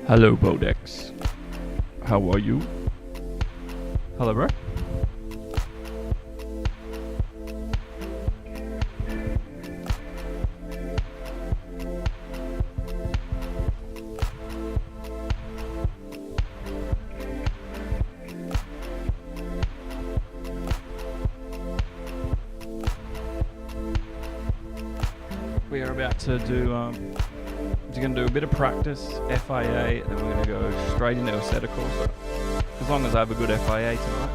Hello, Bodex. How are you? Hello, bro. We are about to do we're going to do a bit of practice, FIA, then we're going to go straight into a set of course. As long as I have a good FIA tonight.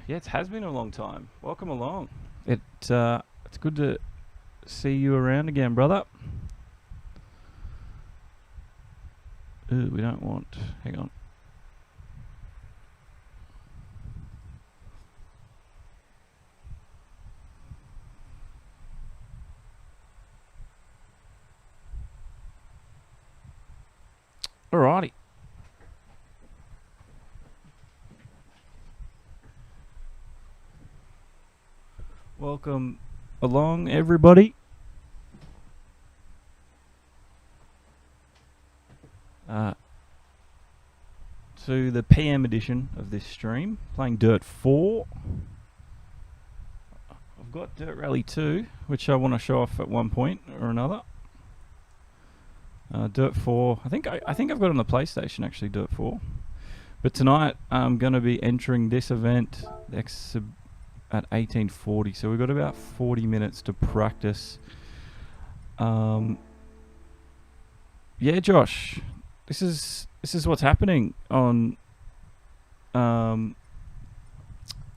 Yeah, it has been a long time. Welcome along. It's good to see you around again, brother. Ooh, we don't want, hang on. Alrighty. Welcome along, everybody. To the PM edition of this stream, playing Dirt 4. I've got Dirt Rally 2, which I want to show off at one point or another. Dirt 4, I think I've got it on the PlayStation actually, Dirt 4. But tonight I'm going to be entering this event at 1840, so we've got about 40 minutes to practice. Yeah, Josh, this is what's happening on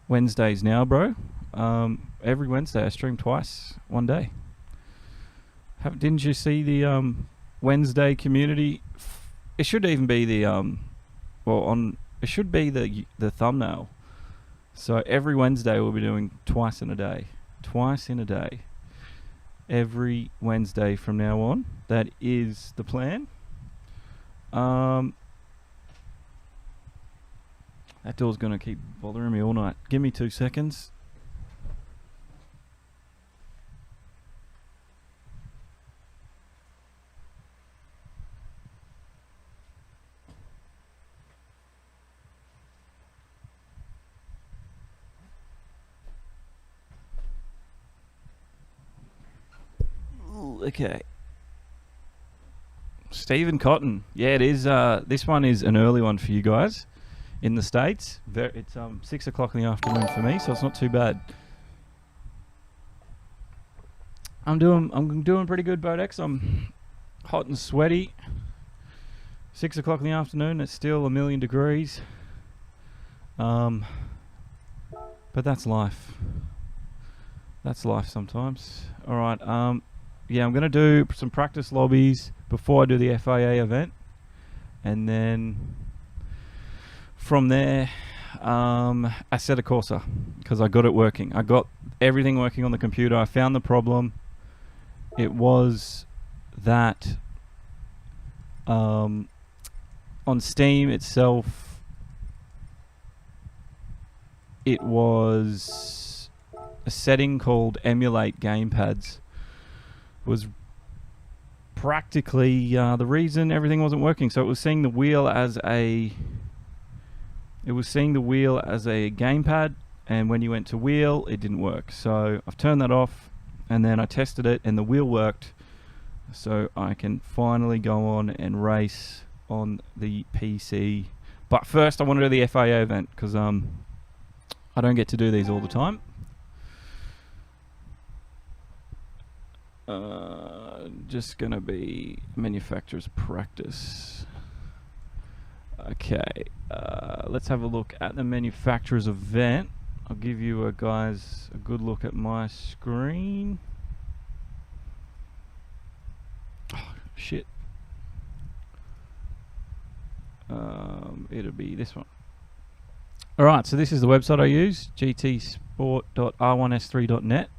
Wednesdays now, bro. Every Wednesday I stream twice, one day. Didn't you see the Wednesday community? It should even be the it should be the thumbnail. So every Wednesday we'll be doing twice in a day, every Wednesday from now on. That is the plan. That door's gonna keep bothering me all night. Give me 2 seconds. Okay. Stephen Cotton. Yeah, it is. This one is an early one for you guys in the States. It's 6 o'clock in the afternoon for me, so it's not too bad. I'm doing pretty good, Bodex. I'm hot and sweaty. 6 o'clock in the afternoon. It's still 1,000,000 degrees. But that's life. That's life sometimes. All right. Yeah, I'm going to do some practice lobbies before I do the FIA event. And then from there, I set a Corsa because I got it working. I got everything working on the computer. I found the problem. It was that on Steam itself, it was a setting called Emulate Gamepads. Was practically the reason everything wasn't working. So it was seeing the wheel as a gamepad, and when you went to wheel, it didn't work. So I've turned that off, and then I tested it, and the wheel worked. So I can finally go on and race on the PC. But first, I want to do the FIA event because I don't get to do these all the time. Just gonna be manufacturer's practice. Okay, let's have a look at the manufacturer's event. I'll give you guys a good look at my screen. Oh, shit. It'll be this one. Alright, so this is the website I use, gtsport.r1s3.net.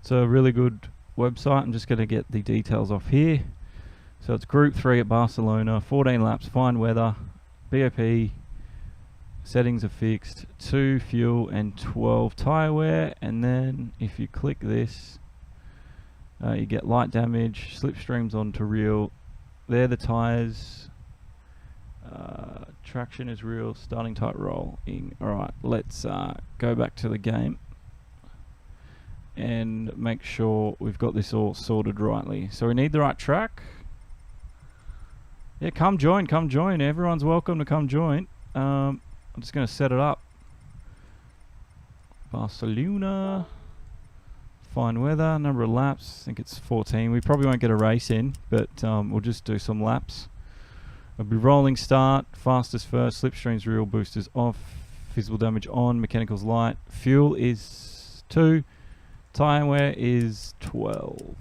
It's a really good website. I'm just going to get the details off here. So it's Group 3 at Barcelona, 14 laps, fine weather, BOP, settings are fixed, 2 fuel and 12 tyre wear. And then if you click this, you get light damage, slipstreams onto real. They're the tyres. Traction is real, starting tight rolling. Alright, let's go back to the game and make sure we've got this all sorted rightly. So we need the right track. Yeah, come join. Everyone's welcome to come join. I'm just going to set it up. Barcelona. Fine weather, number of laps. I think it's 14. We probably won't get a race in, but we'll just do some laps. It'll be rolling start, fastest first, slipstreams real, boosters off, visible damage on, mechanicals light, fuel is 2, tyre wear is 12.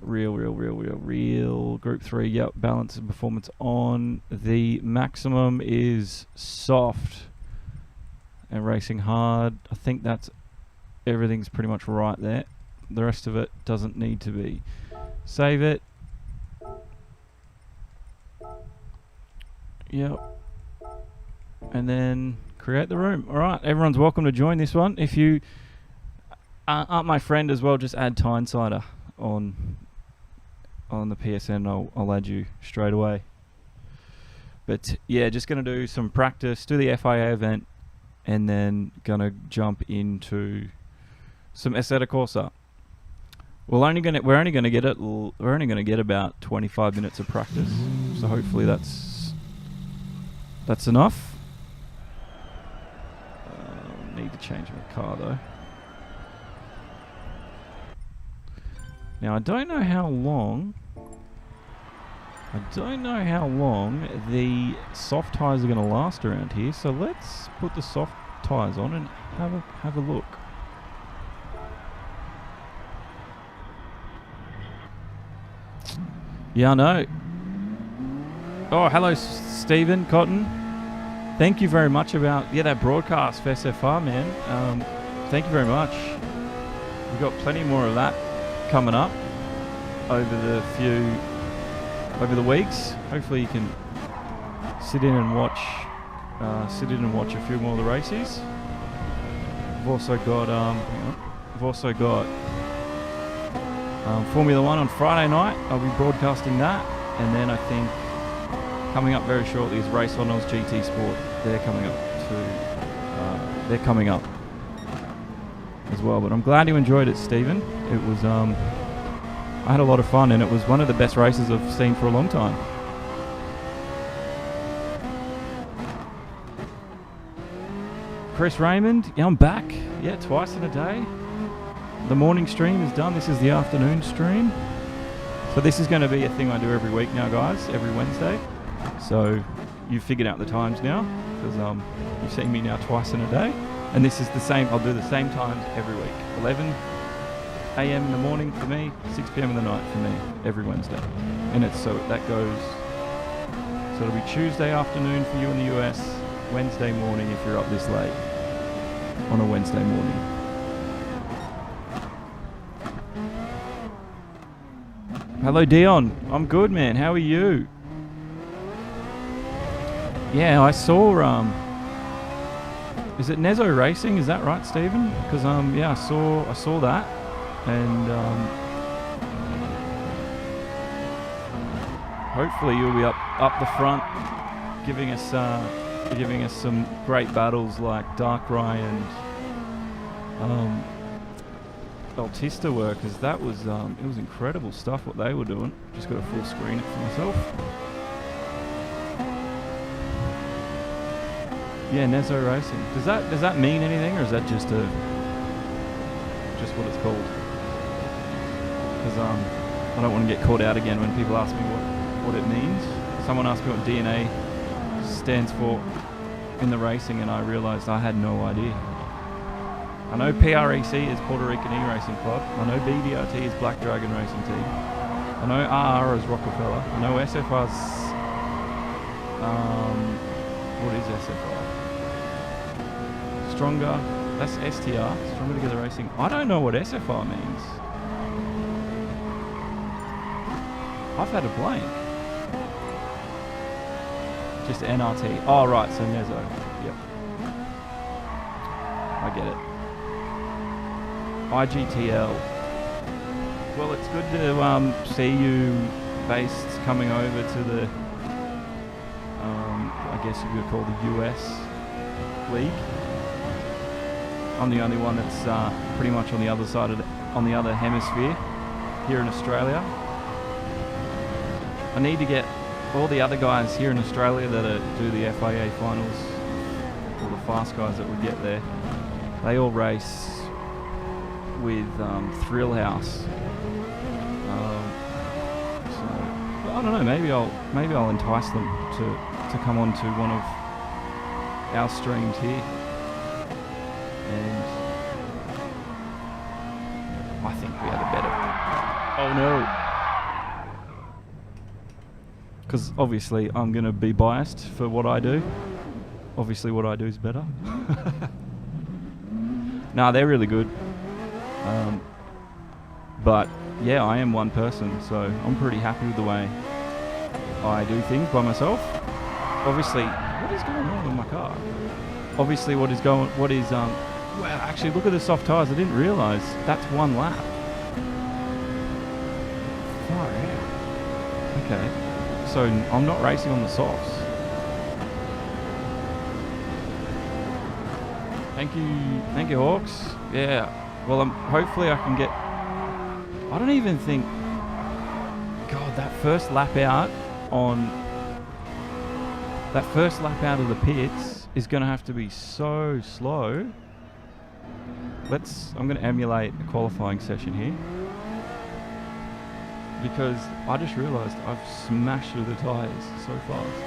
Real, group 3, yep, balance and performance on. The maximum is soft and racing hard. I think that's everything's pretty much right there. The rest of it doesn't need to be. Save it. Yep. And then create the room. Alright, everyone's welcome to join this one. If you aren't my friend as well, just add Tynesider on the PSN. I'll add you straight away. But yeah, just going to do some practice, do the FIA event, and then going to jump into some Assetto Corsa. We're only going to get about 25 minutes of practice. So hopefully that's enough. Need to change my car though. Now I don't know how long the soft tyres are going to last around here. So let's put the soft tyres on and have a look. Yeah, I know. Oh, hello, Stephen Cotton. Thank you very much about that broadcast for SFR, man. Thank you very much. We've got plenty more of that coming up over the weeks. Hopefully, you can sit in and watch a few more of the races. I've also got Formula 1 on Friday night. I'll be broadcasting that, and then I think coming up very shortly is Race Honours GT Sport. They're coming up as well. But I'm glad you enjoyed it, Stephen. It was I had a lot of fun, and it was one of the best races I've seen for a long time. Chris Raymond, yeah, I'm back. Yeah, twice in a day. The morning stream is done. This is the afternoon stream. So this is going to be a thing I do every week now, guys, every Wednesday. So you've figured out the times now, because you've seen me now twice in a day. And this is the same. I'll do the same times every week. 11 a.m. in the morning for me, 6 p.m. in the night for me, every Wednesday. And that goes. So it'll be Tuesday afternoon for you in the US, Wednesday morning if you're up this late on a Wednesday morning. Hello, Dion. I'm good, man. How are you? Yeah, I saw. Is it Nezzo Racing? Is that right, Stephen? Because yeah, I saw that, and hopefully you'll be up the front, giving us some great battles like Darkrai and Altista were, because that was it was incredible stuff what they were doing. Just got a full screen it for myself. Yeah, Nezzo Racing. Does that mean anything, or is that just what it's called? because I don't want to get caught out again when people ask me what it means. Someone asked me what DNA stands for in the racing, and I realised I had no idea. I know PREC is Puerto Rican E-Racing Club. I know BDRT is Black Dragon Racing Team. I know RR is Rockefeller. I know SFR's... what is SFR? Stronger. That's STR. Stronger Together Racing. I don't know what SFR means. I've had a blank. Just NRT. Oh, right. So Nezo. Yep. I get it. IGTL. Well, it's good to see you based coming over to the, I guess you could call the US league. I'm the only one that's pretty much on the other side of on the other hemisphere here in Australia. I need to get all the other guys here in Australia that do the FIA finals, all the fast guys that would get there. They all race with Thrill House. So I don't know. Maybe I'll entice them to come on to one of our streams here, and I think we have a better. Oh no! Because obviously I'm going to be biased for what I do. Obviously what I do is better. Nah, they're really good. But yeah, I am one person, so I'm pretty happy with the way I do things by myself. Obviously, what is going on with my car? Obviously wow, actually look at the soft tyres, I didn't realise that's one lap. Far out. Okay. So I'm not racing on the softs. Thank you, Hawks. Yeah. Well, hopefully I can get. I don't even think. God, that first lap out of the pits is going to have to be so slow. I'm going to emulate a qualifying session here. Because I just realised I've smashed through the tyres so fast.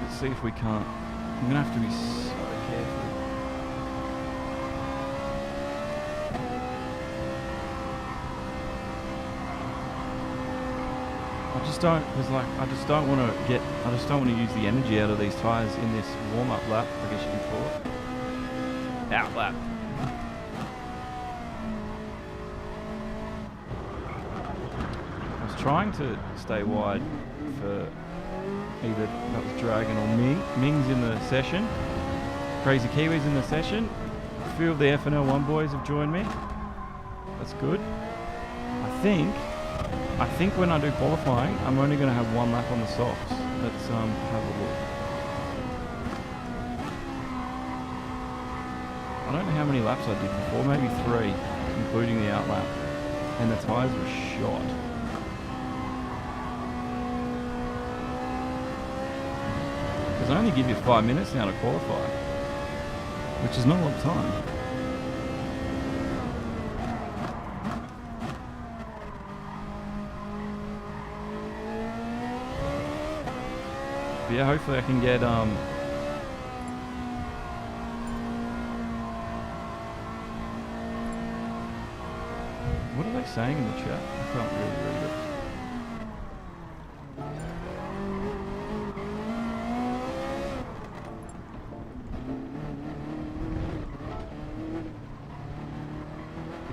Let's see if we can't. I'm going to have to be so careful. I just don't want to use the energy out of these tyres in this warm-up lap, I guess you can call it. Out lap. I was trying to stay wide for either that was Dragon or Ming's in the session. Crazy Kiwis in the session. A few of the FNL1 boys have joined me. That's good. I think when I do qualifying, I'm only going to have one lap on the softs. Let's have a look. I don't know how many laps I did before, maybe 3, including the out lap. And the tyres were shot. Because I only give you 5 minutes now to qualify, which is not a lot of time. Yeah, hopefully I can get what are they saying in the chat? I can't really read it.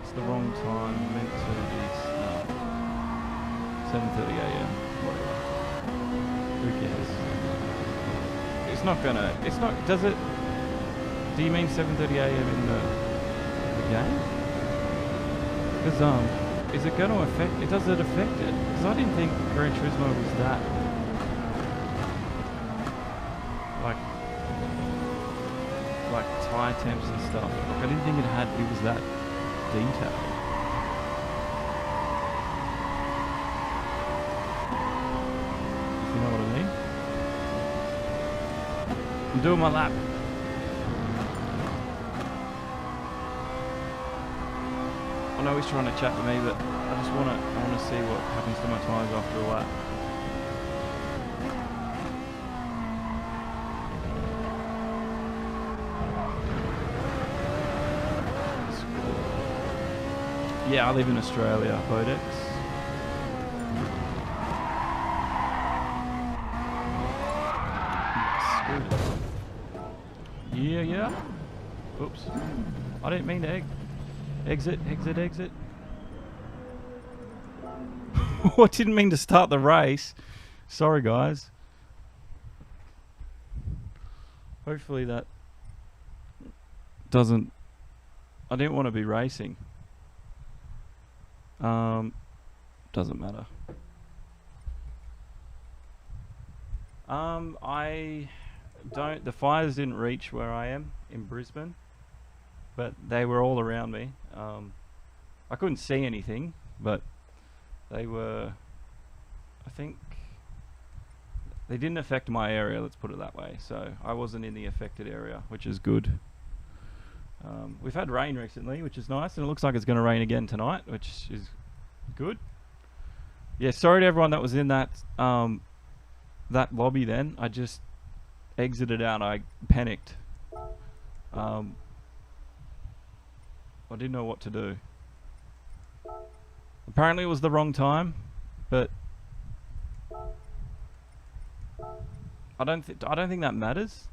It's the wrong time, meant to be 7:30 AM, whatever. Who cares? Does it? Do you mean 7:30 AM in the game? Because is it going to affect? Does it affect it? Because I didn't think Gran Turismo was that like tire temps and stuff. Like I didn't think it was that detailed. If you know what I mean? I'm doing my lap. I know he's trying to chat to me, but I just want to see what happens to my tyres after a lap. Yeah, I live in Australia, Bodex. Yeah. Oops. I didn't mean to exit. I didn't mean to start the race. Sorry, guys. Hopefully that doesn't... I didn't want to be racing. Doesn't matter. I don't... The fires didn't reach where I am in Brisbane, but they were all around me. I couldn't see anything, but they were... I think... They didn't affect my area, let's put it that way. So I wasn't in the affected area, which is good. We've had rain recently, which is nice, and it looks like it's going to rain again tonight, which is good. Yeah, sorry to everyone that was in that that lobby then. I just exited out. I panicked. I didn't know what to do. Apparently it was the wrong time, but I don't think that matters.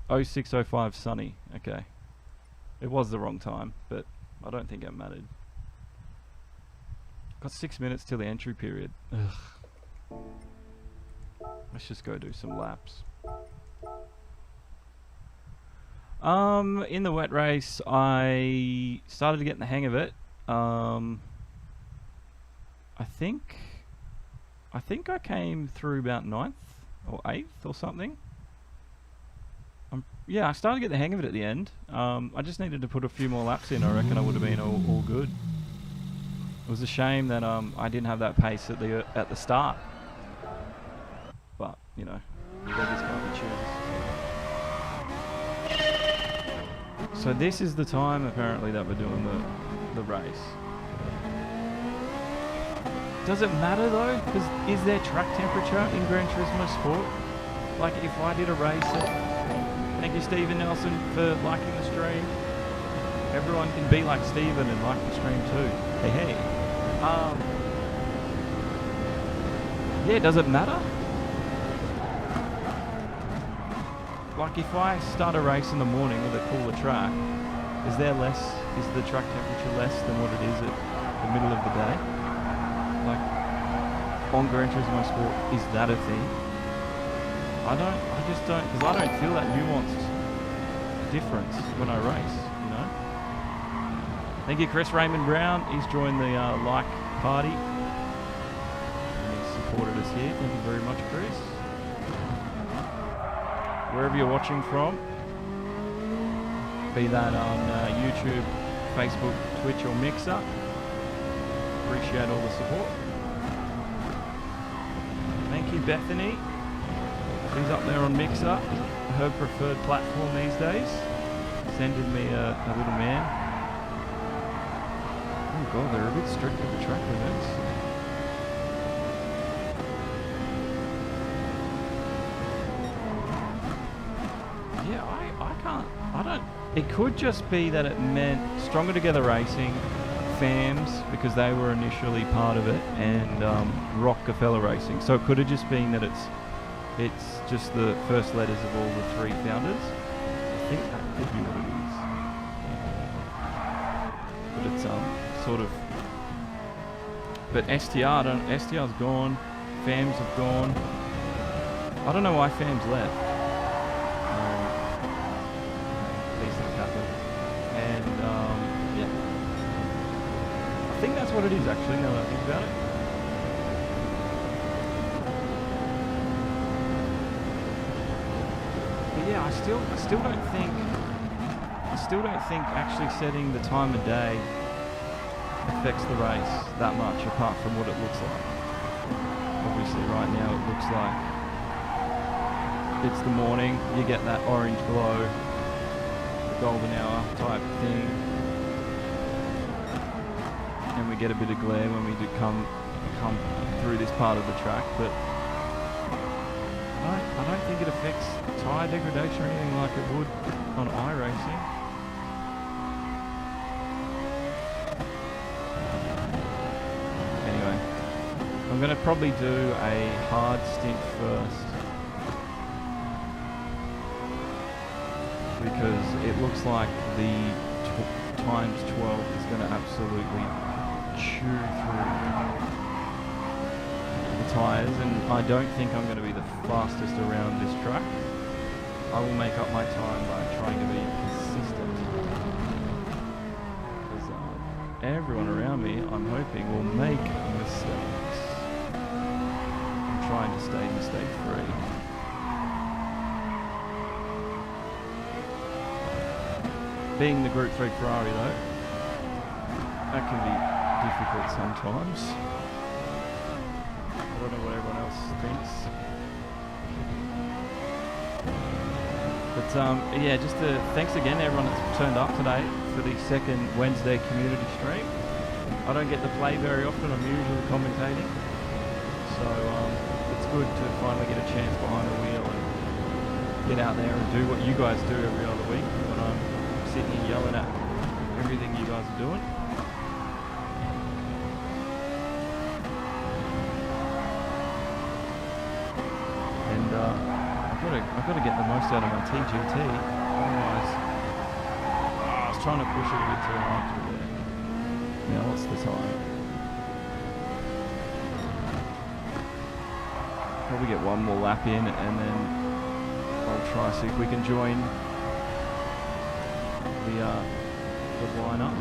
0605 sunny. Okay. It was the wrong time, but I don't think it mattered. Got 6 minutes till the entry period. Ugh. Let's just go do some laps. In the wet race, I started to get in the hang of it. I think I came through about 9th or 8th or something. Yeah, I started to get the hang of it at the end. I just needed to put a few more laps in. I reckon I would have been all good. It was a shame that I didn't have that pace at the start. But you know, beggars can't be choosers. So this is the time apparently that we're doing the race. Does it matter though? Because is there track temperature in Gran Turismo Sport? Like if I did a race thank you Stephen Nelson for liking the stream. Everyone can be like Stephen and like the stream too. Hey. Yeah, does it matter? Like if I start a race in the morning with a cooler track, is the track temperature less than what it is at the middle of the day? Like on Gran Turismo Sport, is that a thing? I just don't, because I don't feel that nuanced difference when I race, you know? Thank you, Chris Raymond Brown. He's joined the like party. And he's supported us here. Thank you very much, Chris. Wherever you're watching from, be that on YouTube, Facebook, Twitch, or Mixer. Appreciate all the support. Thank you, Bethany. She's up there on Mixer, her preferred platform these days. Sending me a little man. Oh god, they're a bit strict with the track limits. Yeah, I don't... It could just be that it meant Stronger Together Racing, FAMS, because they were initially part of it, and Rockefeller Racing. So it could have just been that it's just the first letters of all the three founders. I think that could be what it is. But it's sort of... But STR's gone, FAMS have gone. I don't know why FAMS left. These things happen. And yeah. I think that's what it is actually, now that I think about it. Yeah, I still don't think actually setting the time of day affects the race that much, apart from what it looks like. Obviously right now it looks like it's the morning, you get that orange glow, the golden hour type thing, and we get a bit of glare when we do come through this part of the track, but I don't think it affects tyre degradation or anything like it would on iRacing. Anyway, I'm going to probably do a hard stint first, because it looks like the times 12 is going to absolutely chew through the tyres, and I don't think I'm going to be the fastest around this track. I will make up my time by trying to be consistent, because everyone around me, I'm hoping, will make mistakes. I'm trying to stay mistake free. Being the Group 3 Ferrari though, that can be difficult sometimes. I don't know what everyone else thinks. But yeah, just thanks again everyone that's turned up today for the second Wednesday community stream. I don't get to play very often, I'm usually commentating. So it's good to finally get a chance behind the wheel and get out there and do what you guys do every other week when I'm sitting here yelling at everything you guys are doing. And I've got to get the most out of my TGT. Otherwise, I was trying to push it a bit too hard through there. Now what's the time? Probably get one more lap in, and then I'll try see if we can join the lineup.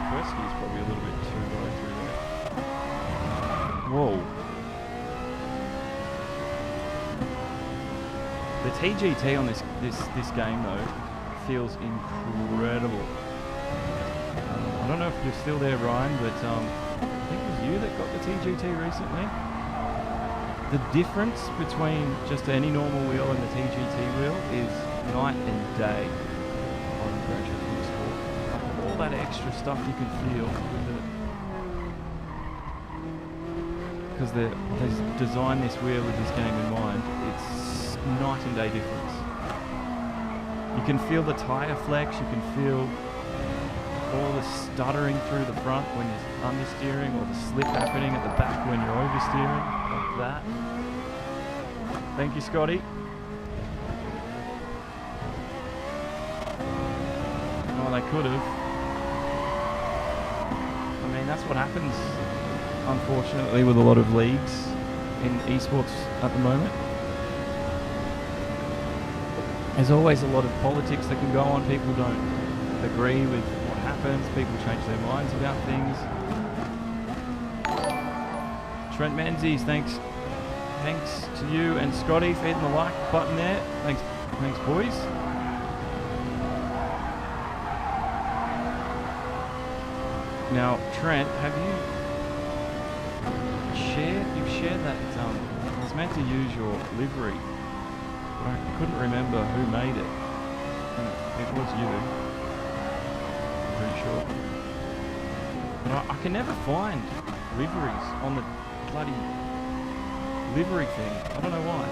First is probably a little bit too low through there. Whoa. The TGT on this game though feels incredible. I don't know if you're still there, Ryan, but I think it was you that got the TGT recently. The difference between just any normal wheel and the TGT wheel is night and day on graduate eSport. All that extra stuff you can feel with it, because they designed this wheel with this game in mind. It's night and day difference. You can feel the tyre flex, you can feel all the stuttering through the front when you're understeering, or the slip happening at the back when you're oversteering, like that. Thank you, Scotty. Oh, they could have. I mean, that's what happens, unfortunately, with a lot of leagues in esports at the moment. There's always a lot of politics that can go on. People don't agree with what happens. People change their minds about things. Trent Menzies, thanks to you and Scotty for hitting the like button there. Thanks boys. Now, Trent, have you shared that? It's meant to use your livery, but I couldn't remember who made it. It was you, I'm pretty sure. But I can never find liveries on the bloody livery thing. I don't know why.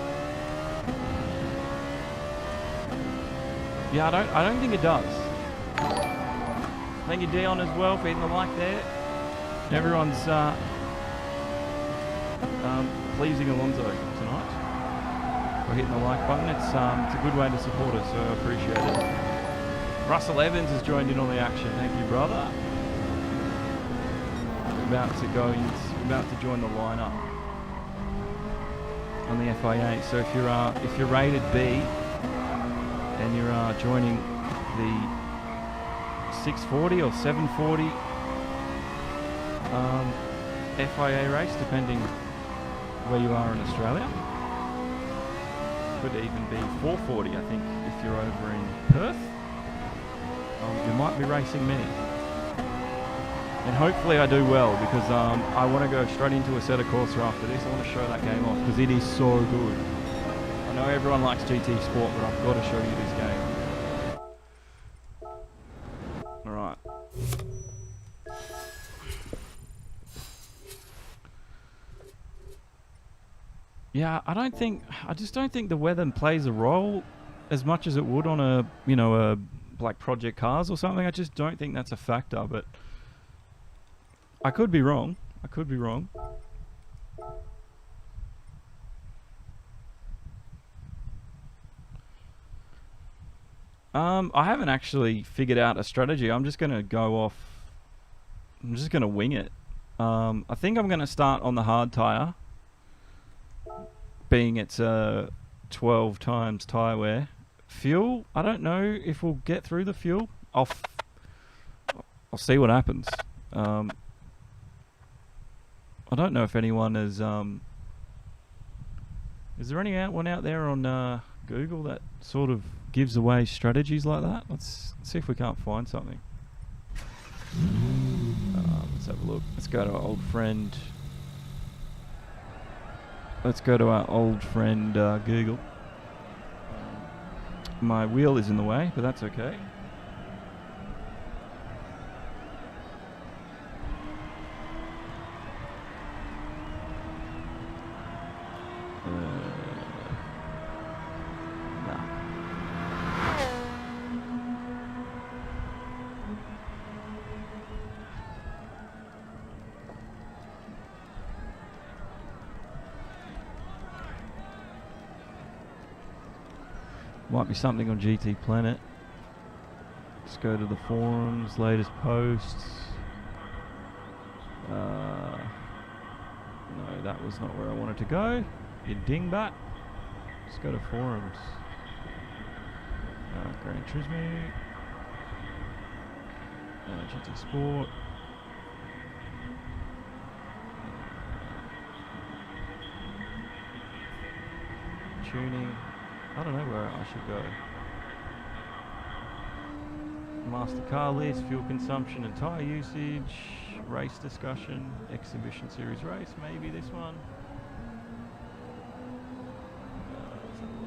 Yeah, I don't think it does. Thank you, Dion, as well, for hitting the like there. Everyone's pleasing Alonso tonight for hitting the like button. It's a good way to support us, so I appreciate it. Russell Evans has joined in on the action. Thank you, brother. About to join the lineup on the FIA. So if you're rated B and you're joining the 640 or 740 FIA race, depending where you are in Australia. Could even be 440, I think, if you're over in Perth. You might be racing me. And hopefully I do well, because I want to go straight into a set of Corsa after this. I want to show that game off, because it is so good. I know everyone likes GT Sport, but I've got to show you this game. Alright. Yeah, I just don't think the weather plays a role as much as it would on a, you know, a like Project Cars or something. I just don't think that's a factor, but I could be wrong. I could be wrong. I haven't actually figured out a strategy. I'm just going to go off. I'm just going to wing it. I think I'm going to start on the hard tyre, being it's 12 times tyre wear. Fuel, I don't know if we'll get through the fuel. I'll see what happens. I don't know if anyone is there anyone out there on Google that sort of gives away strategies like that? Let's see if we can't find something. Let's have a look. Let's go to our old friend. Google. My wheel is in the way, but that's okay. Might be something on GT Planet. Let's go to the forums, latest posts. No, that was not where I wanted to go. You dingbat. Let's go to forums. Gran Turismo. GT Sport. Tuning. I don't know where I should go. Master car list, fuel consumption and tyre usage, race discussion, exhibition series race, maybe this one. Let's have a look.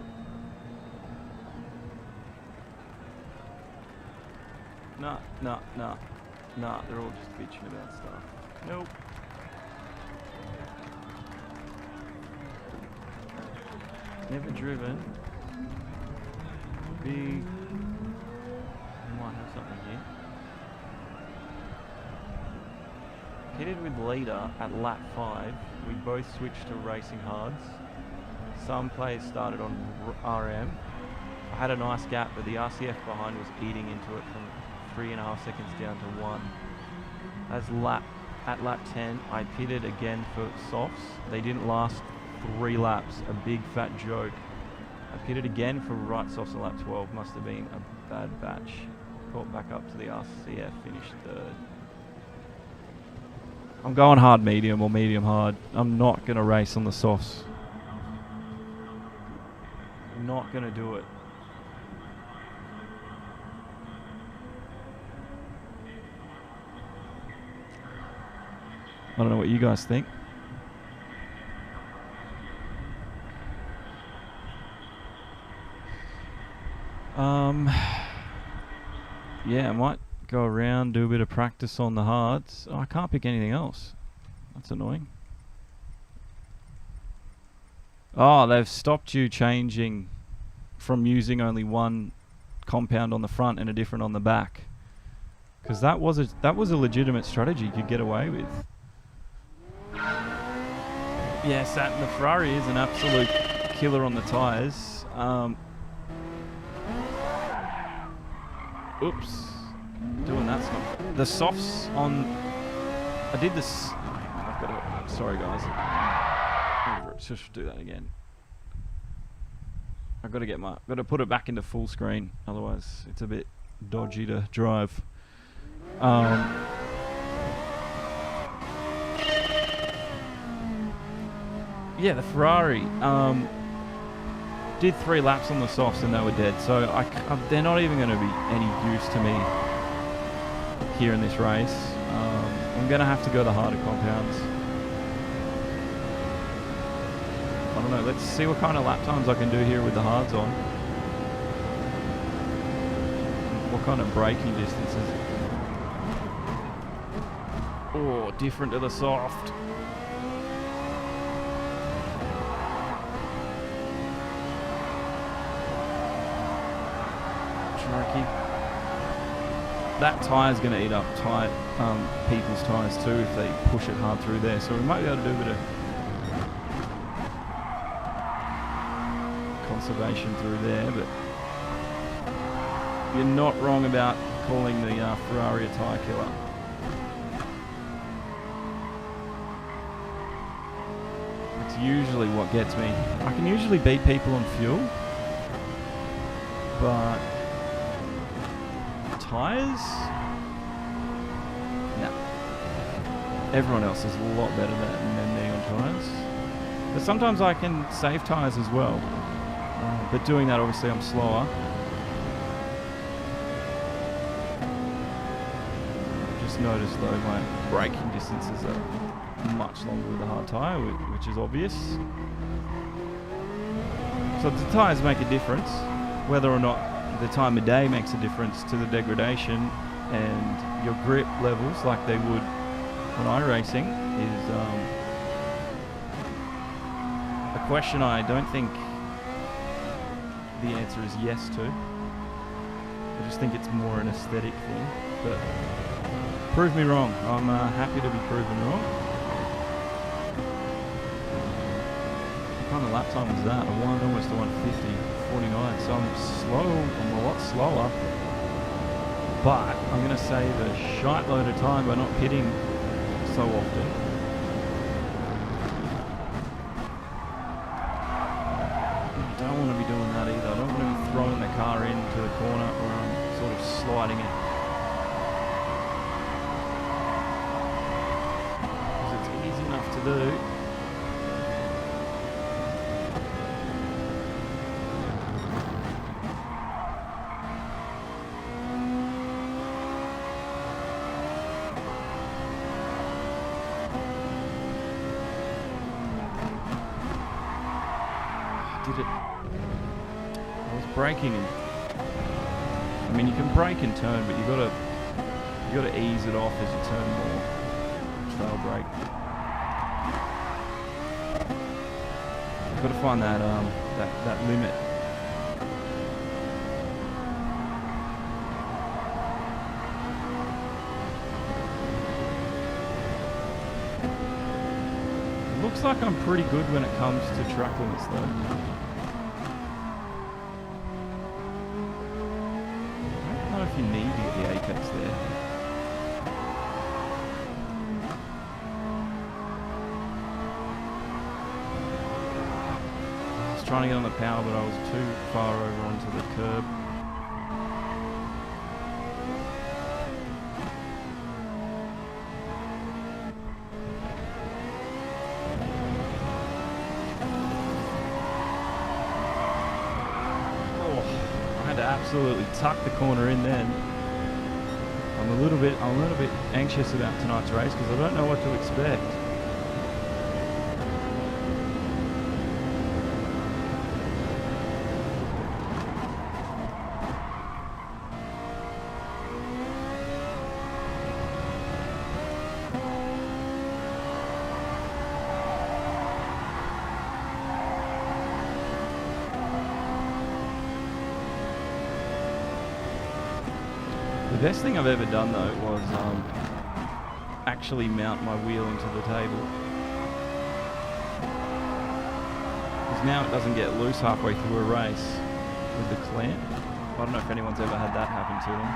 Nah, they're all just bitching about stuff. Nope. Never driven. We might have something here. Pitted with leader at lap 5. We both switched to racing hards. Some players started on RM. I had a nice gap, but the RCF behind was eating into it from 3.5 seconds down to 1. At lap 10, I pitted again for softs. They didn't last 3 laps. A big fat joke. I pitted again for right softs at lap 12. Must have been a bad batch. Caught back up to the RCF, finished 3rd. I'm going hard medium or medium hard. I'm not going to race on the softs. I'm not going to do it. I don't know what you guys think. Yeah, I might go around, do a bit of practice on the hards. Oh, I can't pick anything else. That's annoying. Oh, they've stopped you changing from using only one compound on the front and a different on the back. Because that was a legitimate strategy you could get away with. Yes, the Ferrari is an absolute killer on the tyres. Oops. Doing that stuff. The softs on... I did this... I've got to... Sorry, guys. Just do that again. I've got to get my... got to put it back into full screen. Otherwise, it's a bit dodgy to drive. Yeah, the Ferrari... did 3 laps on the softs and they were dead, so they're not even going to be any use to me here in this race. I'm going to have to go the harder compounds. I don't know, let's see what kind of lap times I can do here with the hards on. What kind of braking distances. Oh, different to the soft. Tricky. That tyre's going to eat up people's tyres too if they push it hard through there. So we might be able to do a bit of conservation through there, but you're not wrong about calling the Ferrari a tyre killer. It's usually what gets me. I can usually beat people on fuel, but tyres? No. Everyone else is a lot better than me on tyres. But sometimes I can save tyres as well. But doing that, obviously, I'm slower. Just noticed, though, my braking distances are much longer with a hard tyre, which is obvious. So the tyres make a difference, whether or not the time of day makes a difference to the degradation, and your grip levels, like they would when iRacing, is a question I don't think the answer is yes to. I just think it's more an aesthetic thing, but prove me wrong. I'm happy to be proven wrong. What kind of lap time was that? I won almost to 150, 49, so I'm slow, I'm a lot slower, but I'm going to save a shite load of time by not pitting so often. I don't want to be doing that either. I don't want to be throwing the car into the corner where I'm sort of sliding it. Because it's easy enough to do. Did it? I was braking. I mean, you can brake and turn, but you gotta ease it off as you turn more. Trail brake. You've got to find that that limit. Looks like I'm pretty good when it comes to track limits, though. I don't know if you need to get the apex there. I was trying to get on the power, but I was too far over onto the curb. Absolutely tuck the corner in then. I'm a little bit anxious about tonight's race because I don't know what to expect. The best thing I've ever done though was actually mount my wheel into the table. Because now it doesn't get loose halfway through a race with the clamp. I don't know if anyone's ever had that happen to them.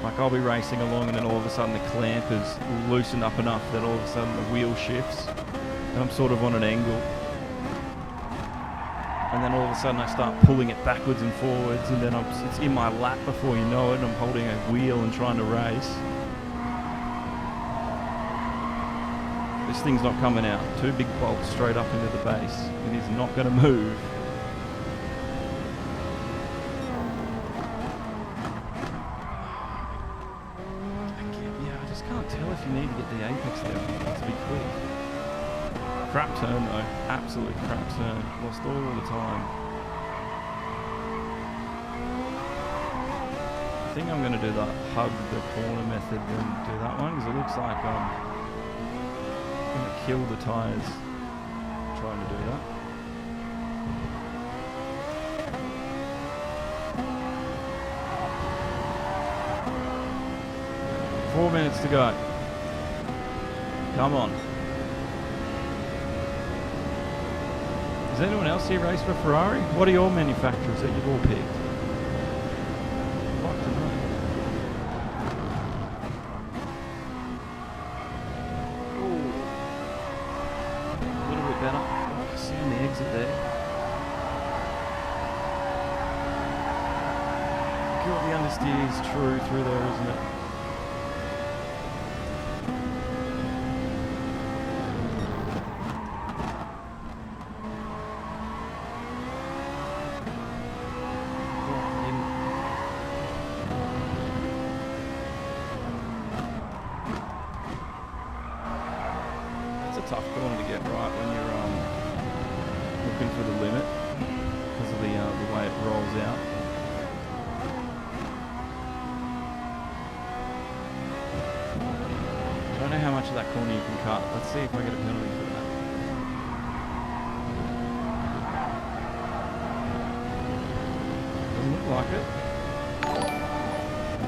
Like I'll be racing along and then all of a sudden the clamp is loosened up enough that all of a sudden the wheel shifts and I'm sort of on an angle. And then all of a sudden I start pulling it backwards and forwards, and then it's in my lap before you know it, and I'm holding a wheel and trying to race. This thing's not coming out. Two big bolts straight up into the base. It is not going to move. the apex there. To be quick. Crap turn though. Absolute crap turn. Lost all the time. I think I'm going to do the hug the corner method and do that one because it looks like I'm going to kill the tyres trying to do that. Four minutes to go. Come on. Does anyone else here race for Ferrari? What are your manufacturers that you've all picked? I'd like to know. Ooh. A little bit better. Oh, I see on the exit there. God, the understeer is true through there, isn't it? Tough corner to get right when you're looking for the limit because of the way it rolls out. I don't know how much of that corner you can cut. Let's see if I get a penalty for that. Doesn't look like it.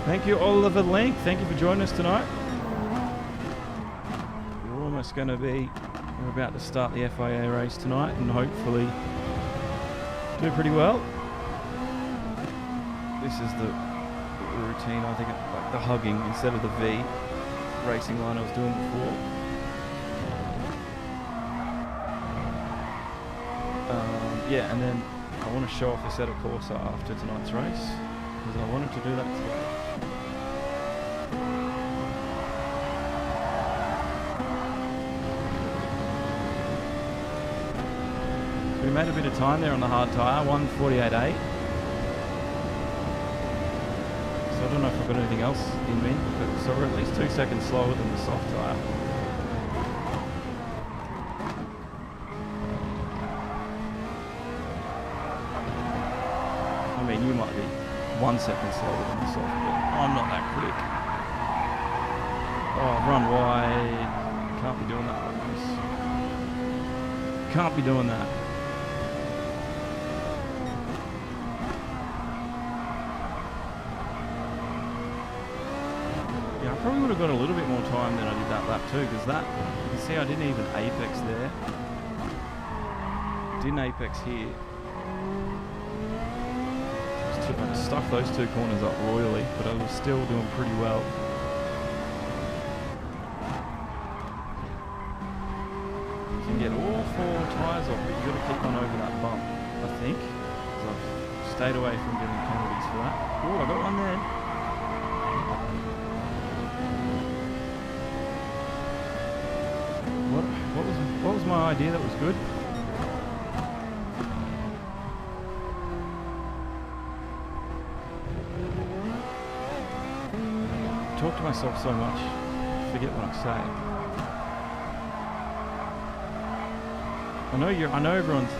Thank you, Oliver Link. Thank you for joining us tonight. We're about to start the FIA race tonight and hopefully do pretty well. This is the routine, I think, like the hugging instead of the V racing line I was doing before. Yeah, and then I want to show off a set of Corsa after tonight's race because I wanted to do that today. We made a bit of time there on the hard tyre, 1:48.8. So I don't know if I've got anything else in me, but so we're at least 2 seconds slower than the soft tyre. I mean, you might be 1 second slower than the soft, but I'm not that quick. Oh, I've run wide. Can't be doing that like this. Can't be doing that. Probably would have got a little bit more time than I did that lap too, because that, you can see I didn't even apex there. Didn't apex here. I stuffed those two corners up royally, but I was still doing pretty well. You can get all 4 tyres off, but you've got to keep on over that bump, I think. So I've stayed away from getting penalties for that. Oh, I got one there. What was my idea that was good? I talk to myself so much, I forget what I say. I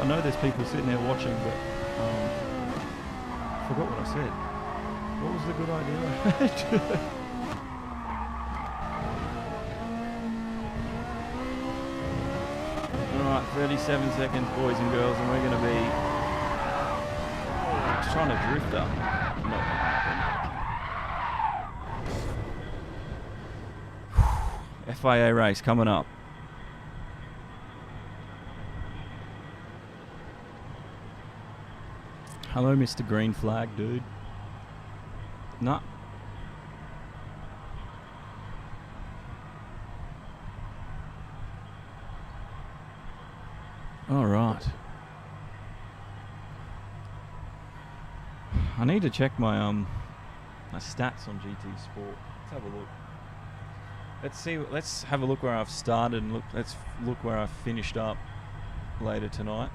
know there's people sitting there watching, but I forgot what I said. What was the good idea I had? Alright, 37 seconds, boys and girls, and we're going to be just trying to drift up. No. FIA race coming up. Hello, Mr. Green Flag, dude. Nah. All right. I need to check my my stats on GT Sport. Let's have a look. Let's see. Let's have a look where I've started and look. Let's look where I've finished up later tonight.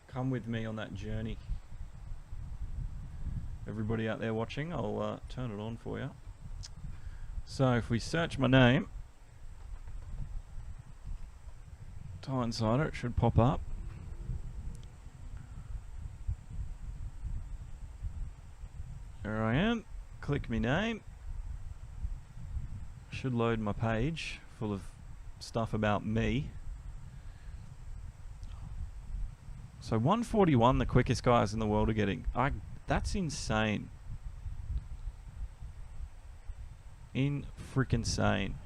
Come with me on that journey. everybody out there watching, I'll turn it on for you. So if we search my name, Tie Insider, it should pop up. There I am. Click me name. Should load my page full of stuff about me. So 141, the quickest guys in the world are getting. That's insane. Freaking-sane.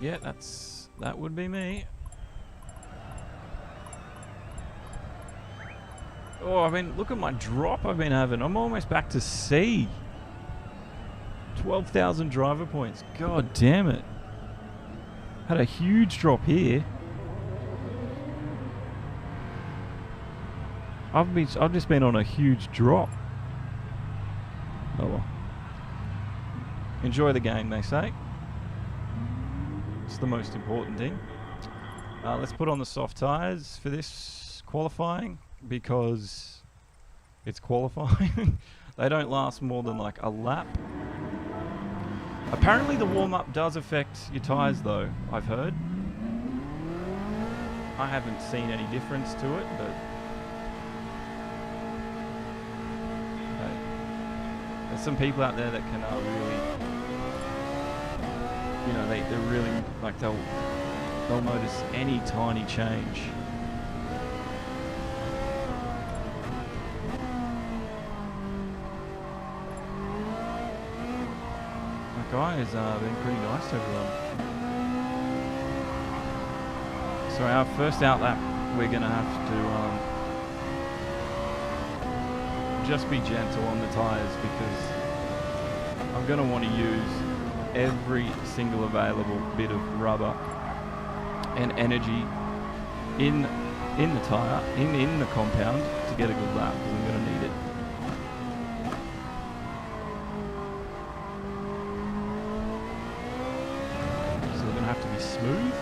Yeah, that would be me. Oh, I mean, look at my drop I've been having. I'm almost back to C. 12,000 driver points. God damn it. Had a huge drop here. I've just been on a huge drop. Oh well. Enjoy the game, they say. It's the most important thing. Let's put on the soft tyres for this qualifying, because it's qualifying. They don't last more than like a lap. Apparently the warm-up does affect your tyres though, I've heard. I haven't seen any difference to it, but there's some people out there that can really, you know, they're really, like, they'll notice any tiny change. That guy has been pretty nice to everyone. So our first outlap, we're going to have to just be gentle on the tyres, because I'm going to want to use every single available bit of rubber and energy in the tyre, in the compound, to get a good lap, because I'm going to need it. So we're going to have to be smooth.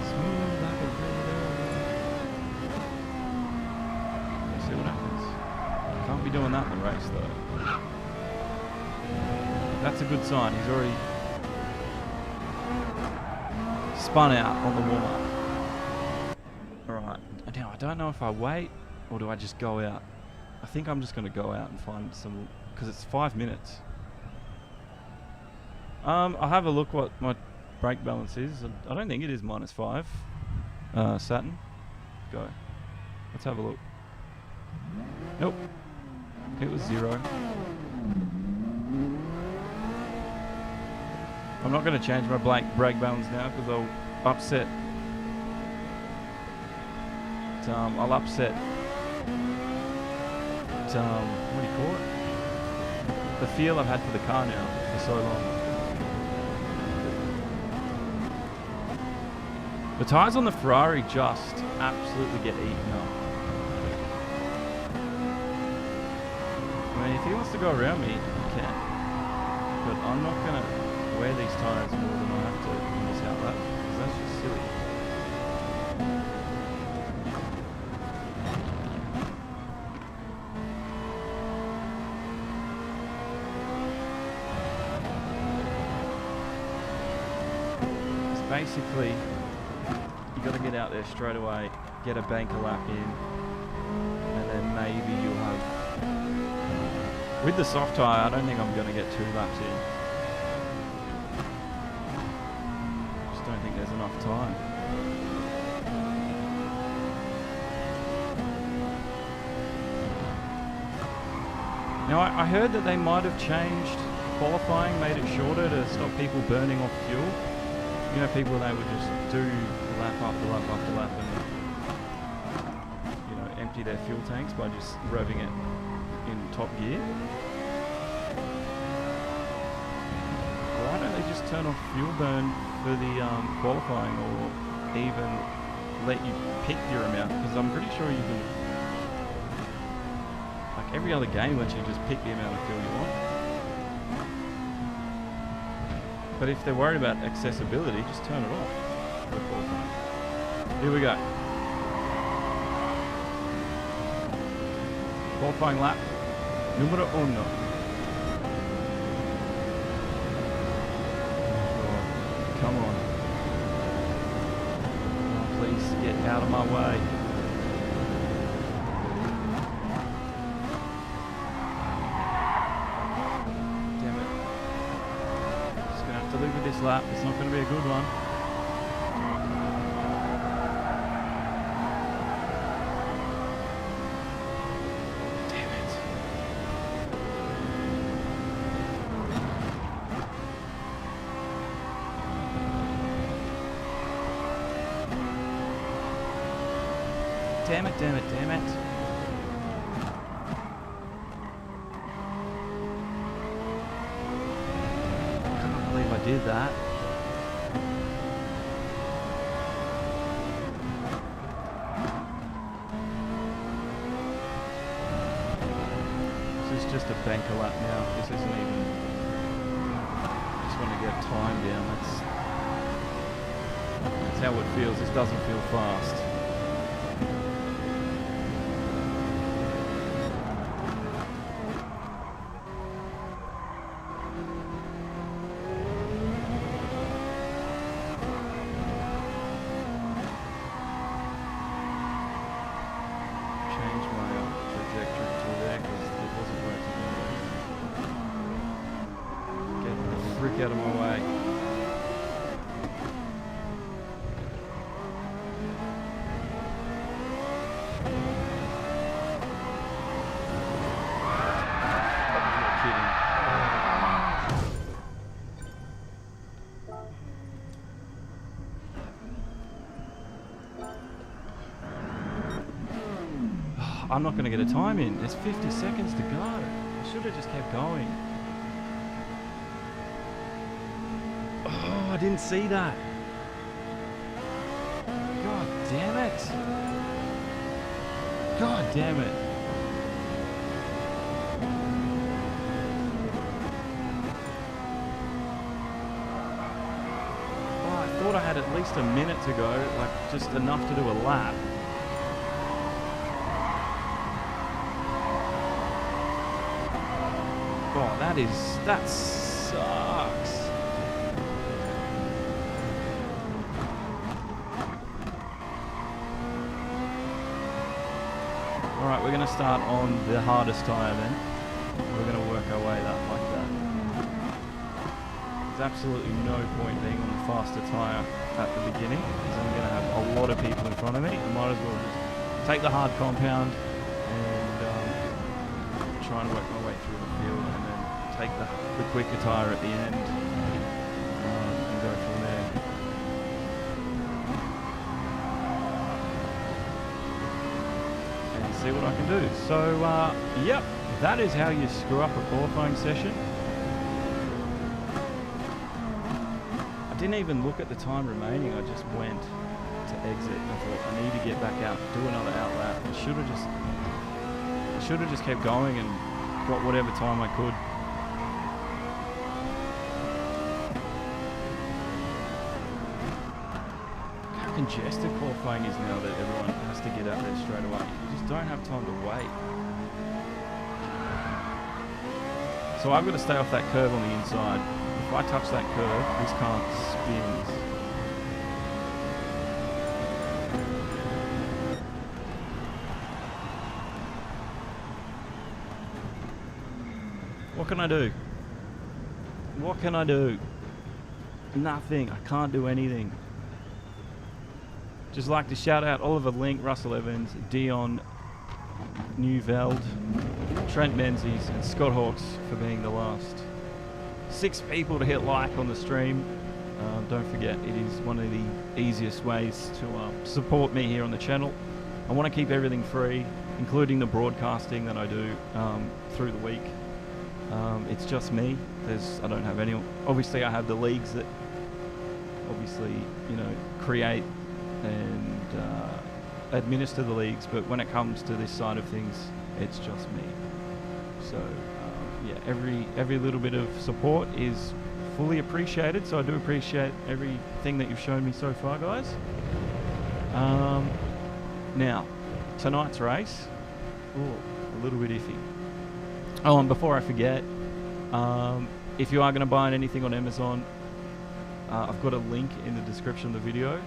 Smooth like a river. Let's see what happens. Can't be doing that in the race though. That's a good sign. He's already spun out on the warm-up. Alright, now I don't know if I wait or do I just go out. I think I'm just going to go out and find some, because it's 5 minutes. I'll have a look what my brake balance is. I don't think it is -5. Saturn, go. Let's have a look. Nope. It was 0. I'm not going to change my brake balance now, because I'll upset. I'll upset. What do you call it? The feel I've had for the car now for so long. The tyres on the Ferrari just absolutely get eaten up. I mean, if he wants to go around me, he can. But I'm not going to wear these tyres more than I have to in this outlap, because that's just silly. It's basically, you got to get out there straight away, get a banker lap in, and then maybe you'll have. With the soft tyre, I don't think I'm going to get 2 laps in. Just don't think there's enough time. Now, I heard that they might have changed qualifying, made it shorter to stop people burning off fuel. You know, people, they would just do lap after lap after lap and, you know, empty their fuel tanks by just revving it in top gear. Why don't they just turn off fuel burn for the qualifying, or even let you pick your amount? Because I'm pretty sure you can, like every other game, lets you just pick the amount of fuel you want. But if they're worried about accessibility, just turn it off for qualifying. Here we go. Qualifying lap numero uno. Oh, come on. Oh, please get out of my way. Damn it. Just going to have to live with this lap. It's not going to be a good one. Damn it, damn it, damn it. I can't believe I did that. This is just a banker lap now. This isn't even... I just want to get time down. That's how it feels. This doesn't feel fast. Out of my way. You're kidding. I'm not going to get a time in. There's 50 seconds to go. I should have just kept going. I didn't see that. God damn it. God damn it. Oh, I thought I had at least a minute to go, like just enough to do a lap. Oh, that sucks. Alright, we're going to start on the hardest tyre then. We're going to work our way up like that. There's absolutely no point being on the faster tyre at the beginning, because I'm going to have a lot of people in front of me. I might as well just take the hard compound and try and work my way through the field, and then take the quicker tyre at the end and go from there. See what I can do. So, yep, that is how you screw up a qualifying session. I didn't even look at the time remaining. I just went to exit. I thought I need to get back out, do another outlap. I should have just kept going and got whatever time I could. How congested qualifying is now that everyone has to get out there straight away. You just don't have time to wait. So I've got to stay off that curve on the inside. If I touch that curve, this car spins. What can I do? What can I do? Nothing. I can't do anything. Just like to shout out Oliver Link, Russell Evans, Dion Newveld, Trent Menzies and Scott Hawkes for being the last 6 people to hit like on the stream. Don't forget, it is one of the easiest ways to support me here on the channel. I want to keep everything free, including the broadcasting that I do through the week. It's just me. I don't have anyone. Obviously, I have the leagues that obviously, you know, create and administer the leagues, but when it comes to this side of things, it's just me. So yeah, every little bit of support is fully appreciated, so I do appreciate everything that you've shown me so far, guys. Now tonight's race, little bit iffy. Oh, and before I forget, if you are going to buy anything on Amazon, I've got a link in the description of the video.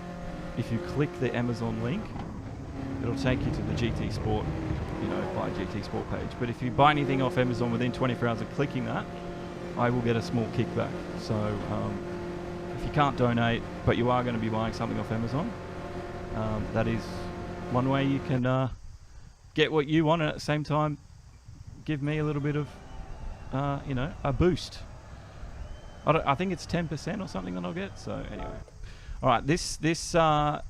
If you click the Amazon link, it'll take you to the GT Sport, buy GT Sport page. But if you buy anything off Amazon within 24 hours of clicking that, I will get a small kickback. So if you can't donate, but you are going to be buying something off Amazon, that is one way you can get what you want, and at the same time give me a little bit of, a boost. I think it's 10% or something that I'll get. So anyway, all right. This I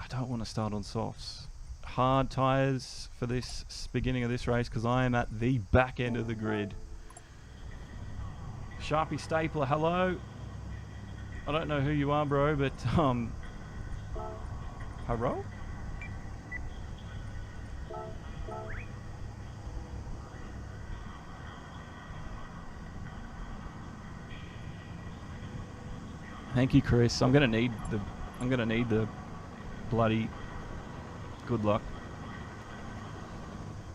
don't want to start on softs. Hard tires for this beginning of this race because I am at the back end of the grid. Sharpie Stapler, hello. I don't know who you are, bro, but hello? Thank you, Chris. I'm gonna need the bloody good luck.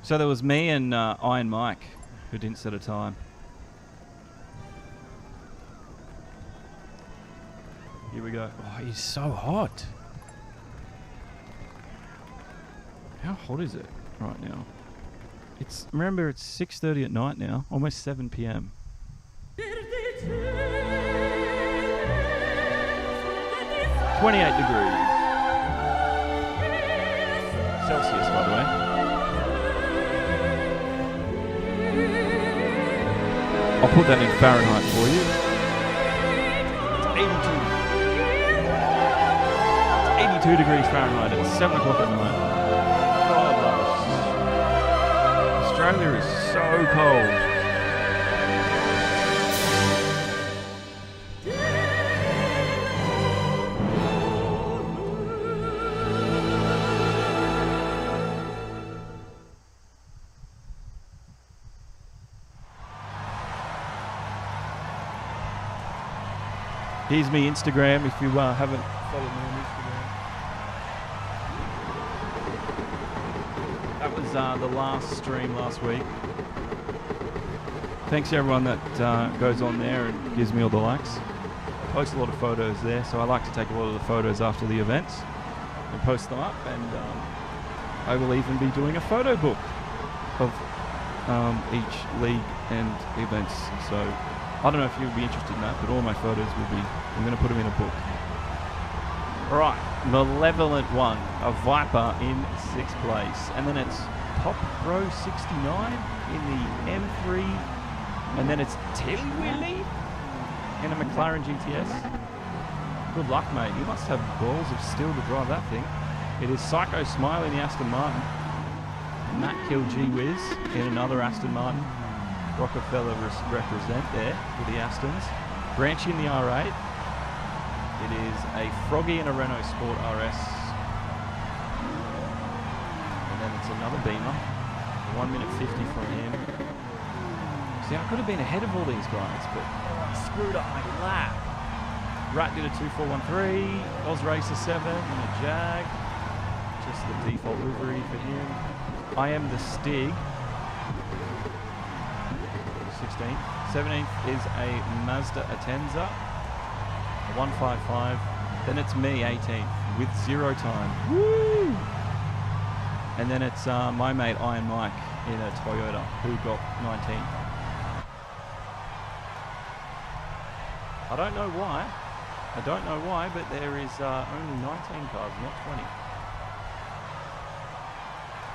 So there was me and Iron Mike who didn't set a time. Here we go. Oh, he's so hot. How hot is it right now? Remember it's 6:30 at night now, almost 7 p.m. 28 degrees. Celsius, by the way. I'll put that in Fahrenheit for you. It's 82 degrees Fahrenheit at 7 o'clock at night. God, Australia is so cold. Here's me Instagram if you haven't followed me on Instagram. That was the last stream last week. Thanks to everyone that goes on there and gives me all the likes. I post a lot of photos there, so I like to take a lot of the photos after the events and post them up, and I will even be doing a photo book of each league and events. So I don't know if you'll be interested in that, but all my photos will be, I'm going to put them in a book. Right, Malevolent One, a Viper in 6th place. And then it's Top Row 69 in the M3. And then it's Tilly Willy in a McLaren GTS. Good luck, mate. You must have balls of steel to drive that thing. It is Psycho Smile in the Aston Martin. Matt Kill G Wiz in another Aston Martin. Rockefeller represent there with the Astons. Branchy in the R8. It is a Froggy in a Renault Sport RS. And then it's another Beamer. 1 minute 50 from him. See, I could have been ahead of all these guys, but I screwed up my lap. Rat did a 2.413. Oz Racer 7 and a Jag. Just the default livery for him. I am the Stig. 16th. 17th is a Mazda Atenza, a 155. Then it's me, 18th, with 0 time. Woo! And then it's my mate Iron Mike in a Toyota, who got 19th. I don't know why, but there is only 19 cars, not 20.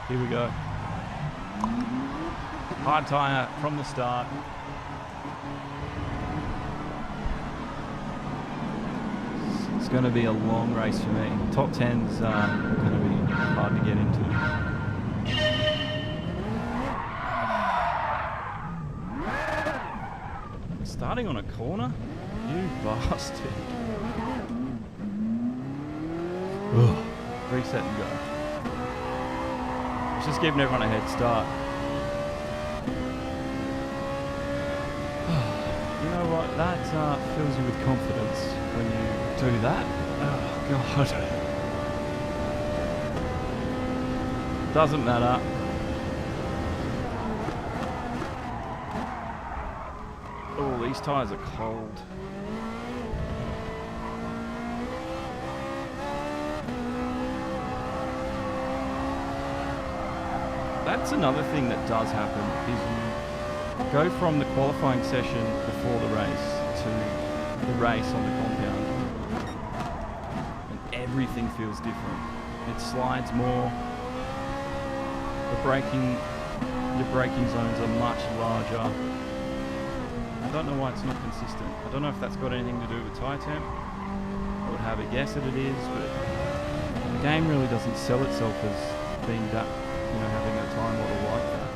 Here we go. Hard tyre from the start. It's going to be a long race for me. Top 10's going to be hard to get into. Starting on a corner? You bastard. Ugh. Reset and go. It's just giving everyone a head start. You know what? That fills you with confidence when you do that. Oh, God. Doesn't matter. these tyres are cold. That's another thing that does happen, is you go from the qualifying session before the race to the race on the compound, and everything feels different. It slides more. Your braking zones are much larger. I don't know why it's not consistent. I don't know if that's got anything to do with tyre temp. I would have a guess that it is, but the game really doesn't sell itself as being that, having a time model like that.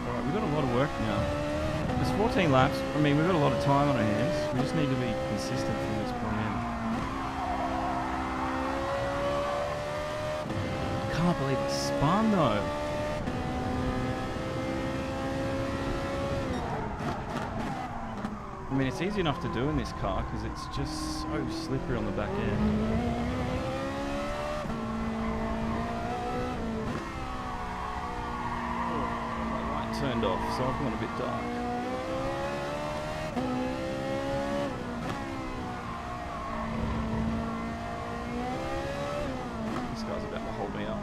Alright, we've got a lot of work now. There's 14 laps. I mean, we've got a lot of time on our hands. We just need to be consistent from this point in. I can't believe it spun though. I mean, it's easy enough to do in this car because it's just so slippery on the back end. Turned off, so I've gone a bit dark. This guy's about to hold me up.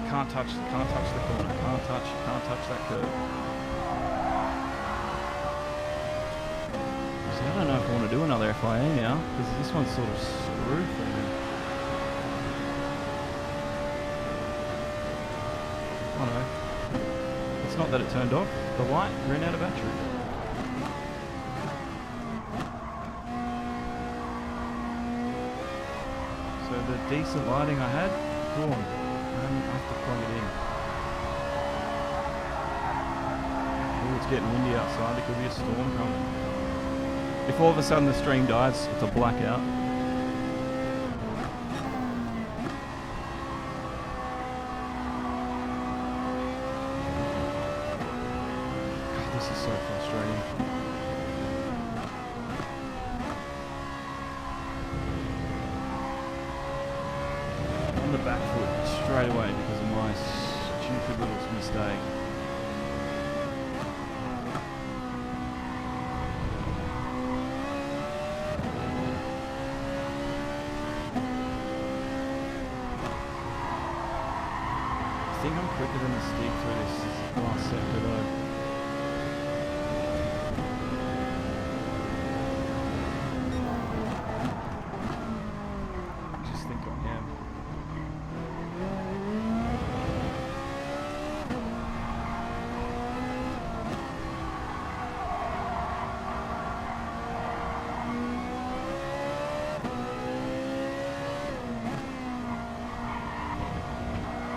Can't touch the corner. Can't touch that curve. So I don't know if I want to do another FIA now, because this one's sort of screwed for me. Oh no, it's not that it turned off, the light ran out of battery. So the decent lighting I had, gone. I have to plug it in. Oh, it's getting windy outside, there could be a storm coming. If all of a sudden the stream dies, it's a blackout. This is so frustrating. On the back foot straight away because of my stupid little mistake. I think I'm quicker than the stick through this last sector though.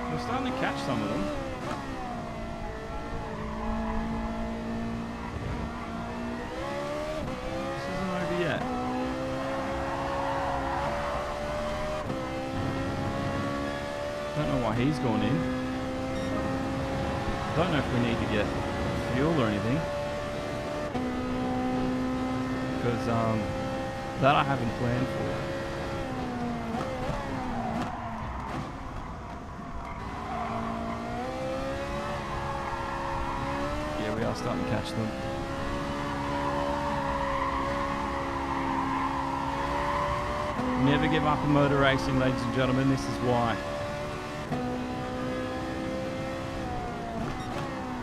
We're starting to catch some of them. This isn't over yet. Don't know why he's gone in. Don't know if we need to get fuel or anything. Because that I haven't planned for. We are starting to catch them. Never give up in motor racing, ladies and gentlemen, this is why.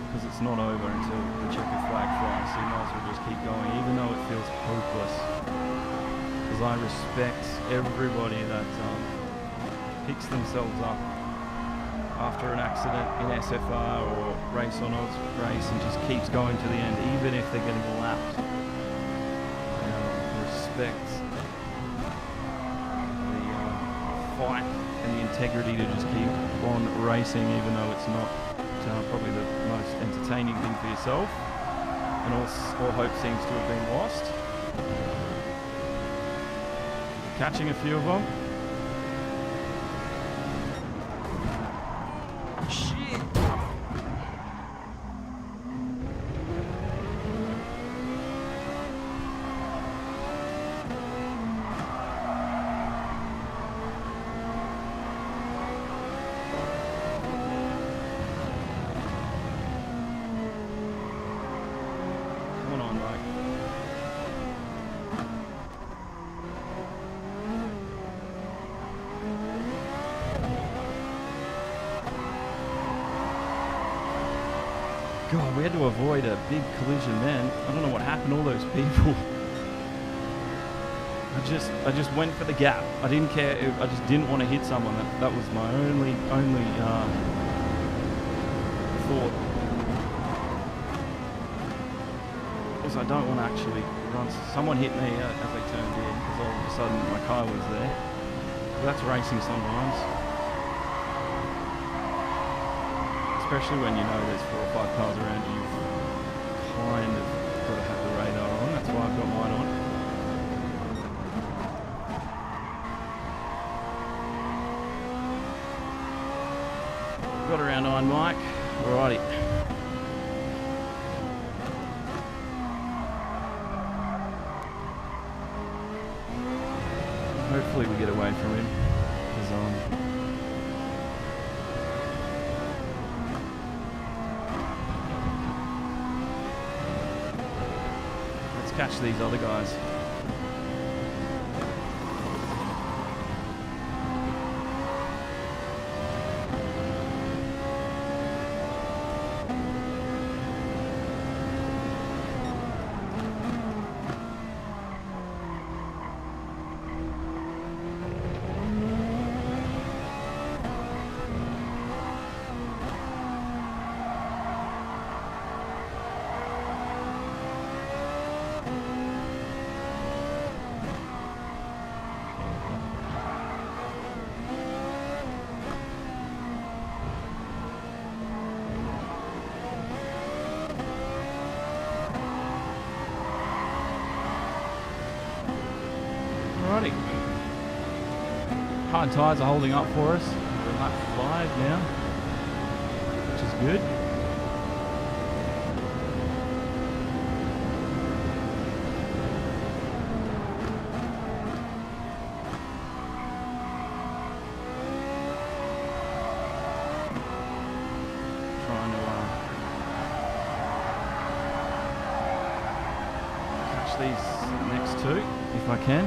Because it's not over until the checkered flag flies, so you might as well just keep going, even though it feels hopeless. Because I respect everybody that picks themselves up after an accident in SFR or race on odds race and just keeps going to the end, even if they're getting lapped. Respect the fight and the integrity to just keep on racing, even though it's not probably the most entertaining thing for yourself, and all hope seems to have been lost. Catching a few of them. iron bike. God, we had to avoid a big collision then. I don't know what happened to all those people. I just went for the gap. I didn't care. I just didn't want to hit someone. That was my only thought. Because I don't want to actually run. Someone hit me as I turned in because all of a sudden my car was there. So that's racing sometimes. Especially when you know there's 4 or 5 cars around you, you've kind of got to have the radar on. That's why I've got mine on. Got around iron Mike. Alrighty. Hopefully we get away from him. Let's catch these other guys. Alrighty. Hard tyres are holding up for us. We're at lap 5 now, which is good. Trying to catch these next 2 if I can.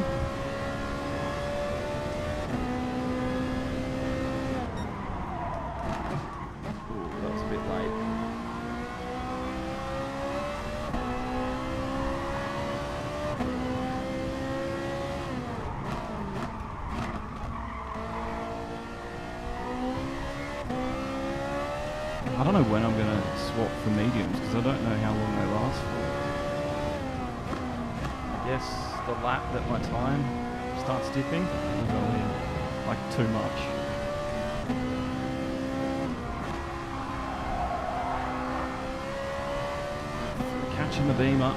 I don't know when I'm going to swap for mediums because I don't know how long they last for. I guess the lap that my time starts dipping will go in like too much. Catching the beam up.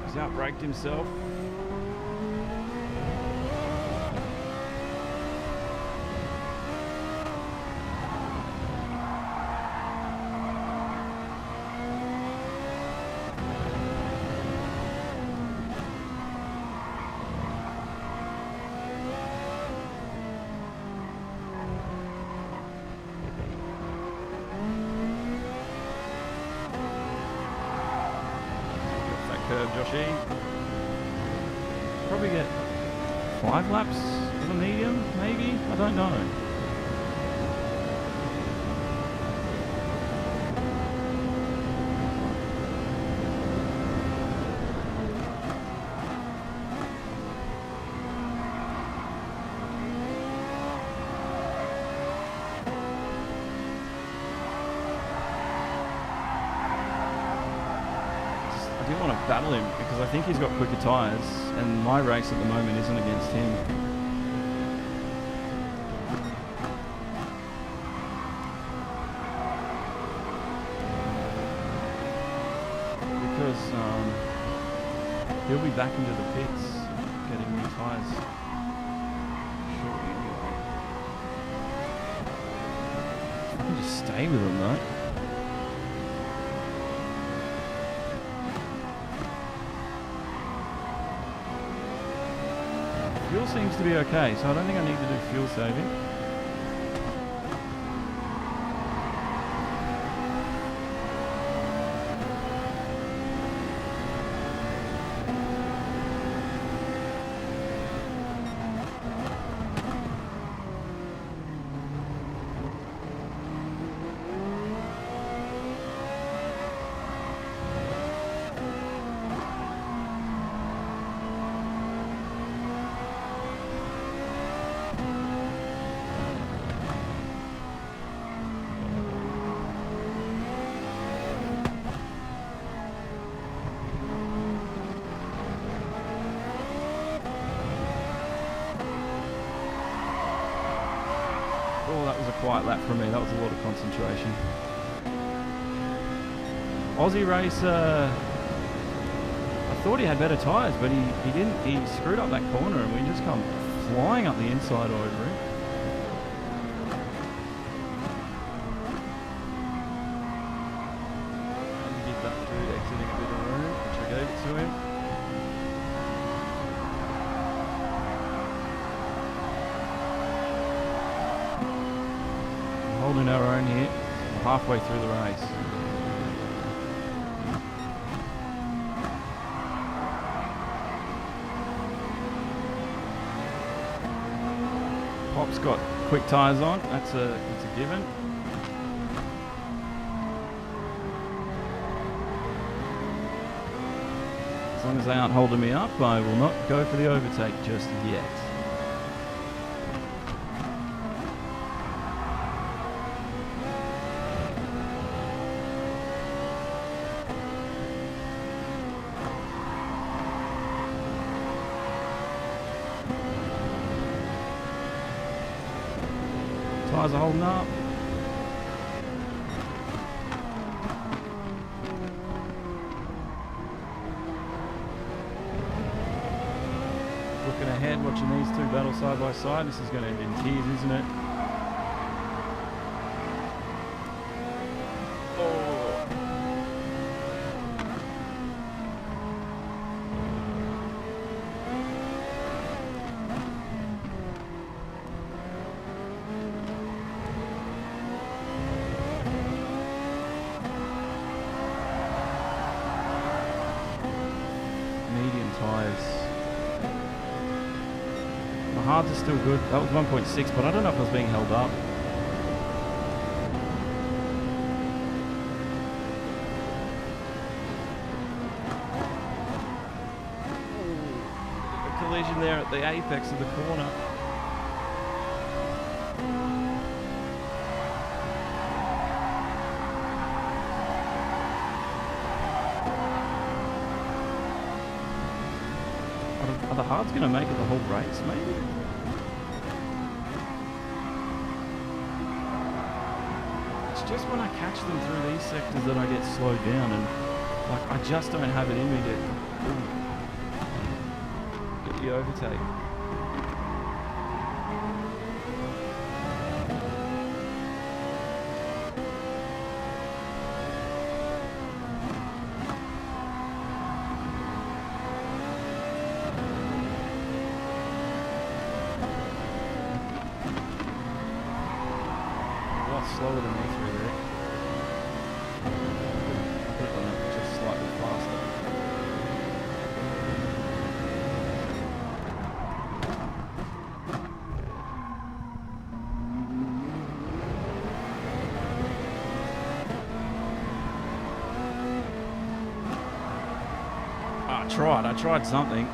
He's outbraked himself. Curve, Joshy. Probably get 5 laps of a medium, maybe? I don't know. I do want to battle him because I think he's got quicker tyres and my race at the moment isn't against him. Because he'll be back into the pits getting new tyres shortly anyway. I can just stay with him though. Fuel seems to be okay, so I don't think I need to do fuel saving. Oh, that was a quiet lap for me. That was a lot of concentration. Aussie racer, I thought he had better tyres, but he didn't. He screwed up that corner and we just come flying up the inside over it. And he did that through exiting a bit of room, which I gave it to him. Holding our own here, halfway through the race. Pop's got quick tyres on, that's a given. As long as they aren't holding me up, I will not go for the overtake just yet. Tyres are holding up. Looking ahead, watching these two battle side by side. This is going to end in tears, isn't it? Hards are still good. That was 1.6, but I don't know if I was being held up. A collision there at the apex of the corner. Are the hards going to make it the whole race, maybe? It's just when I catch them through these sectors that I get slowed down, and like I just don't have it in me to get the overtake. Slower than me through there. Put it on just slightly faster. I tried something.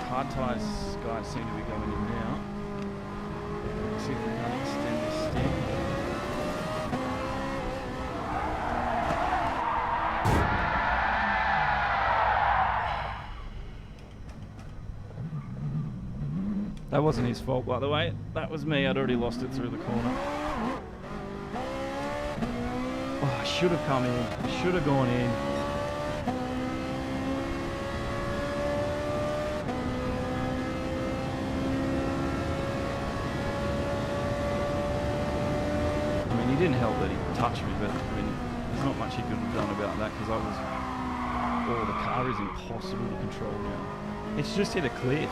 Hard tyres guys seem to be going in now. Let's see if we can extend this stint. That wasn't his fault, by the way. That was me. I'd already lost it through the corner. Oh, I should have come in. I should have gone in. He didn't help that he touched me, but I mean, there's not much he could have done about that because the car is impossible to control now. It's just hit a cliff.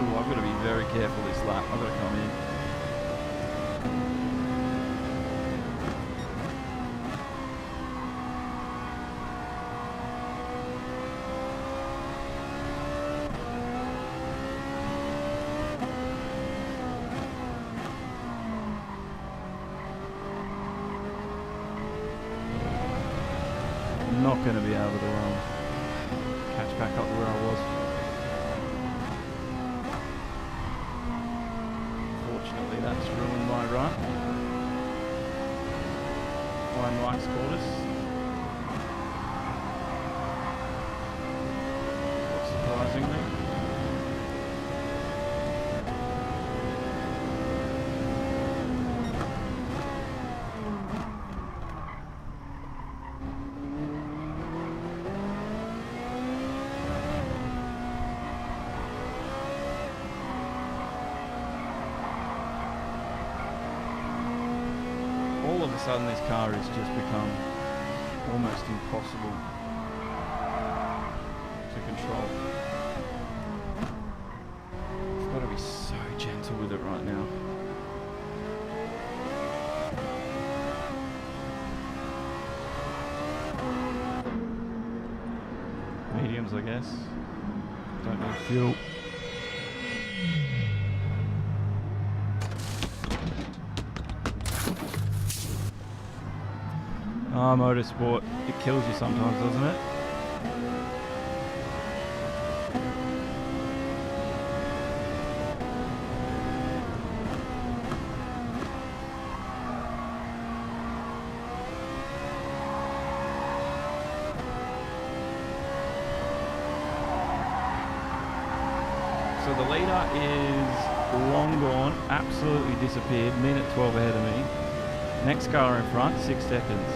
Ooh, I've got to be very careful this lap. I've got to come in. Not going to be able to catch back up to where I was. Unfortunately, that's ruined my run. Iron Mike's called us. Surprisingly. All of a sudden this car has just become almost impossible to control. I've got to be so gentle with it right now. Mediums, I guess. Don't need fuel. Ah, motorsport, it kills you sometimes, doesn't it? So the leader is long gone, absolutely disappeared, minute 12 ahead of me. Next car in front, 6 seconds.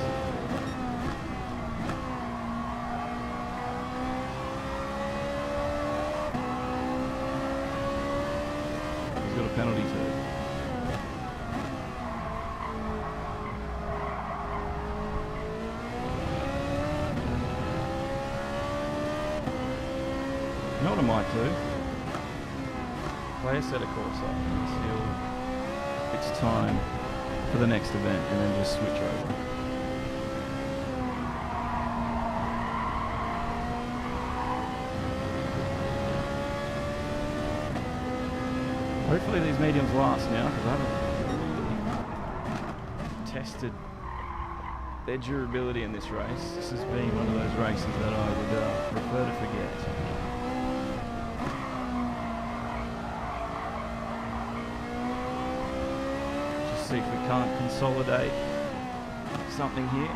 He's got a penalty too. You know what I might do? Play a set of course up until it's time for the next event and then just switch over. Hopefully these mediums last now, because I haven't tested their durability in this race. This has been one of those races that I would prefer to forget. See if we can't consolidate something here.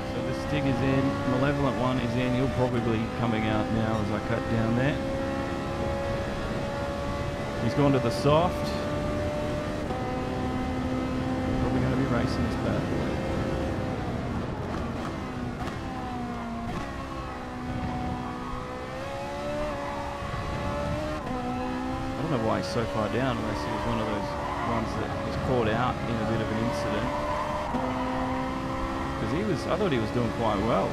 So the Stig is in, Malevolent One is in, he'll probably be coming out now as I cut down there. He's gone to the soft. Racing this bad boy. I don't know why he's so far down, unless he was one of those ones that was caught out in a bit of an incident. Because I thought he was doing quite well.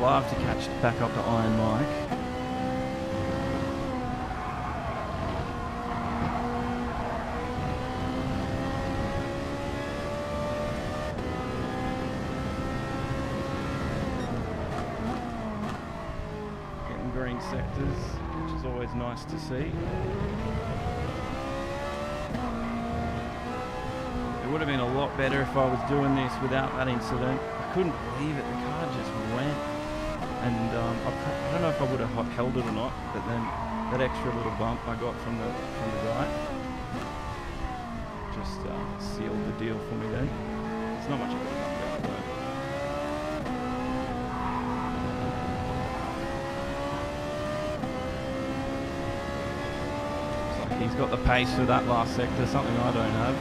Love to catch back up to Iron Mike. Getting green sectors, which is always nice to see. It would have been a lot better if I was doing this without that incident. I couldn't believe it, the car just went. And I don't know if I would have held it or not, but then that extra little bump I got from the guy just sealed the deal for me then. It's not much of a bump though. Looks like he's got the pace for that last sector, something I don't have.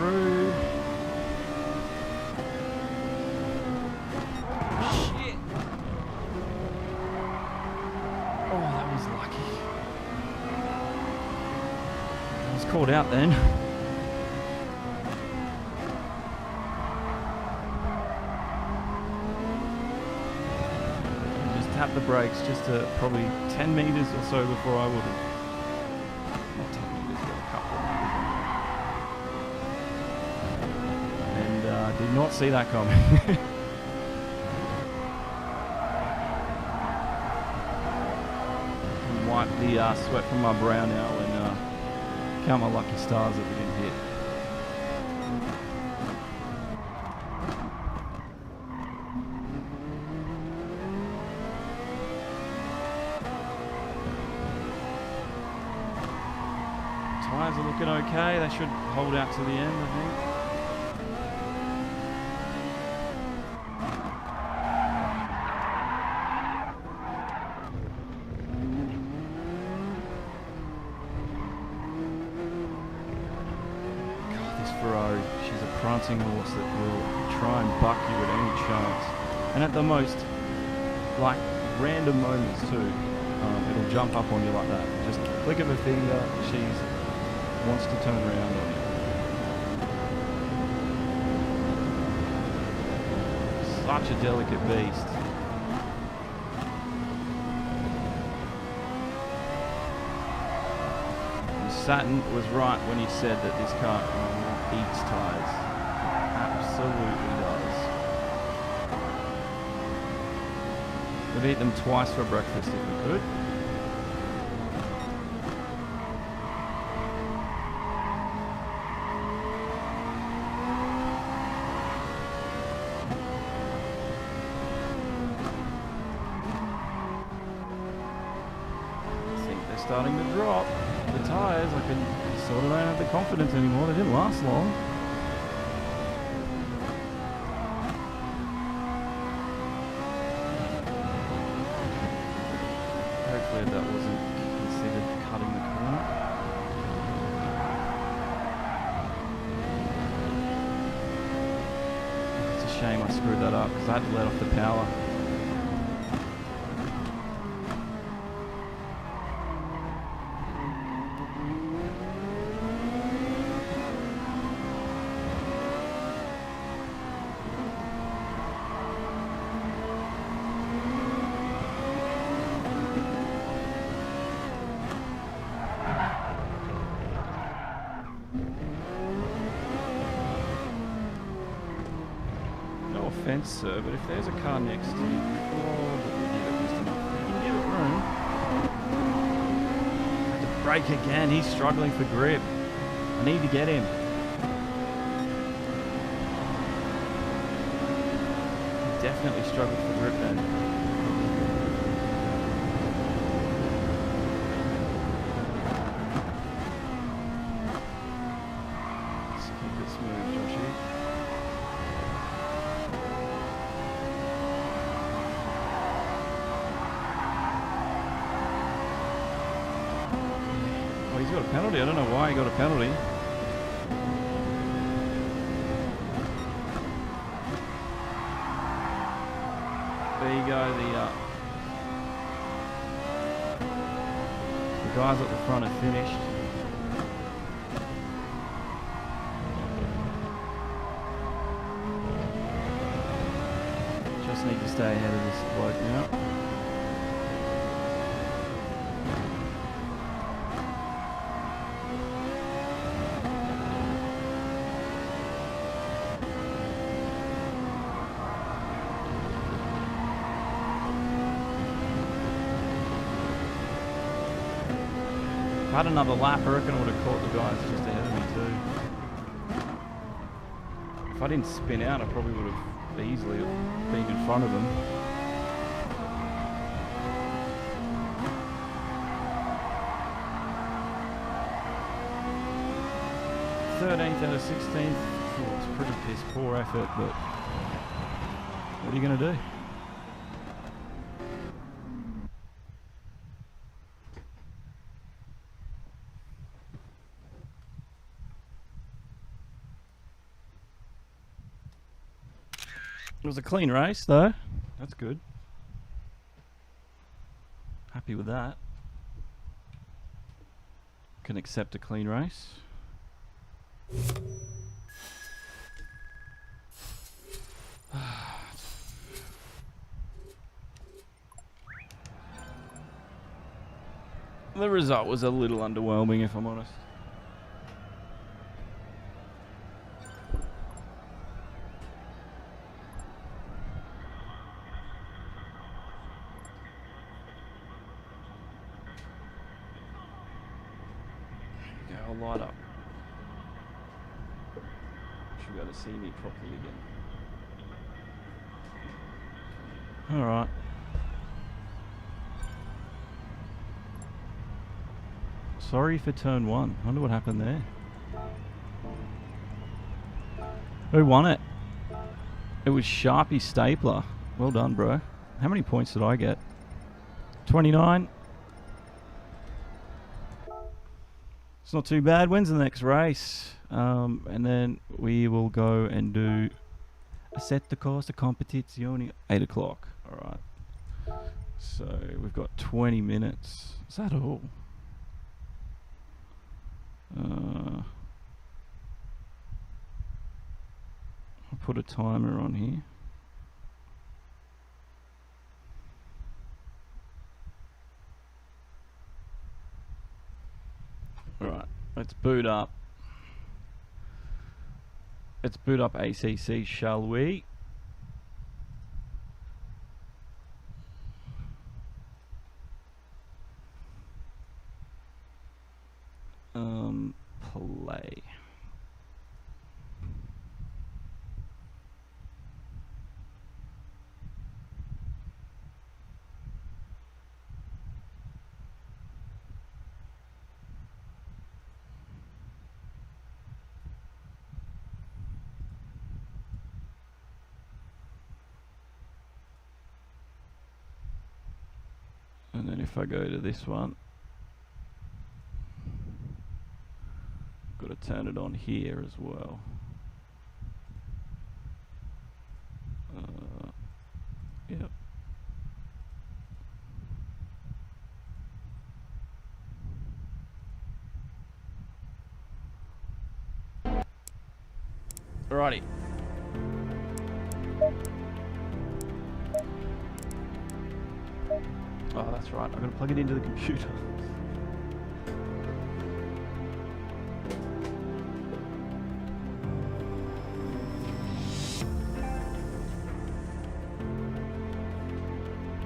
through. Shit! Oh, that was lucky. I was caught out then. Tap the brakes just to probably 10 meters or so before I would have. Not 10 meters, but a couple of meters. And did not see that coming. Wipe the sweat from my brow now and count my lucky stars that we didn't hit. Tyres are looking okay. They should hold out to the end, I think. God, this Ferrari, she's a prancing horse that will try and buck you at any chance. And at the most, like, random moments too, it'll jump up on you like that. Just click of a finger, she's wants to turn around on you. Such a delicate beast. And Saturn was right when he said that this car eats tyres. Absolutely does. We'd eat them twice for breakfast if we could. Starting to drop the tyres. I sort of don't have the confidence anymore. They didn't last long. Hopefully that wasn't considered cutting the corner. It's a shame I screwed that up because I had to let off the power. Offense, sir, but if there's a car next to you, probably give it just enough. You can give it room. Have to brake again. He's struggling for grip. I need to get him. He definitely struggled for grip then. Let's keep it smooth, Joshy. He's got a penalty. I don't know why he got a penalty. There you go. The guys at the front have finished. Just need to stay ahead of this bloke now. If I had another lap, I reckon I would have caught the guys just ahead of me too. If I didn't spin out, I probably would have easily been in front of them. 13th out of 16th. Oh, it's pretty piss poor effort, but what are you going to do? It was a clean race, though. That's good. Happy with that. Can accept a clean race. The result was a little underwhelming, if I'm honest. There you go, I'll light up. Should be able to see me properly again. Alright. Sorry for turn 1. I wonder what happened there. Who won it? It was Sharpie Stapler. Well done, bro. How many points did I get? 29. It's not too bad. When's the next race? And then we will go and do Assetto Corsa Competizione 8 o'clock. Alright. So we've got 20 minutes. Is that all? I'll put a timer on here. Alright, let's boot up. Let's boot up ACC, shall we? Play. And then if I go to this one, got to turn it on here as well. Yep. Alrighty. Oh, that's right. I've got to plug it into the computer.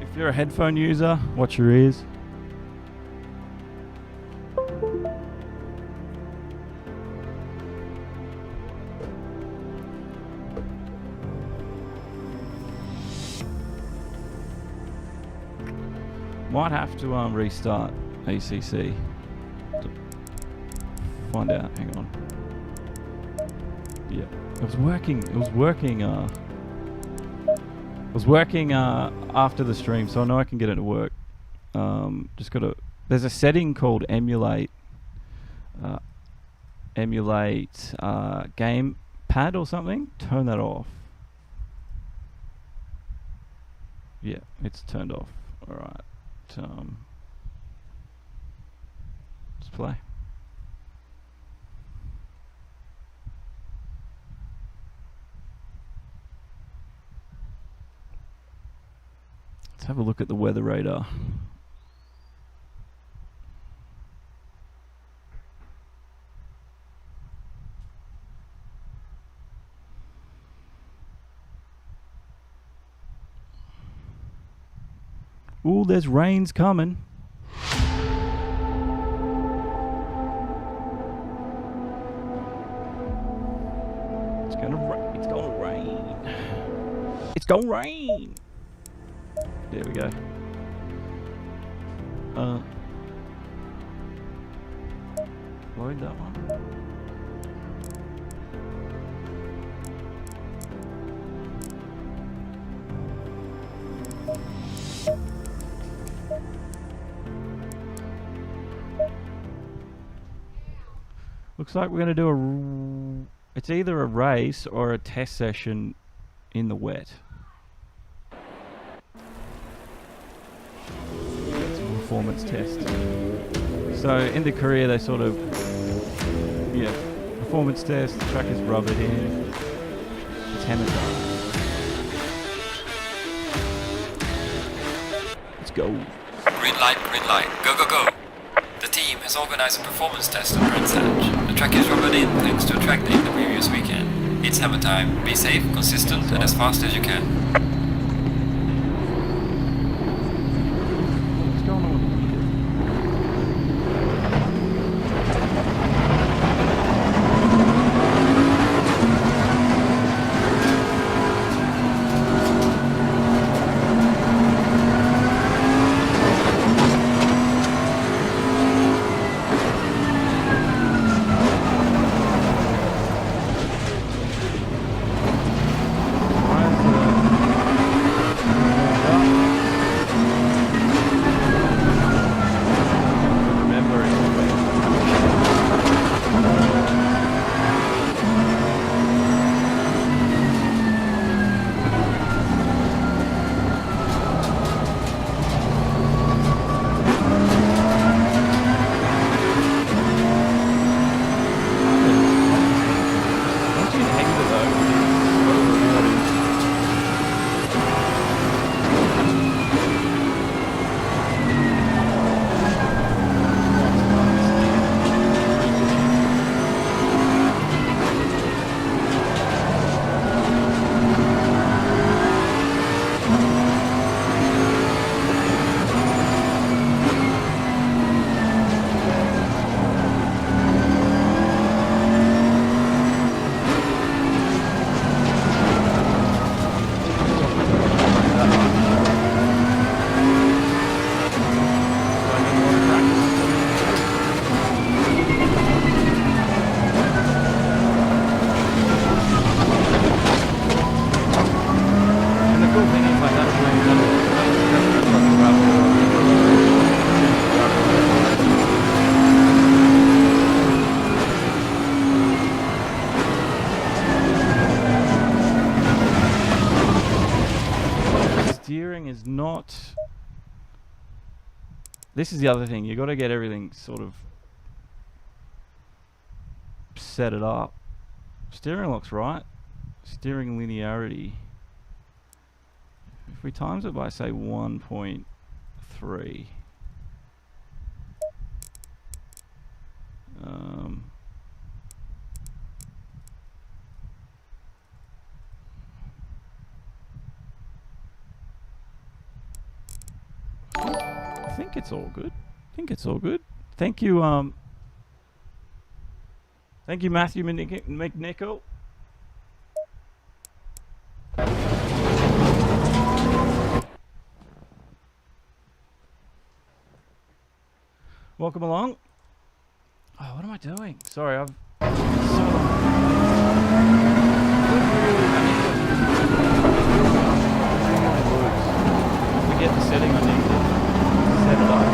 If you're a headphone user, watch your ears. Might have to restart ACC to find out. Hang on. Yeah, it was working. It was working. It was working after the stream, so I know I can get it to work. Just gotta. There's a setting called emulate. Emulate game pad or something. Turn that off. Yeah, it's turned off. All right. Let's play. Let's have a look at the weather radar. Ooh, there's rains coming. It's gonna rain. It's gonna rain. It's gonna rain. There we go. Load that one. Looks like we're going to do it's either a race or a test session in the wet. performance test. So in the career they sort of, performance test, the trackers rub it in, it's hammer time. Let's go. Green light, go, go, go. The team has organized a performance test on Gran's Edge. The track is rubbered in thanks to a track day the previous weekend. It's hammer time. Be safe, consistent, and as fast as you can. What's going on with the is not. This is the other thing. You got to get everything sort of set it up. Steering looks right. Steering linearity. If we times it by say 1.3. I think it's all good. Thank you, Matthew McNichol. Welcome along. Oh, what am I doing? Sorry, I've forget the setting I need to set it up.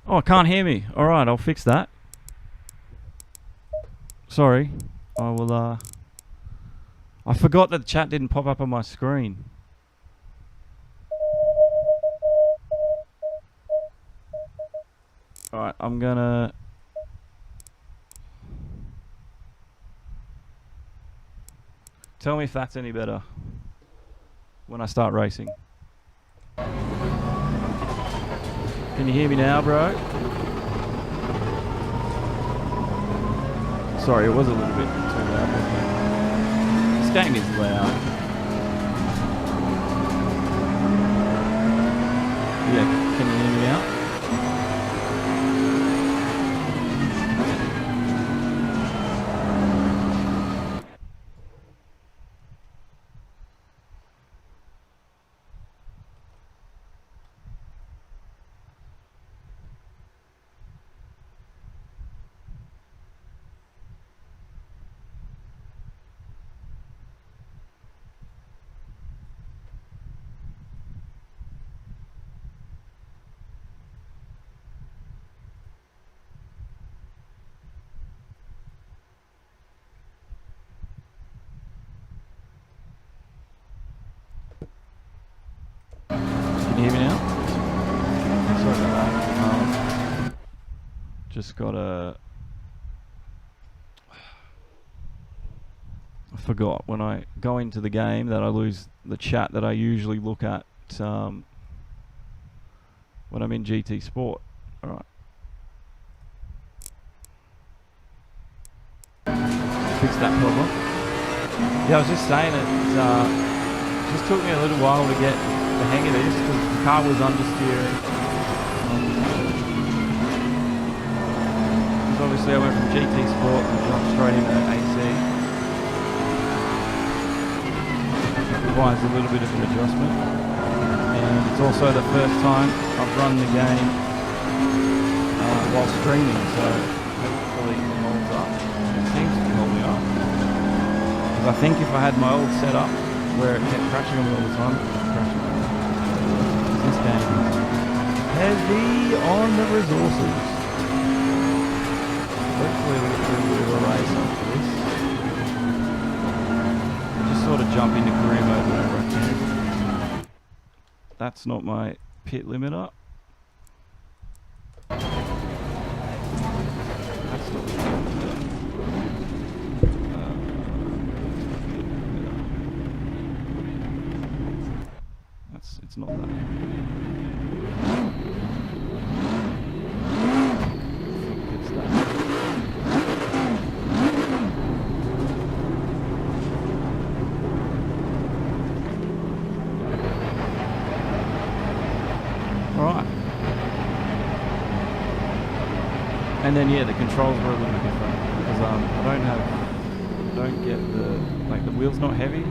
Oh, I can't hear me. Alright, I'll fix that. Sorry. I will, I forgot that the chat didn't pop up on my screen. Alright, I'm gonna... Tell me if that's any better when I start racing. Can you hear me now, bro? Sorry, it was a little bit too loud, wasn't it? This game is loud. Yeah, can you hear me now? Can you hear me now? Sorry about that. Just gotta... I forgot when I go into the game that I lose the chat that I usually look at when I'm in GT Sport. Alright. Fix that problem. Yeah, I was just saying it just took me a little while to get the hang of this because the car was understeering. Because obviously I went from GT Sport and jumped straight into AC. It requires a little bit of an adjustment. And it's also the first time I've run the game while streaming, so hopefully it holds up. It seems to be holding up. Because I think if I had my old setup where it kept crashing on me all the time, it would keep crashing on me. This game is heavy on the resources. Hopefully we get through a bit of a race after this. Just sort of jump into career mode whenever I can. That's not my pit limiter. That's not the pit limiter. It's not that. It's that. Alright. And then yeah, the controls were a little bit different because I don't get the wheel's not heavy.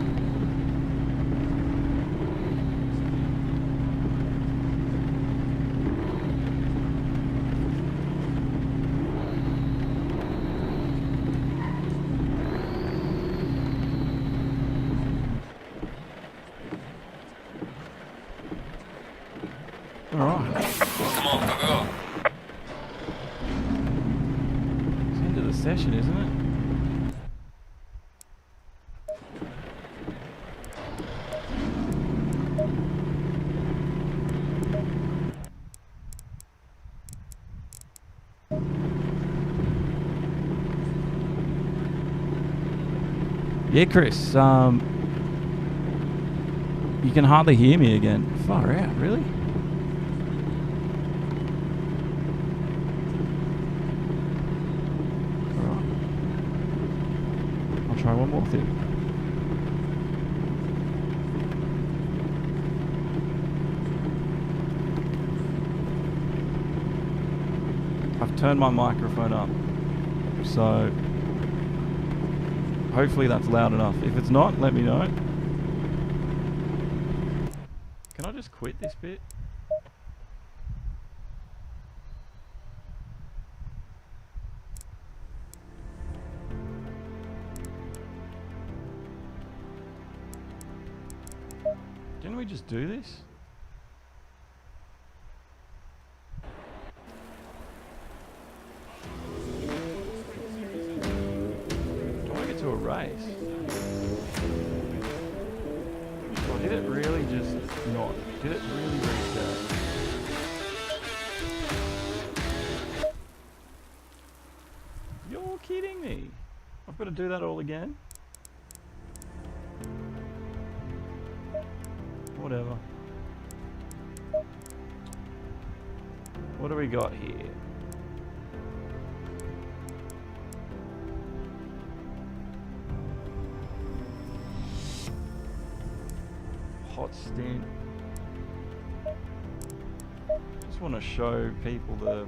Alright. Come on, go, go. It's the end of the session, isn't it? Yeah, Chris, you can hardly hear me again. Far out, really? Alright. I'll try one more thing. I've turned my microphone up, so hopefully that's loud enough. If it's not, let me know. Can I just quit this bit? Didn't we just do this? race? Or did it really just not? Did it really restart? You're kidding me. I've got to do that all again? Whatever. What do we got here? Hot stint. Just want to show people the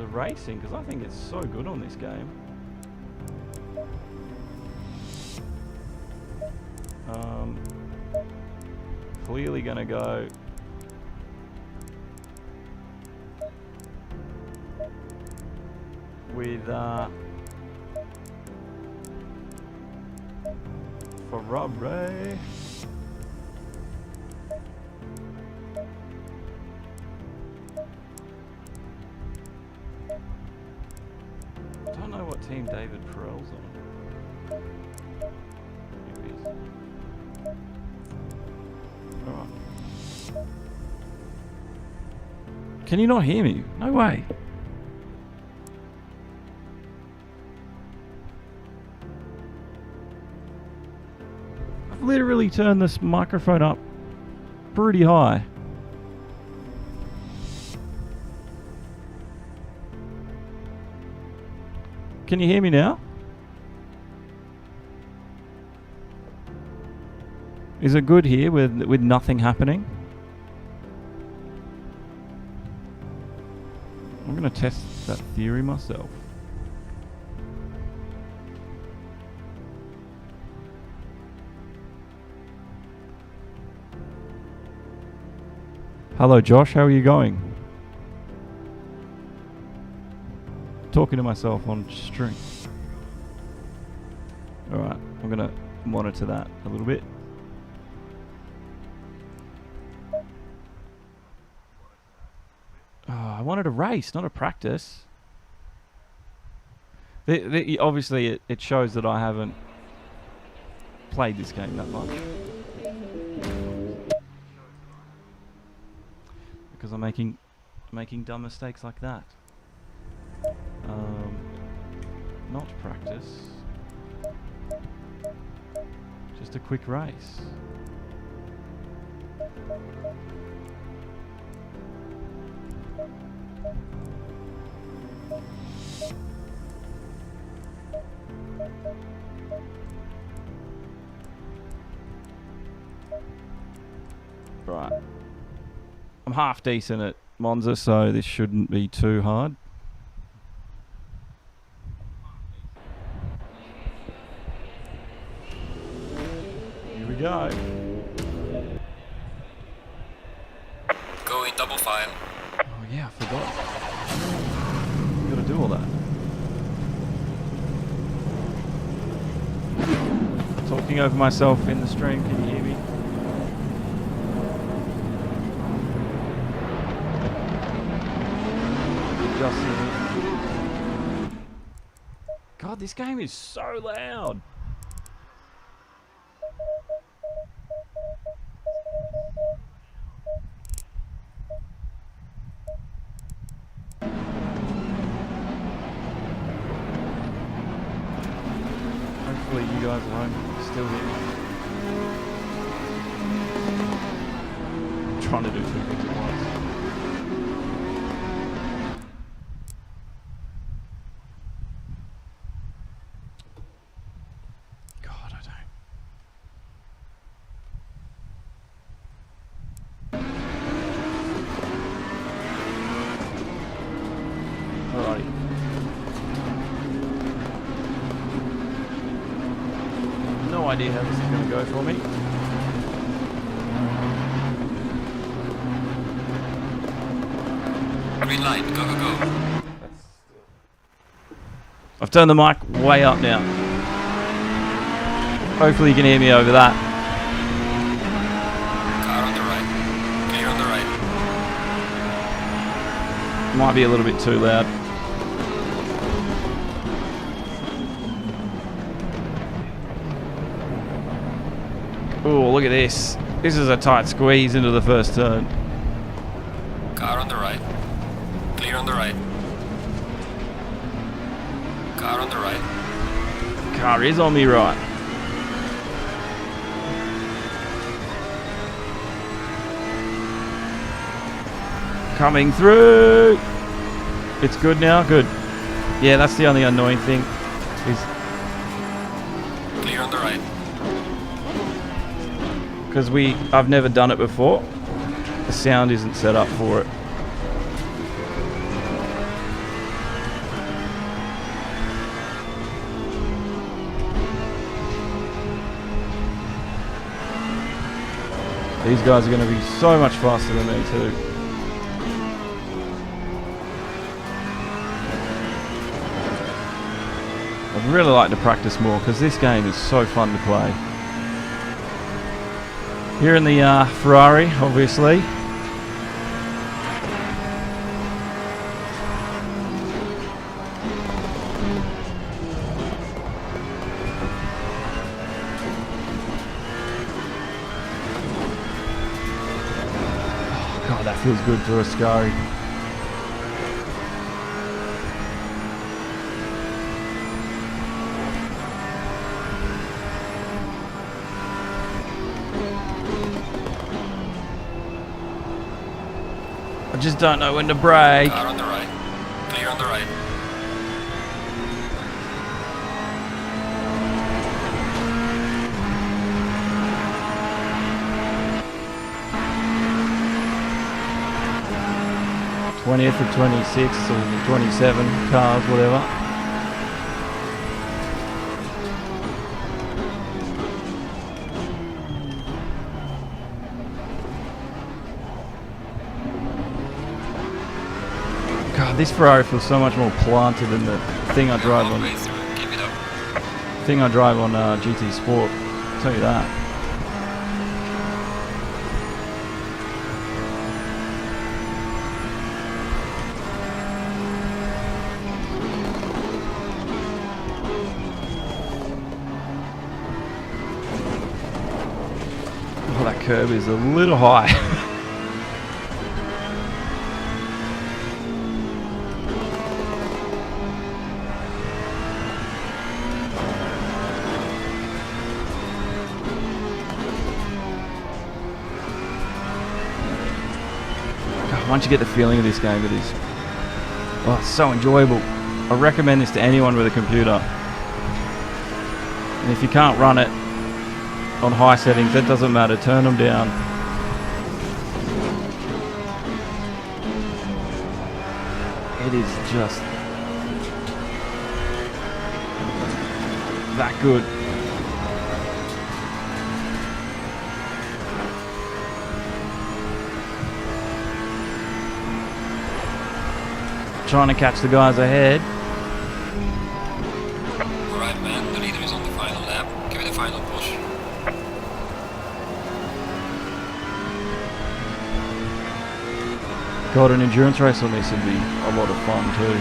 racing, because I think it's so good on this game. Clearly gonna go with Ferrari. Don't know what team David Perel's on. Here he is. Alright. Can you not hear me? No way. I've literally turned this microphone up pretty high. Can you hear me now? Is it good here with nothing happening? I'm gonna test that theory myself. Hello Josh, how are you going? Talking to myself on string. Alright, I'm gonna monitor that a little bit. Oh, I wanted a race, not a practice. Obviously it shows that I haven't played this game that much. Because I'm making dumb mistakes like that. Not practice. Just a quick race. Right. I'm half decent at Monza, so this shouldn't be too hard. Here we go. Go in double file. Oh yeah, I forgot. You gotta do all that. Talking over myself in the stream, can you hear me? God, this game is so loud. Hopefully you guys at home still hear me. I'm trying to do two things at once. No idea how this is going to go for me. Green light, go, go, go. I've turned the mic way up now. Hopefully you can hear me over that. Car on the right. Clear on the right. Might be a little bit too loud. look at this. This is a tight squeeze into the first turn. Car on the right. Clear on the right. Car on the right. Car is on me right. Coming through. It's good now. Good. Yeah, that's the only annoying thing. Is Clear on the right. because I've never done it before. The sound isn't set up for it. These guys are going to be so much faster than me too. I'd really like to practice more because this game is so fun to play. Here in the Ferrari, obviously. Oh God, that feels good for a Scari. I just don't know when to brake. Car on the right. Clear on the right. '20th or 26th or 27 cars, whatever. God, this Ferrari feels so much more planted than the thing I drive on. Halfway through. Keep it up. Thing I drive on GT Sport. I'll tell you that. Oh, that curb is a little high. Once you get the feeling of this game, it is, oh, it's so enjoyable. I recommend this to anyone with a computer. And if you can't run it on high settings, that doesn't matter. Turn them down. It is just that good. Trying to catch the guys ahead. Alright, man. The leader is on the final lap. Give it a final push. God, an endurance race on this would be a lot of fun too.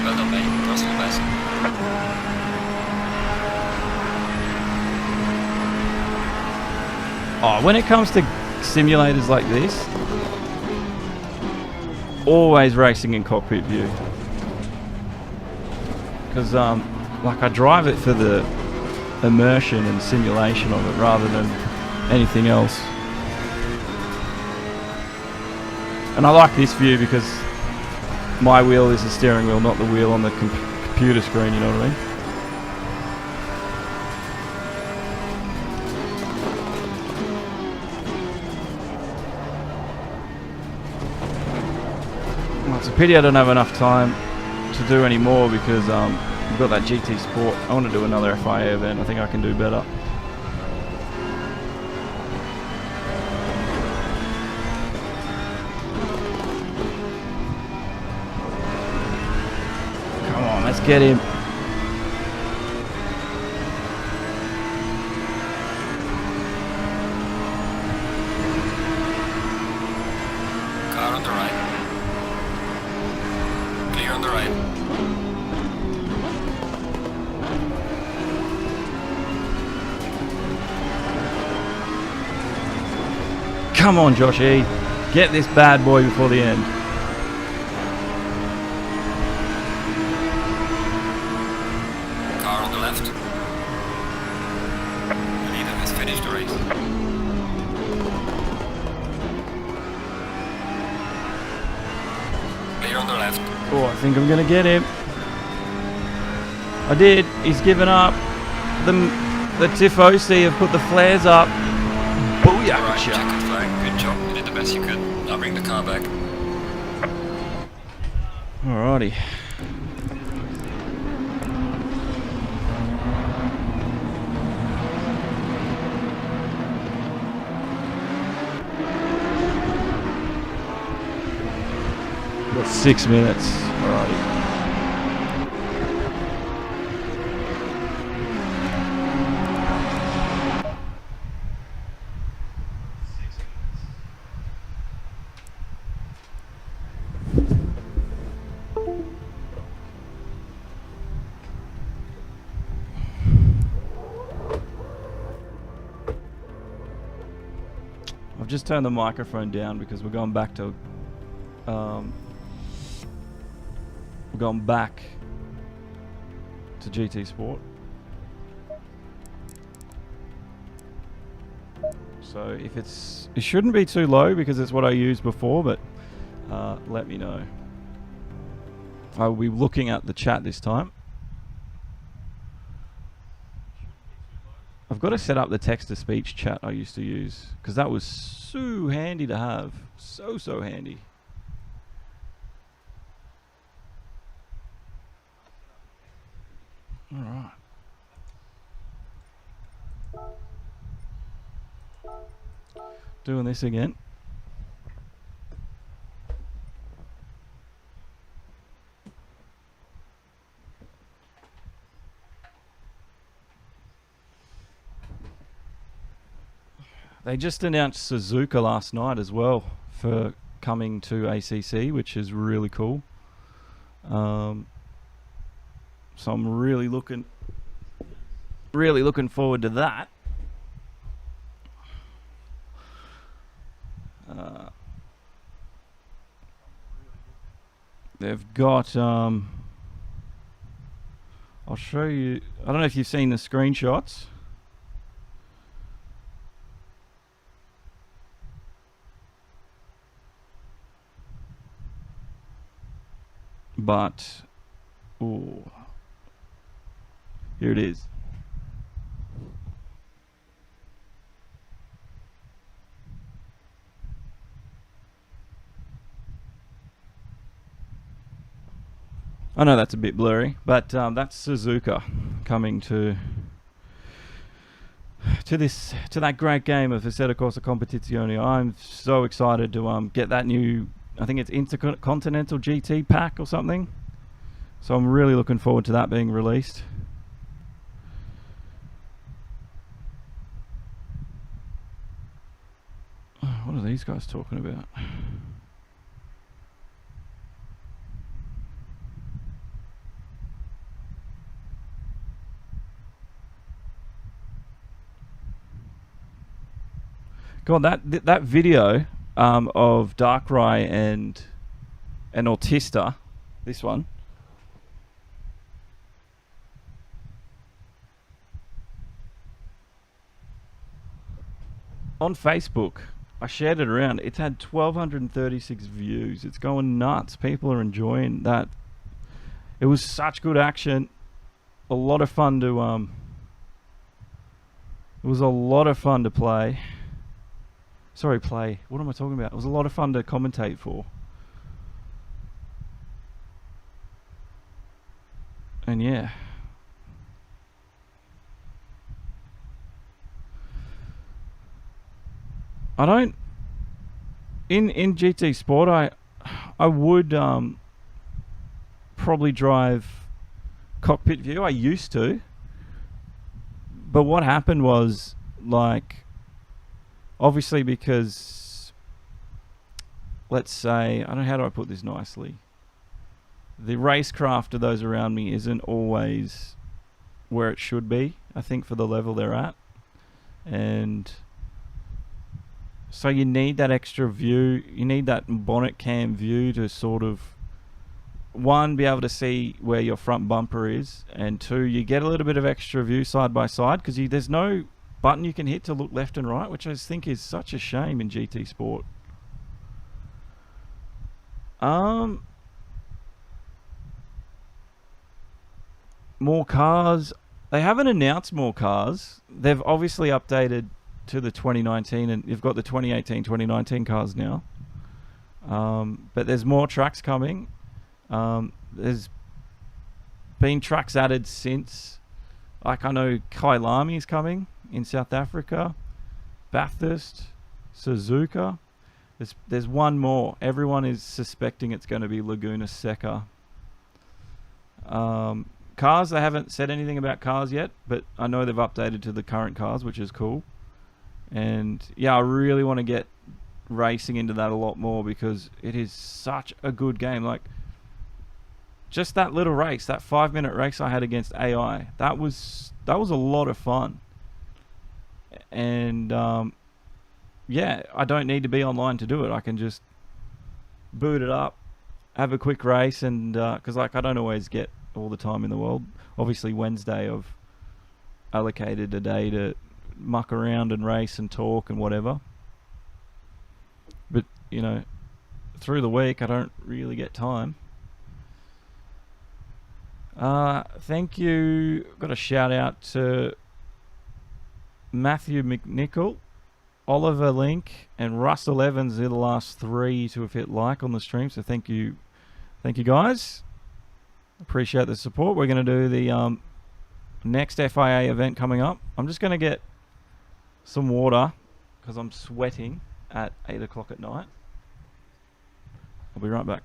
Well done, mate. Personal best. Oh, when it comes to simulators like this, always racing in cockpit view, because like I drive it for the immersion and simulation of it rather than anything else. And I like this view because my wheel is the steering wheel, not the wheel on the computer screen, you know what I mean? It's a pity I don't have enough time to do any more because we've got that GT Sport. I want to do another FIA event. I think I can do better. Come on, let's get him. Car on the right. Clear on the right. Come on, Josh E. Get this bad boy before the end. Car on the left. The leader has finished the race. Clear on the left. Oh, I think I'm going to get him. I did. He's given up. The Tifosi have put the flares up. Booyah! Alright, checkered flag. Good job. You did the best you could. Now bring the car back. Alrighty. Got 6 minutes. Alrighty. I've just turned the microphone down because we're going back to GT Sport. So if it shouldn't be too low because it's what I used before, but let me know. I will be looking at the chat this time. I've got to set up the text-to-speech chat I used to use because that was so handy to have. So handy. All right. Doing this again. They just announced Suzuka last night as well for coming to ACC, which is really cool. So I'm really looking forward to that. They've got I'll show you. I don't know if you've seen the screenshots. But, ooh, here it is. I know that's a bit blurry, but that's Suzuka coming to that great game of Assetto Corsa Competizione. I'm so excited to get that new, I think it's Intercontinental GT pack or something. So I'm really looking forward to that being released. What are these guys talking about? God, that video of Darkrai and Autista, this one, on Facebook, I shared it around. It's had 1,236 views. It's going nuts. People are enjoying that. It was such good action. A lot of fun to it was a lot of fun to play. Sorry, play. What am I talking about? It was a lot of fun to commentate for. And yeah. I don't... In GT Sport, I would probably drive cockpit view. I used to. But what happened was, like... Obviously, because, let's say, I don't know, how do I put this nicely? The racecraft of those around me isn't always where it should be, I think, for the level they're at. And So you need that extra view. You need that bonnet cam view to sort of, one, be able to see where your front bumper is, and two, you get a little bit of extra view side by side because there's no button you can hit to look left and right, which I think is such a shame in GT Sport. More cars. They haven't announced more cars. They've obviously updated to the 2019, and you've got the 2018, 2019 cars now. But there's more tracks coming. There's been tracks added since. Like, I know Kailami is coming in South Africa. Bathurst, Suzuka. There's one more. Everyone is suspecting it's going to be Laguna Seca. Cars, they haven't said anything about cars yet, but I know they've updated to the current cars, which is cool. And yeah, I really want to get racing into that a lot more because it is such a good game. Like, just that little race, that 5-minute race I had against AI, that was a lot of fun. And yeah, I don't need to be online to do it. I can just boot it up, have a quick race, and because like I don't always get all the time in the world. Obviously Wednesday I've allocated a day to muck around and race and talk and whatever. But you know, through the week I don't really get time. Thank you. Got a shout out to Matthew McNichol, Oliver Link, and Russell Evans. They're the last 3 to have hit like on the stream. So thank you guys. Appreciate the support. We're going to do the next FIA event coming up. I'm just going to get some water because I'm sweating at 8 o'clock at night. I'll be right back.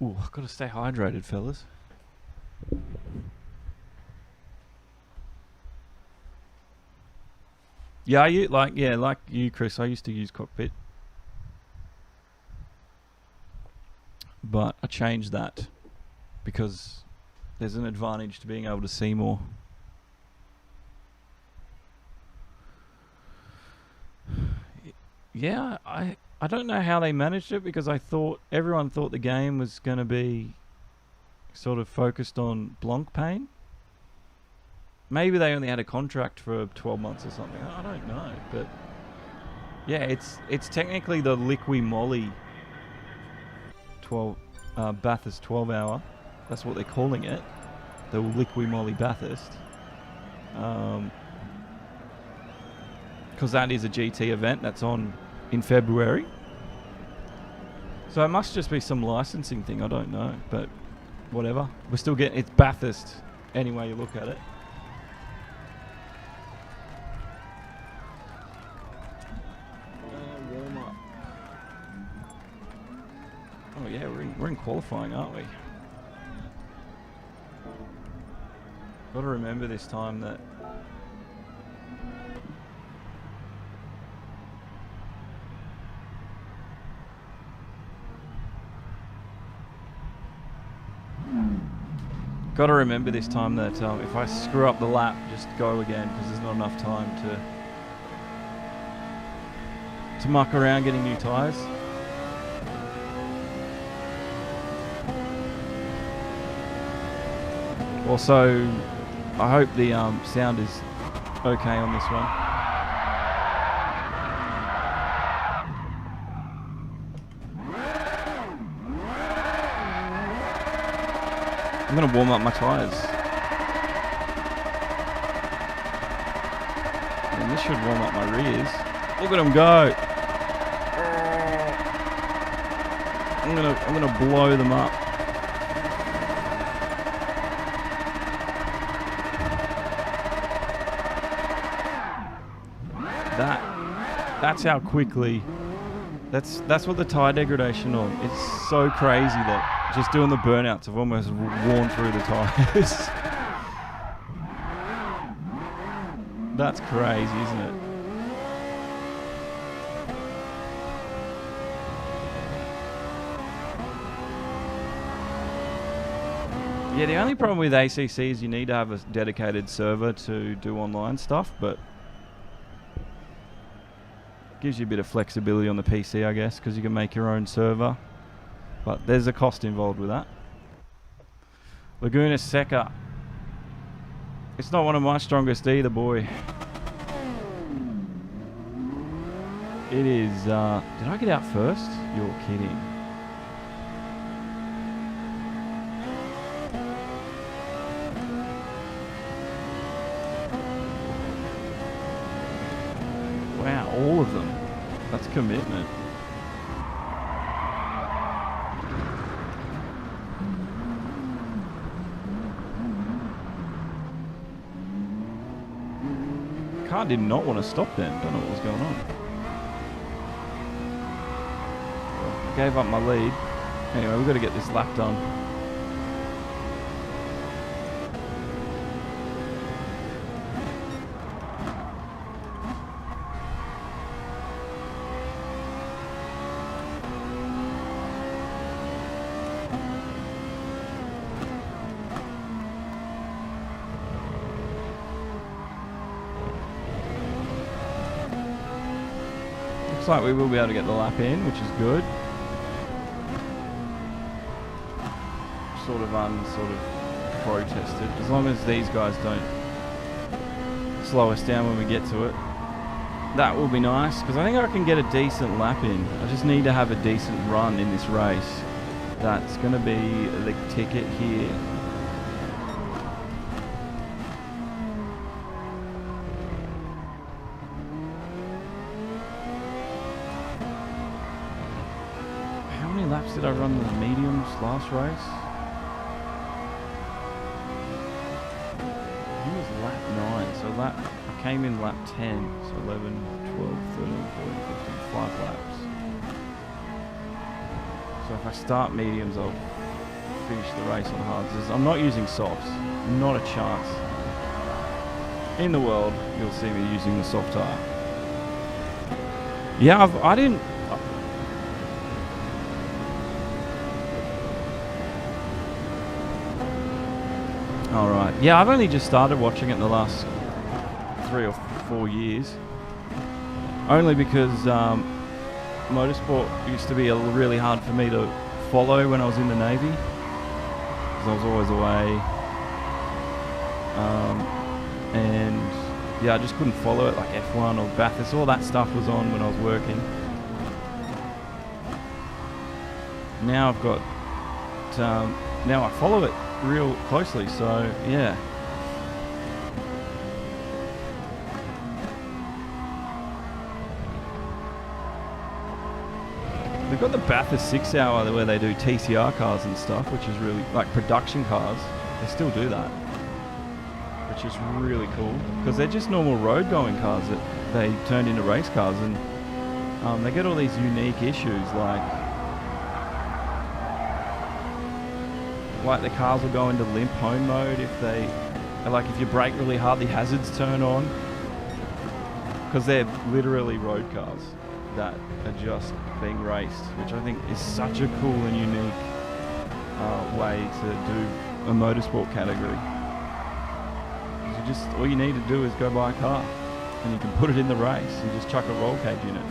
Ooh, I've got to stay hydrated, fellas. Yeah, like you, Chris. I used to use Cockpit, but I changed that because there's an advantage to being able to see more. Yeah, I don't know how they managed it because everyone thought the game was going to be sort of focused on Blancpain. Maybe they only had a contract for 12 months or something. I don't know, but yeah, it's technically the Liqui Moly 12 Bathurst 12 hour. That's what they're calling it, the Liqui Moly Bathurst. Because that is a GT event that's on in February. So it must just be some licensing thing, I don't know, but whatever. We're still getting, it's Bathurst any way you look at it. Warm up. Oh yeah, we're in qualifying, aren't we? Got to remember this time that Got to remember this time that if I screw up the lap, just go again, because there's not enough time to muck around getting new tyres. Also, I hope the sound is okay on this one. I'm going to warm up my tyres. And this should warm up my rears. Look at them go. I'm gonna blow them up. That's how quickly. That's what the tyre degradation on. It's so crazy that just doing the burnouts have almost worn through the tyres. That's crazy, isn't it? Yeah, the only problem with ACC is you need to have a dedicated server to do online stuff, but gives you a bit of flexibility on the PC, I guess, because you can make your own server. But there's a cost involved with that. Laguna Seca. It's not one of my strongest either, boy. It is, did I get out first? You're kidding. Wow, all of them. That's commitment. Car did not want to stop then. Don't know what was going on. Well, I gave up my lead. Anyway, we've got to get this lap done. Looks like we will be able to get the lap in, which is good. Sort of protested. As long as these guys don't slow us down when we get to it, that will be nice, because I think I can get a decent lap in. I just need to have a decent run in this race. That's going to be the ticket here. How many laps did I run the mediums last race? I think it was lap 9, so I came in lap 10, so 11, 12, 13, 14, 15, 5 laps. So if I start mediums, I'll finish the race on hards. I'm not using softs, not a chance. In the world, you'll see me using the soft tire. Yeah, I didn't... Alright, yeah, I've only just started watching it in the last 3 or 4 years. Only because motorsport used to be really hard for me to follow when I was in the Navy, because I was always away. And yeah, I just couldn't follow it, like F1 or Bathurst. All that stuff was on when I was working. Now I've got... now I follow it real closely, so yeah. They've got the Bathurst 6 hour where they do TCR cars and stuff, which is really, like production cars. They still do that, which is really cool, because they're just normal road going cars that they turned into race cars, and they get all these unique issues, like the cars will go into limp home mode if if you brake really hard, the hazards turn on, because they're literally road cars that are just being raced, which I think is such a cool and unique way to do a motorsport category. All you need to do is go buy a car, and you can put it in the race and just chuck a roll cage in it.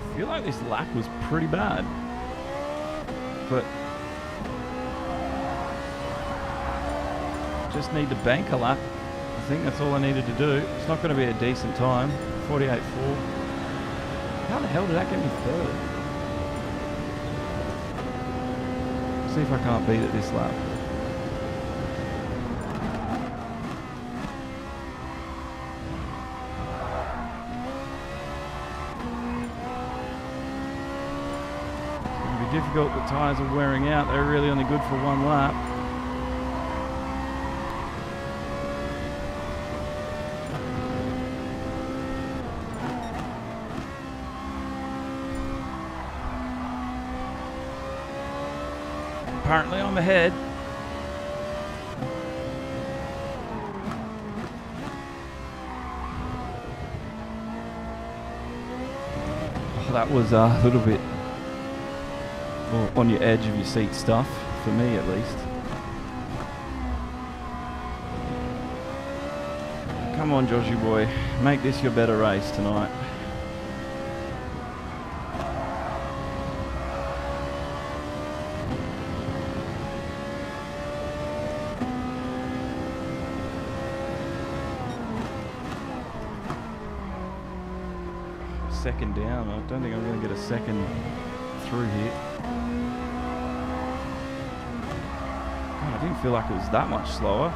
I feel like this lap was pretty bad, but just need to bank a lap. I think that's all I needed to do. It's not going to be a decent time. 48.4. How the hell did that get me third? See if I can't beat it this lap. It's going to be difficult. The tyres are wearing out. They're really only good for one lap. Apparently I'm ahead. Oh, that was a little bit on your edge of your seat stuff, for me at least. Come on, Joshy boy. Make this your better race tonight. Second down. I don't think I'm going to get a second through here. God, I didn't feel like it was that much slower.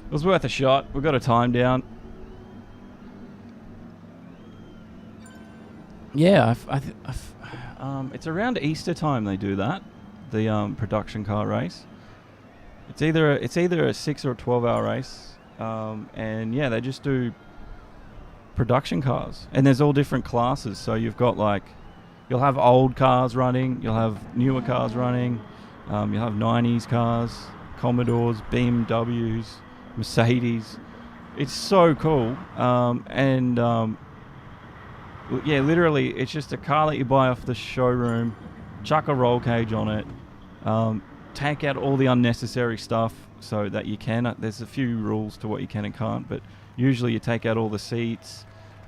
It was worth a shot. We got a time down. Yeah, it's around Easter time they do that, the production car race. It's either a 6 or a 12-hour race, and yeah, they just do production cars, and there's all different classes. So you've got you'll have old cars running, you'll have newer cars running, you'll have 90s cars, Commodores, BMWs, Mercedes. It's so cool, yeah, literally, it's just a car that you buy off the showroom, chuck a roll cage on it, take out all the unnecessary stuff so that you can. There's a few rules to what you can and can't, but usually you take out all the seats,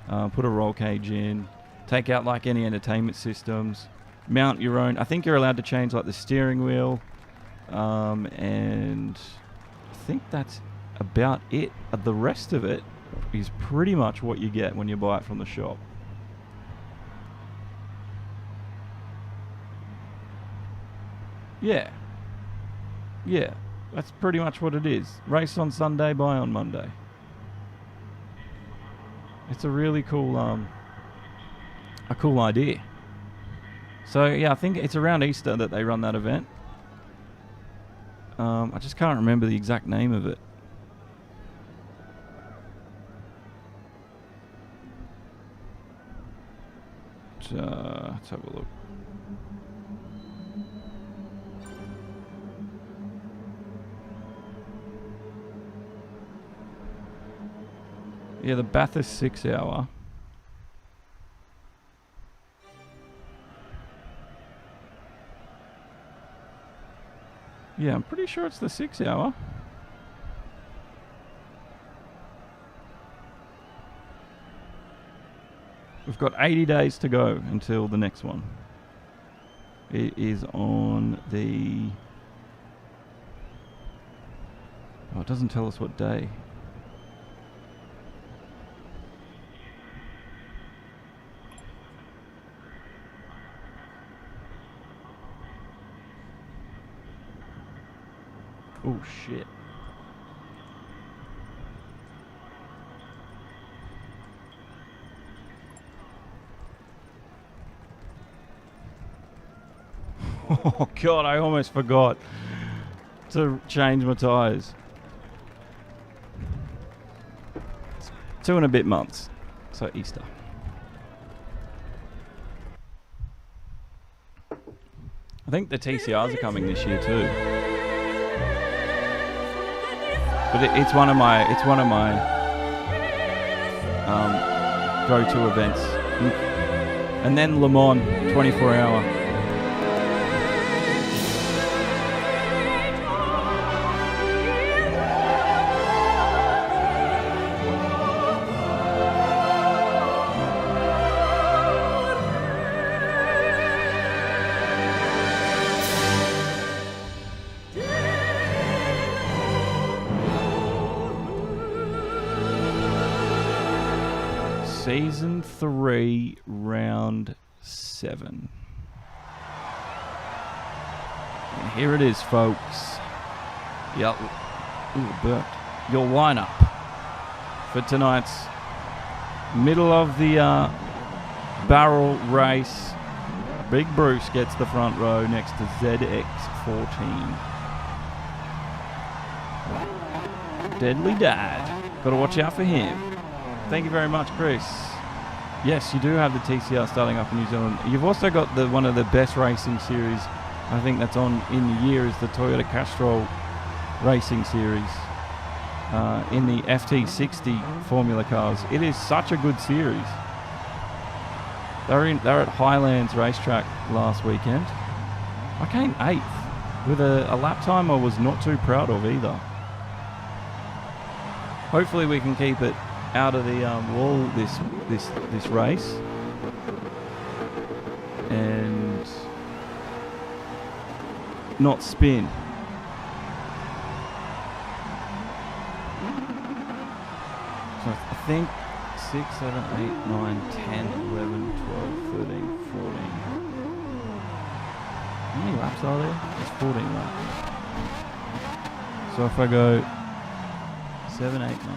put a roll cage in, take out any entertainment systems, mount your own. I think you're allowed to change the steering wheel, and I think that's about it. The rest of it is pretty much what you get when you buy it from the shop. Yeah, that's pretty much what it is. Race on Sunday, buy on Monday. It's a really cool, a cool idea. So yeah, I think it's around Easter that they run that event. I just can't remember the exact name of it. Let's have a look. Yeah, the Bathurst 6 hour. Yeah, I'm pretty sure it's the 6 hour. We've got 80 days to go until the next one. It is on the... Oh, it doesn't tell us what day. Oh shit. Oh god, I almost forgot to change my tyres. It's 2 and a bit months, so Easter. I think the TCRs are coming this year too. But it's one of my go-to events. And then Le Mans 24-hour. Season 3, round 7. And here it is, folks. Yep. Ooh, burped. Your lineup for tonight's middle of the barrel race. Big Bruce gets the front row next to ZX14. Deadly Dad. Got to watch out for him. Thank you very much, Chris. Yes, you do have the TCR starting up in New Zealand. You've also got one of the best racing series, I think that's on in the year, is the Toyota Castrol Racing Series in the FT60 Formula cars. It is such a good series. They're at Highlands Racetrack last weekend. I came 8th with a lap time I was not too proud of either. Hopefully we can keep it out of the wall this race, and not spin. So I think 6, 7, 8, 9, 10, 11, 12, 13, 14. How many laps are there? There's 14 laps. So if I go 7, 8, 9, 10, 11,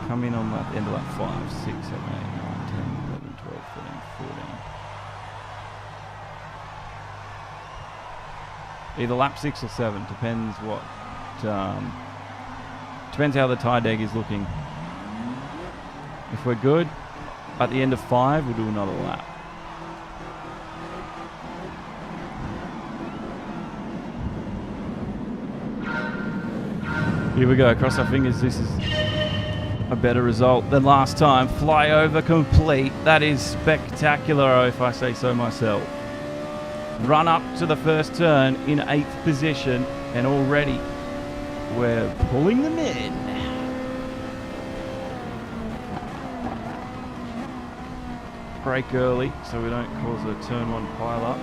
come in on that end of lap 5, 6, 7, 8, 9, 10, 11, 12, 13, 14. Either lap 6 or 7, depends what, depends how the tyre deg is looking. If we're good, at the end of 5, we'll do another lap. Here we go, cross our fingers, this is a better result than last time. Flyover complete. That is spectacular, if I say so myself. Run up to the first turn in 8th position, and already we're pulling them in. Brake early so we don't cause a turn 1 pile up.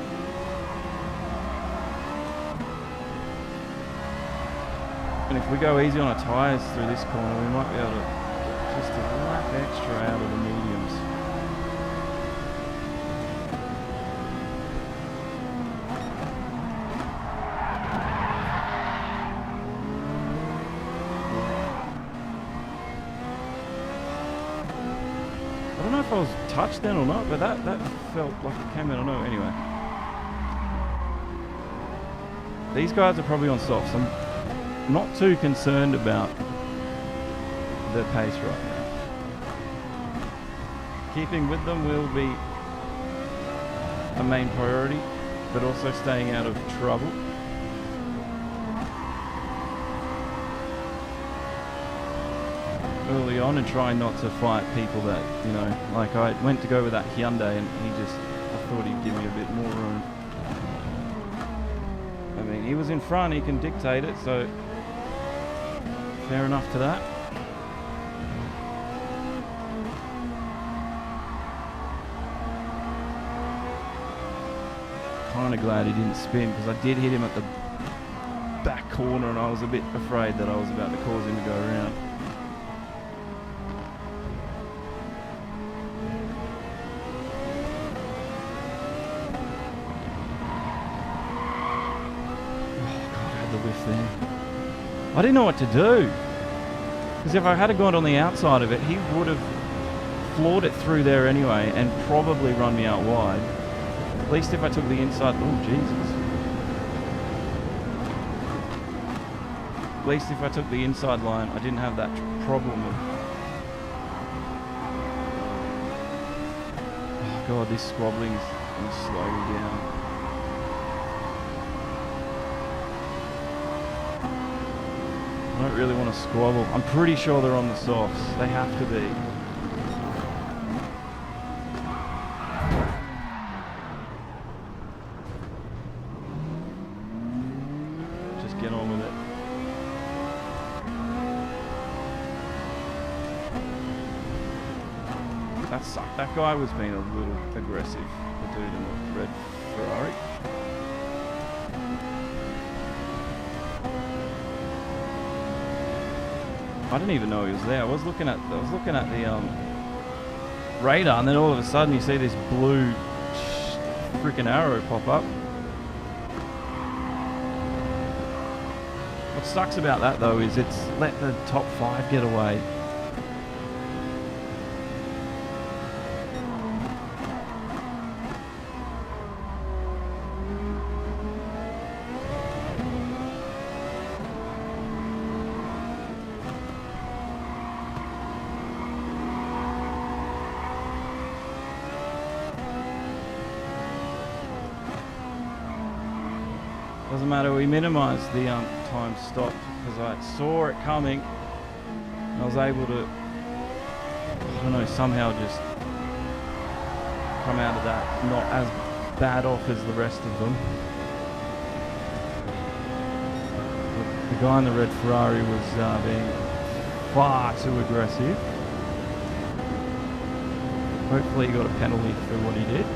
And if we go easy on our tyres through this corner, we might be able to just a lap extra out of the mediums. I don't know if I was touched then or not, but that felt like it came out of nowhere. Anyway. These guys are probably on softs. I'm not too concerned about the pace right now. Keeping with them will be a main priority, but also staying out of trouble. Early on, and trying not to fight people that, you know, like I went to go with that Hyundai and I thought he'd give me a bit more room. I mean, he was in front, he can dictate it, so fair enough to that. Kind of glad he didn't spin, because I did hit him at the back corner and I was a bit afraid that I was about to cause him to go around. I didn't know what to do, because if I had gone on the outside of it, he would have floored it through there anyway and probably run me out wide. At least if I took the inside, oh Jesus. At least if I took the inside line, I didn't have that problem of, oh God, this squabbling's gonna slow me down. I don't really want to squabble. I'm pretty sure they're on the softs. They have to be. Just get on with it. That sucked. That guy was being a little aggressive, the dude in the red Ferrari. I didn't even know he was there. I was looking at the radar, and then all of a sudden you see this blue freaking arrow pop up. What sucks about that though is it's let the top 5 get away. Doesn't matter, we minimised the time stopped because I saw it coming and I was able to, I don't know, somehow just come out of that not as bad off as the rest of them. The guy in the red Ferrari was being far too aggressive. Hopefully he got a penalty for what he did.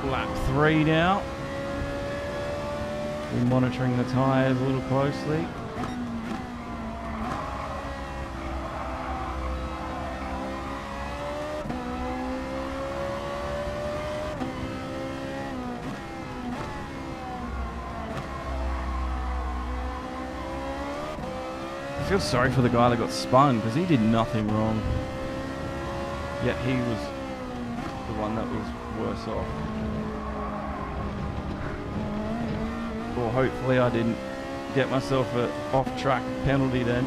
Lap 3 now. We're monitoring the tyres a little closely. I feel sorry for the guy that got spun because he did nothing wrong. Yet he was the one that was worse off. Or hopefully I didn't get myself an off-track penalty then.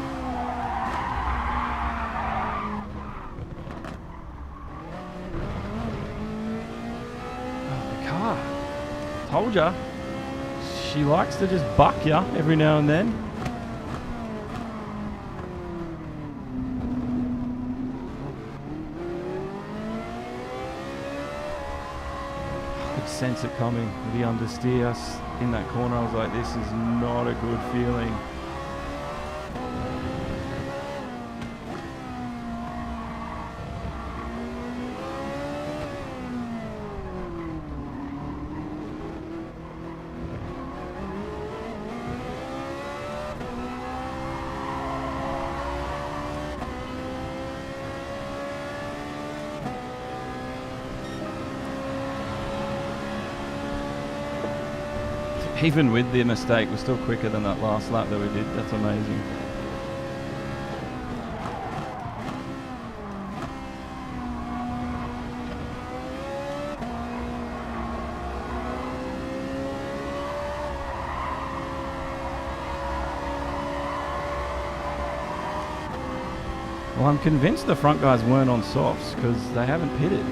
Oh, the car. Told ya. She likes to just buck ya every now and then. I could sense it coming with the understeer in that corner. I was like, this is not a good feeling. Even with the mistake, we're still quicker than that last lap that we did. That's amazing. Well, I'm convinced the front guys weren't on softs because they haven't pitted.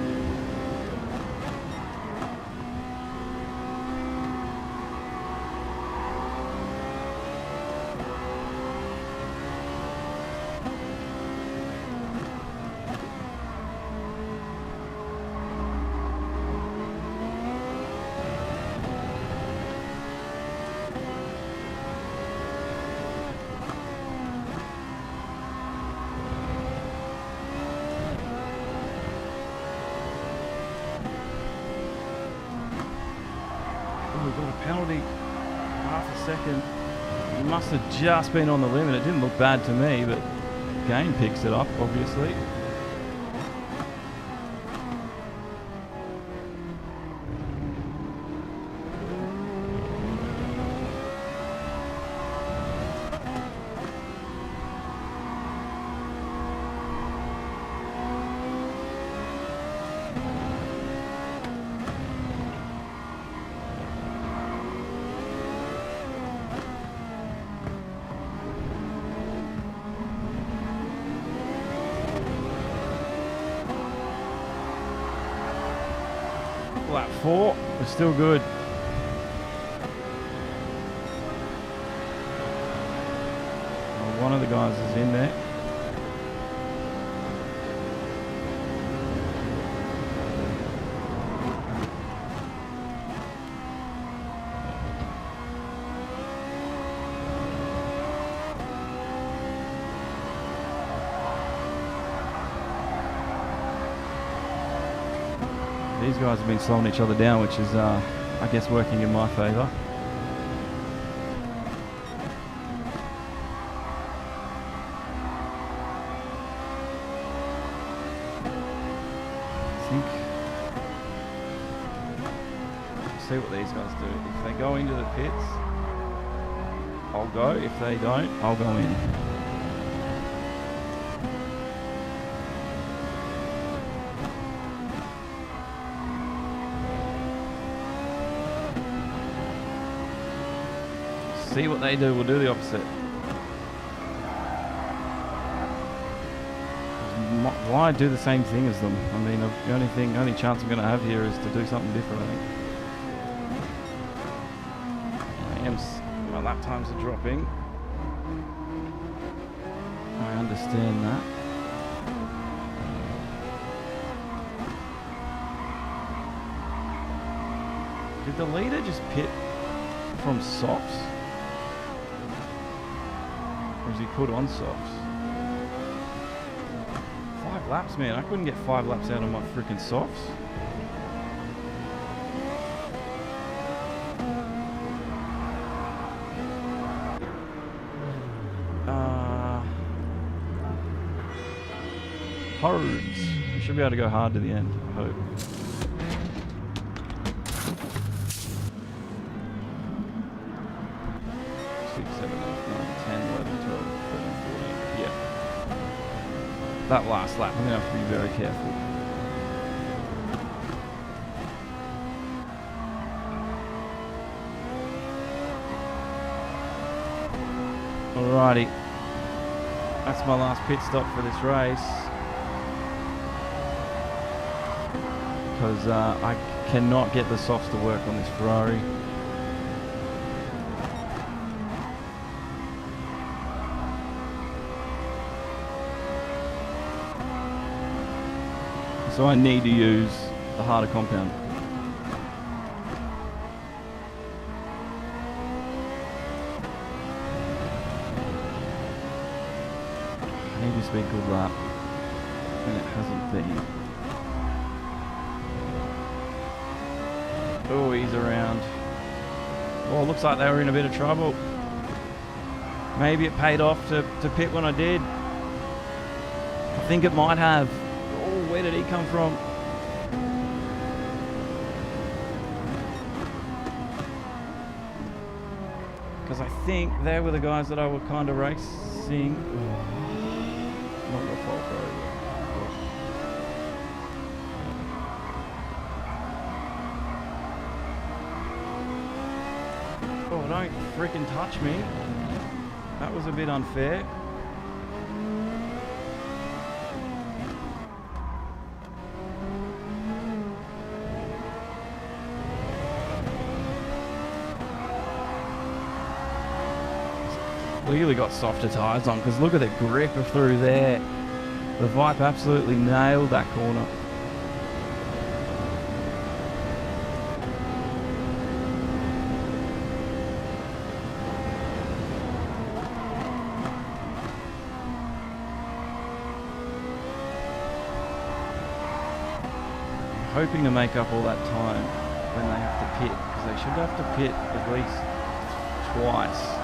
We got a penalty, half a second. It must have just been on the limit. It didn't look bad to me, but Game picks it up, obviously. Lap 4, we're still good. Well, one of the guys is in there. These guys have been slowing each other down, which is, I guess, working in my favour. See what these guys do. If they go into the pits, I'll go. If they don't, I'll go in. See what they do, we'll do the opposite. Why do the same thing as them? I mean, the only chance I'm going to have here is to do something different, I think. My lap times are dropping. I understand that. Did the leader just pit from softs? Or is he put on softs? 5 laps, man. I couldn't get 5 laps out of my freaking softs. Hards. We should be able to go hard to the end, I hope. 6, 7, 8, 9, 10, 11, 12, 13, 14. Yeah. That last lap, I'm going to have to be very careful. Alrighty. That's my last pit stop for this race. Because I cannot get the softs to work on this Ferrari. So I need to use the harder compound. I need this to be a good lap, and it hasn't been. Oh, he's around. Oh, looks like they were in a bit of trouble. Maybe it paid off to pit when I did. I think it might have. Oh, where did he come from? Because I think they were the guys that I were kind of racing. Oh, not the fault, bro. Oh, don't freaking touch me. That was a bit unfair. Clearly got softer tyres on, because look at the grip through there. The Vipe absolutely nailed that corner. Hoping to make up all that time when they have to pit, because they should have to pit at least twice.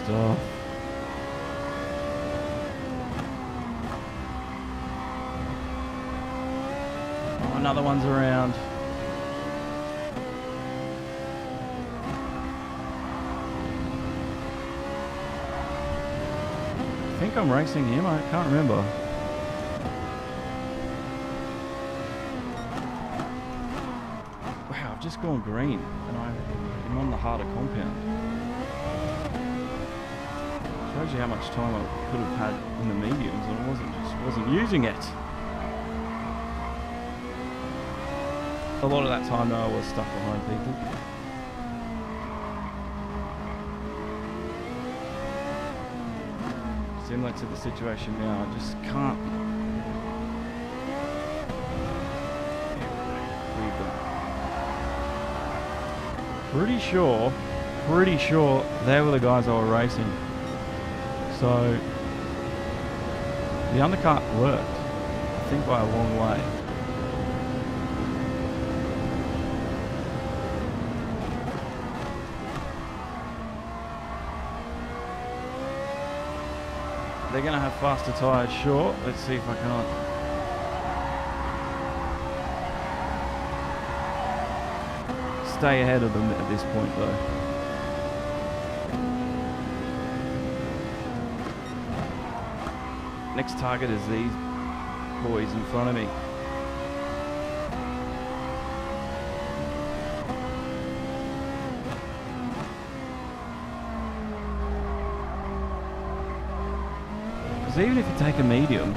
Stuff. Oh, another one's around. I'm racing him. I can't remember. Wow, I've just gone green and I'm on the harder compound. Shows you how much time I could have had in the mediums and I wasn't using it. A lot of that time though I was stuck behind people. Similar to the situation now, I just can't. Pretty sure they were the guys I were racing. So the undercut worked, I think, by a long way. They're going to have faster tyres short. Let's see if I can't. Stay ahead of them at this point though. Next target is these boys in front of me. Because even if you take a medium,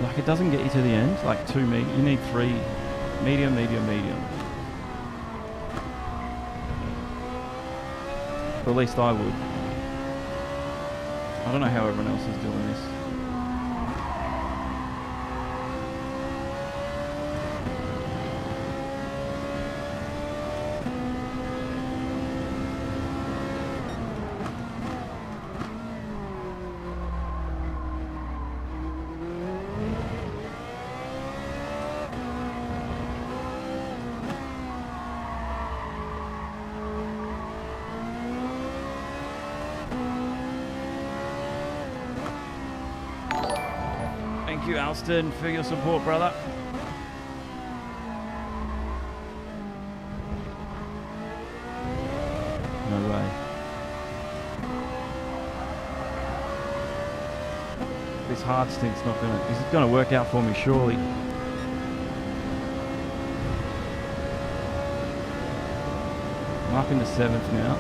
like, it doesn't get you to the end, like 2 you need 3, medium, medium, medium. Or at least I would. I don't know how everyone else is doing this. Thank you, Alston, for your support, brother. No way. This hard stint's not gonna. This is gonna work out for me, surely. I'm up into 7th now.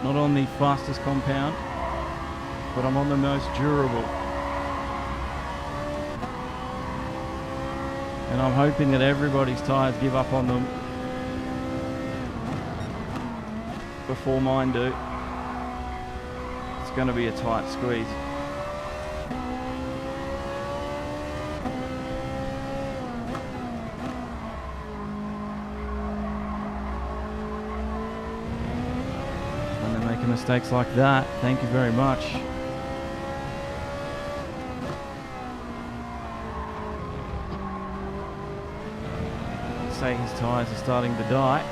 Not on the fastest compound, but I'm on the most durable. And I'm hoping that everybody's tyres give up on them before mine do. It's going to be a tight squeeze. Mistakes like that, thank you very much. Say his tyres are starting to die.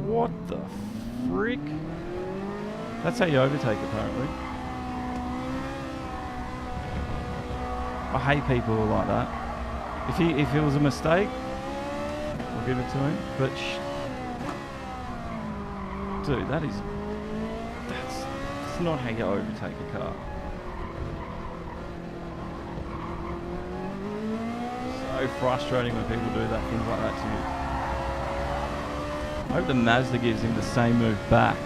What the frick? That's how you overtake, apparently. I hate people who are like that. If it was a mistake, I'll give it to him. But dude, that's not how you overtake a car. So frustrating when people do that, things like that to you. I hope the Mazda gives him the same move back.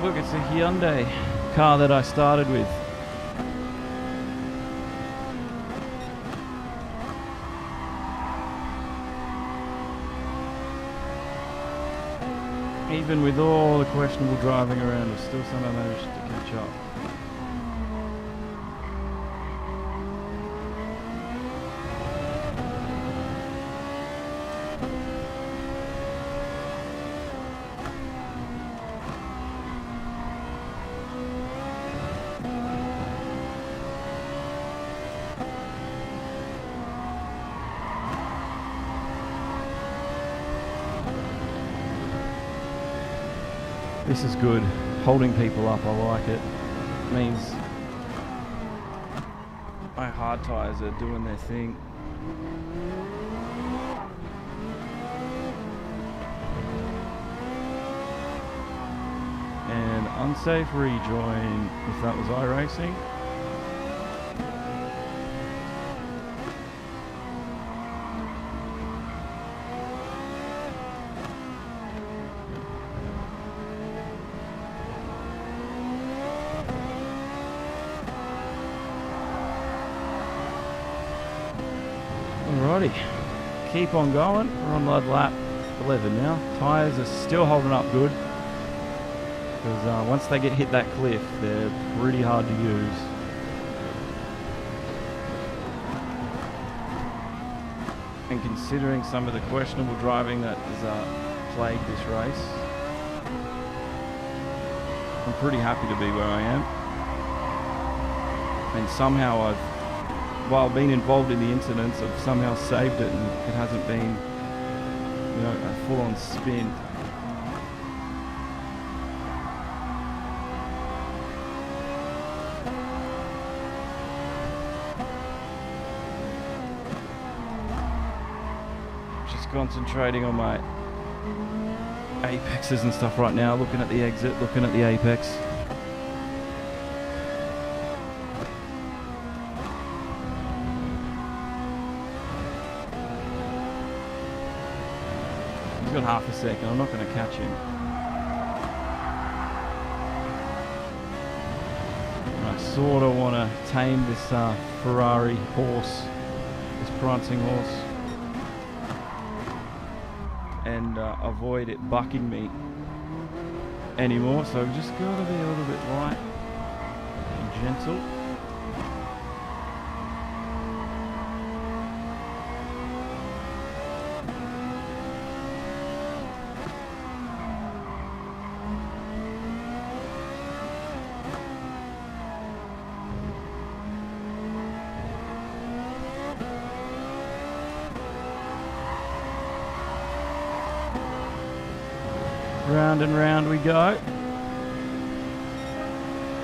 Look, it's a Hyundai car that I started with. Even with all the questionable driving around, I've still somehow managed to catch up. This is good. Holding people up, I like it. Means my hard tyres are doing their thing. And unsafe rejoin if that was iRacing. Alrighty, keep on going. We're on lap 11 now. Tyres are still holding up good because once they get hit that cliff, they're pretty hard to use. And considering some of the questionable driving that has plagued this race, I'm pretty happy to be where I am. And somehow I've, while being involved in the incidents, I've somehow saved it and it hasn't been, you know, a full-on spin. Just concentrating on my apexes and stuff right now, looking at the exit, looking at the apex. He's got half a second. I'm not going to catch him. I sort of want to tame this Ferrari horse, this prancing horse, and avoid it bucking me anymore. So I've just got to be a little bit light and gentle. Round and round we go.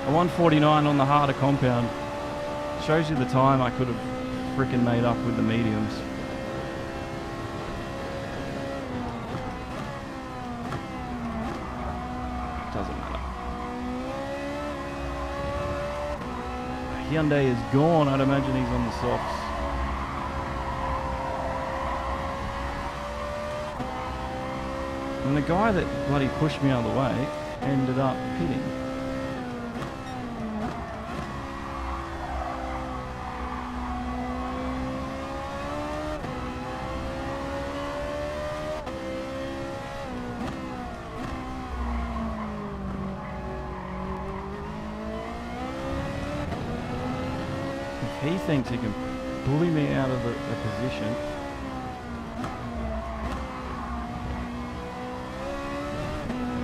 A 149 on the harder compound. Shows you the time I could have frickin' made up with the mediums. Doesn't matter. Hyundai is gone. I'd imagine he's on the softs. And the guy that bloody pushed me out of the way ended up pitting. If he thinks he can bully me out of the position,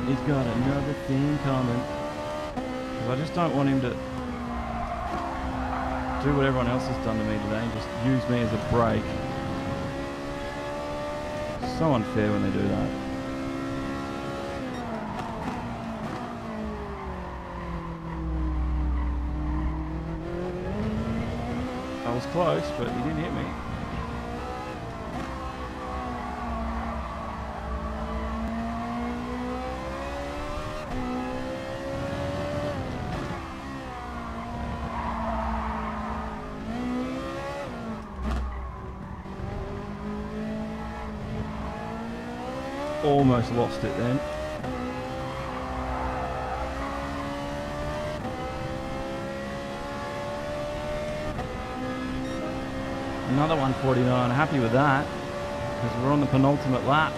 he's got another thing coming. Because I just don't want him to do what everyone else has done to me today and just use me as a brake. So unfair when they do that. I was close, but he didn't hit me. Almost lost it then. Another 149, happy with that, because we're on the penultimate lap.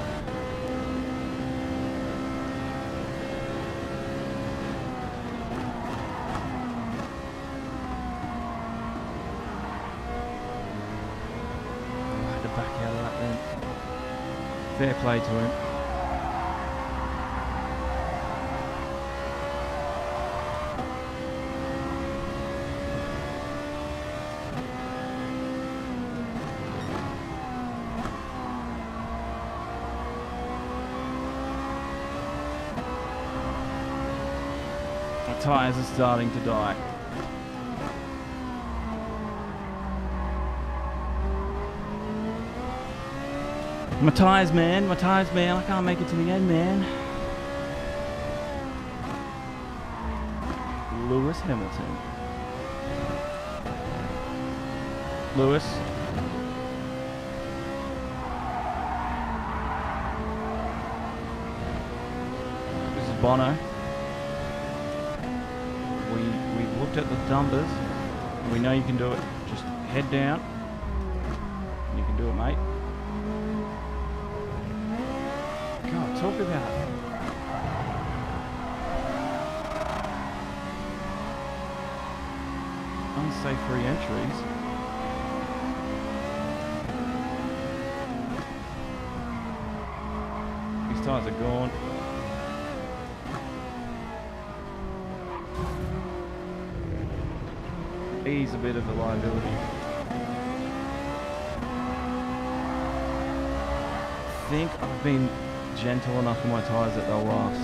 Fair play to him. My tyres are starting to die. My tyres, man. My tyres, man. I can't make it to the end, man. Lewis Hamilton. Lewis. This is Bono. We've looked at the numbers. We know you can do it. Just head down. You can do it, mate. God, talk about unsafe re-entries. These tyres are gone. He's a bit of a liability. I think I've been gentle enough on my tyres that they'll last.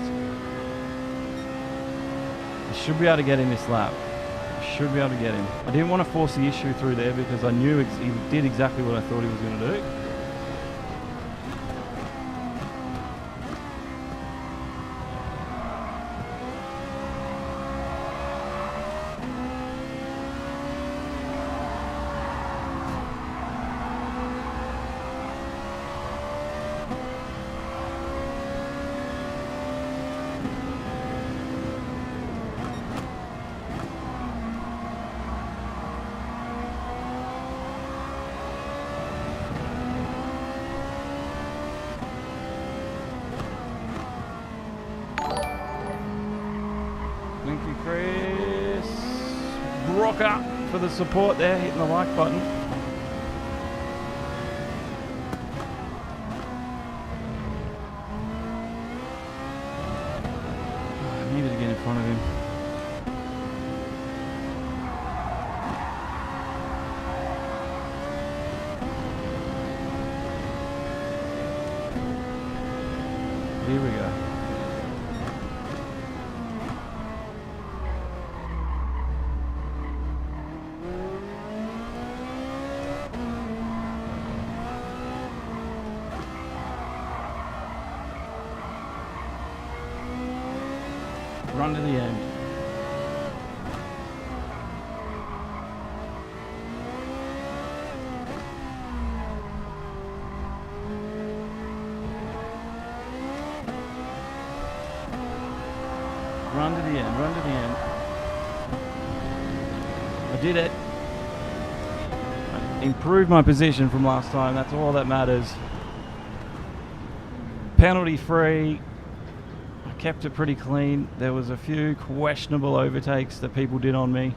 I should be able to get in this lap. I should be able to get him. I didn't want to force the issue through there because I knew he did exactly what I thought he was going to do. Thank you, Chris. Brocker for the support there, hitting the like button. I needed to get in front of him. Here we go. Run to the end. Run to the end, run to the end. I did it. I improved my position from last time, that's all that matters. Penalty free. Kept it pretty clean. There was a few questionable overtakes that people did on me,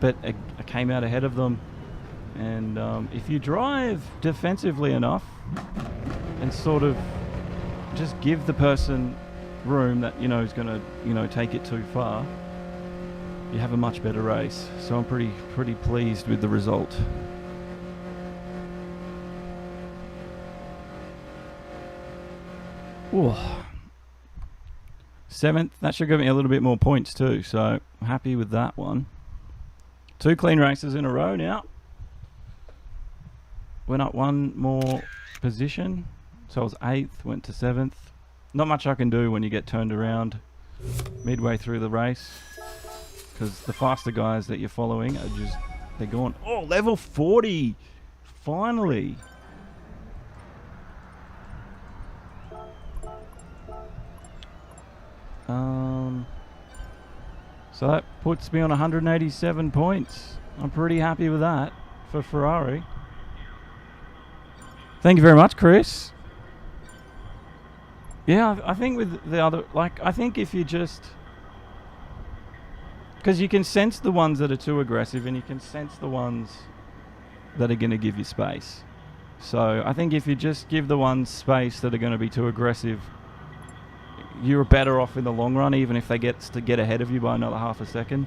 but I came out ahead of them. And if you drive defensively enough and sort of just give the person room that is going to take it too far, you have a much better race. So I'm pretty pleased with the result. Ooh. 7th, that should give me a little bit more points too, so I'm happy with that one. 2 clean races in a row now. Went up 1 more position, so I was 8th, went to 7th. Not much I can do when you get turned around midway through the race, because the faster guys that you're following are they're gone. Oh, level 40! Finally! So that puts me on 187 points. I'm pretty happy with that for Ferrari. Thank you very much, Chris. Yeah, I think with the other, I think if you just, because you can sense the ones that are too aggressive and you can sense the ones that are going to give you space. So I think if you just give the ones space that are going to be too aggressive, you're better off in the long run, even if they get ahead of you by another half a second,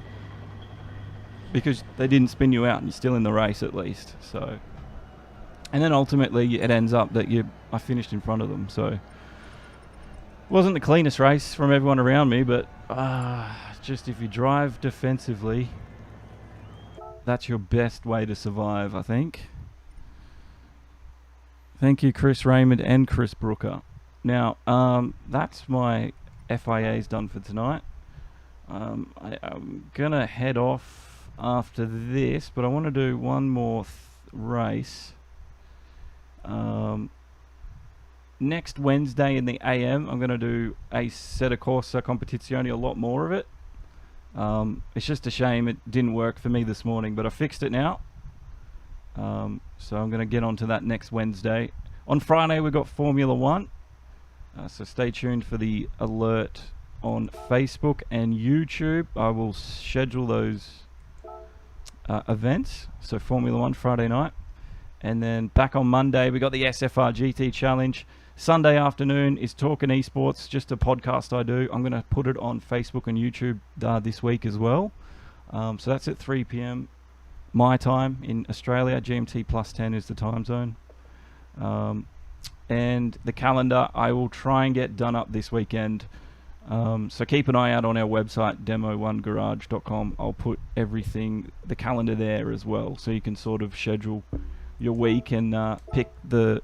because they didn't spin you out and you're still in the race at least. So, and then ultimately it ends up that I finished in front of them. So wasn't the cleanest race from everyone around me, but just if you drive defensively, that's your best way to survive, I think. Thank you, Chris Raymond and Chris Brooker. Now, that's my FIAs done for tonight. I'm going to head off after this, but I want to do one more race. Next Wednesday in the AM, I'm going to do a Sette Corsa Competizione, a lot more of it. It's just a shame it didn't work for me this morning, but I fixed it now. So I'm going to get onto that next Wednesday. On Friday, we've got Formula 1. So stay tuned for the alert on Facebook and YouTube. I will schedule those events. So Formula 1 Friday night. And then back on Monday, we got the SFR GT Challenge. Sunday afternoon is Talking Esports, just a podcast I do. I'm going to put it on Facebook and YouTube this week as well. So that's at 3 p.m. my time in Australia. GMT plus 10 is the time zone. And the calendar I will try and get done up this weekend. So keep an eye out on our website, demo1garage.com. I'll put everything, the calendar there as well, so you can sort of schedule your week and pick the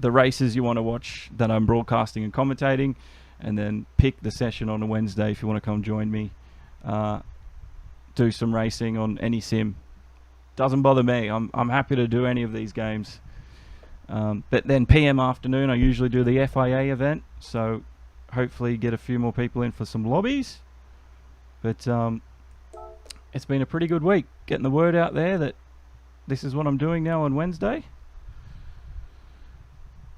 races you want to watch that I'm broadcasting and commentating, and then pick the session on a Wednesday if you want to come join me. Do some racing on any sim. Doesn't bother me. I'm happy to do any of these games. But then PM afternoon, I usually do the FIA event, so hopefully get a few more people in for some lobbies. But it's been a pretty good week, getting the word out there that this is what I'm doing now on Wednesday.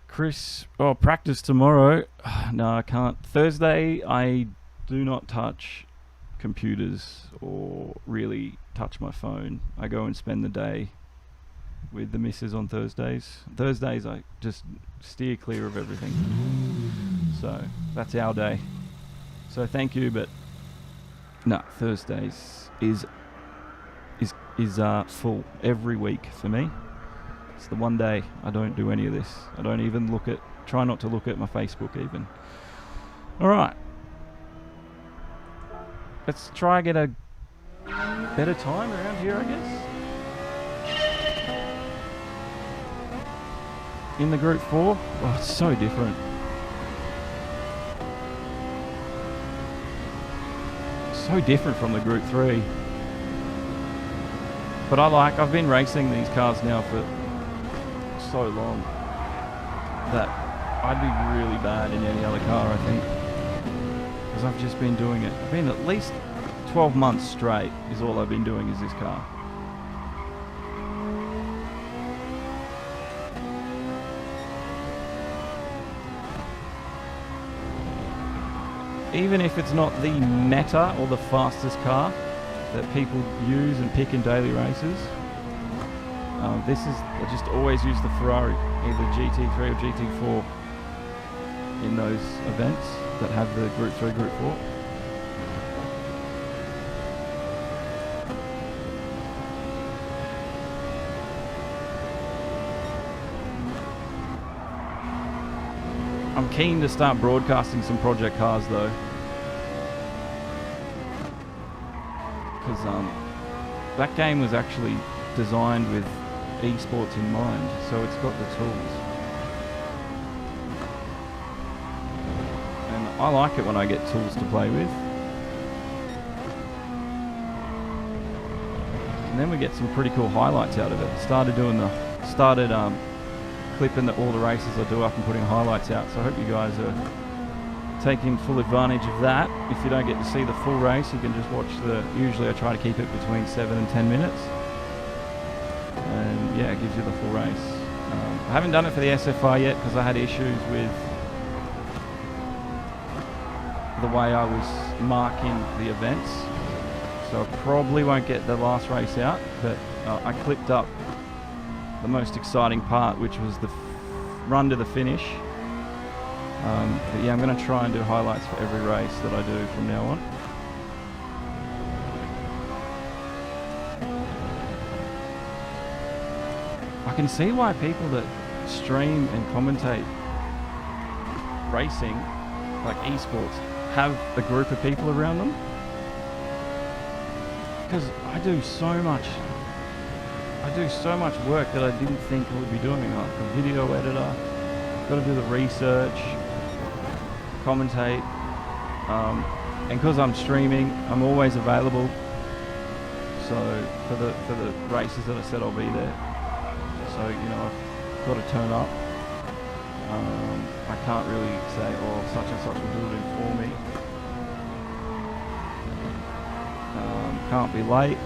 Chris, practice tomorrow. No, I can't. Thursday, I do not touch computers or really touch my phone. I go and spend the day with the missus on Thursdays. Thursdays, I just steer clear of everything. So that's our day. So thank you, but no, Thursdays is full every week for me. It's the one day I don't do any of this. I don't even try not to look at my Facebook even. Alright. Let's try and get a better time around here, I guess. In the Group 4. Oh, it's so different. So different from the Group 3. But I've been racing these cars now for so long that I'd be really bad in any other car, I think, because I've just been doing it. I've been at least 12 months straight is all I've been doing is this car. Even if it's not the meta or the fastest car that people use and pick in daily races, I just always use the Ferrari, either GT3 or GT4 in those events that have the Group 3, Group 4. I'm keen to start broadcasting some project cars though, because that game was actually designed with eSports in mind, so it's got the tools. And I like it when I get tools to play with. And then we get some pretty cool highlights out of it. Started clipping all the races I do up and putting highlights out, so I hope you guys are taking full advantage of that. If you don't get to see the full race, you can just watch usually I try to keep it between 7 and 10 minutes. And yeah, it gives you the full race. I haven't done it for the SFR yet because I had issues with the way I was marking the events. So I probably won't get the last race out, but I clipped up the most exciting part, which was the run to the finish. But yeah, I'm going to try and do highlights for every race that I do from now on. I can see why people that stream and commentate racing, like eSports, have a group of people around them. Because I do so much work that I didn't think I would be doing. Like a video editor, got to do the research, commentate, and because I'm streaming, I'm always available. So for the races that I said I'll be there. So I've got to turn up. I can't really say, oh, such and such will do it for me. Can't be late.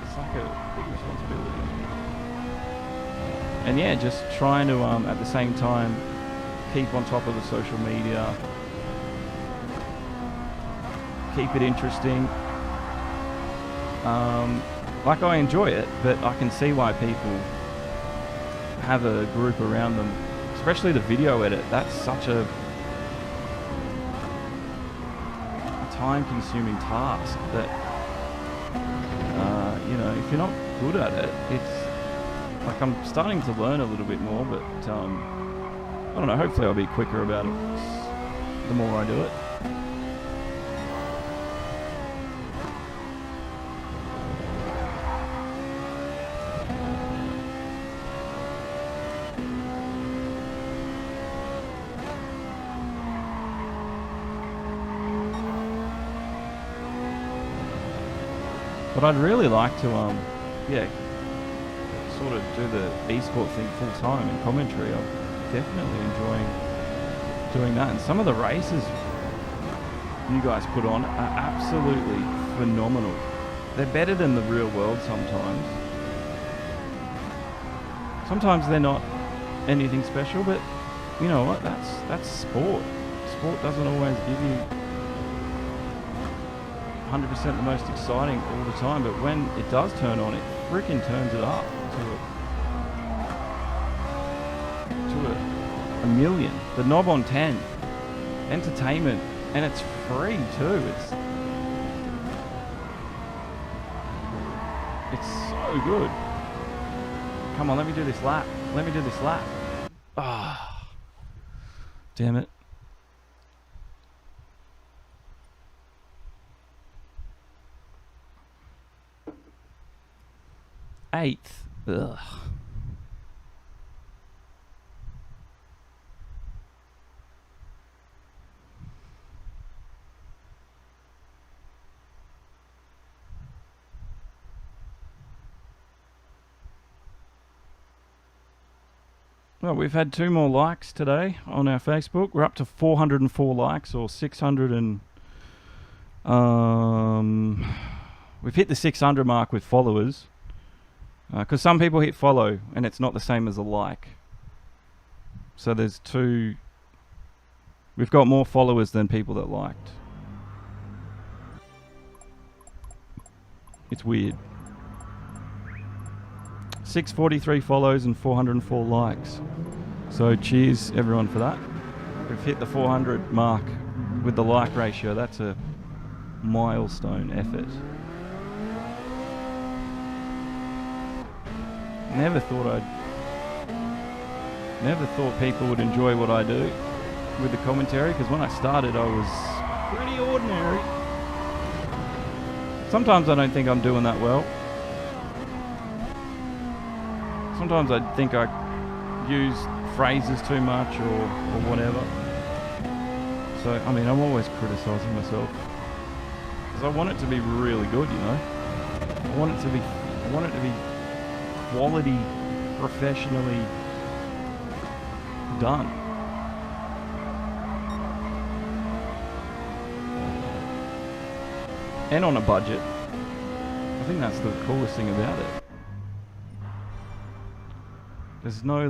It's like a big responsibility. And yeah, just trying to at the same time keep on top of the social media, keep it interesting. Like I enjoy it, but I can see why people have a group around them, especially the video edit. That's such a time-consuming task that if you're not good at it, it's like I'm starting to learn a little bit more, but I don't know, hopefully I'll be quicker about it the more I do it. But I'd really like to, sort of do the eSport thing full time in commentary. I'm definitely enjoying doing that. And some of the races you guys put on are absolutely phenomenal. They're better than the real world sometimes. Sometimes they're not anything special, but you know what? That's sport. Sport doesn't always give you 100% the most exciting all the time, but when it does turn on, it freaking turns it up to a million. The knob on 10, entertainment, and it's free too. It's so good. Come on, let me do this lap. Ah, damn it. 8th. Ugh. Well, we've had 2 more likes today on our Facebook. We're up to 404 likes, or 600 and we've hit the 600 mark with followers. Because some people hit follow and it's not the same as a like. So there's 2. We've got more followers than people that liked. It's weird. 643 follows and 404 likes. So cheers everyone for that. We've hit the 400 mark with the like ratio. That's a milestone effort. Never thought people would enjoy what I do with the commentary, because when I started I was pretty ordinary. Sometimes I don't think I'm doing that well. Sometimes I think I use phrases too much or whatever. So, I mean, I'm always criticising myself, because I want it to be really good, you know. I want it to be quality, professionally done. And on a budget. I think that's the coolest thing about it. There's no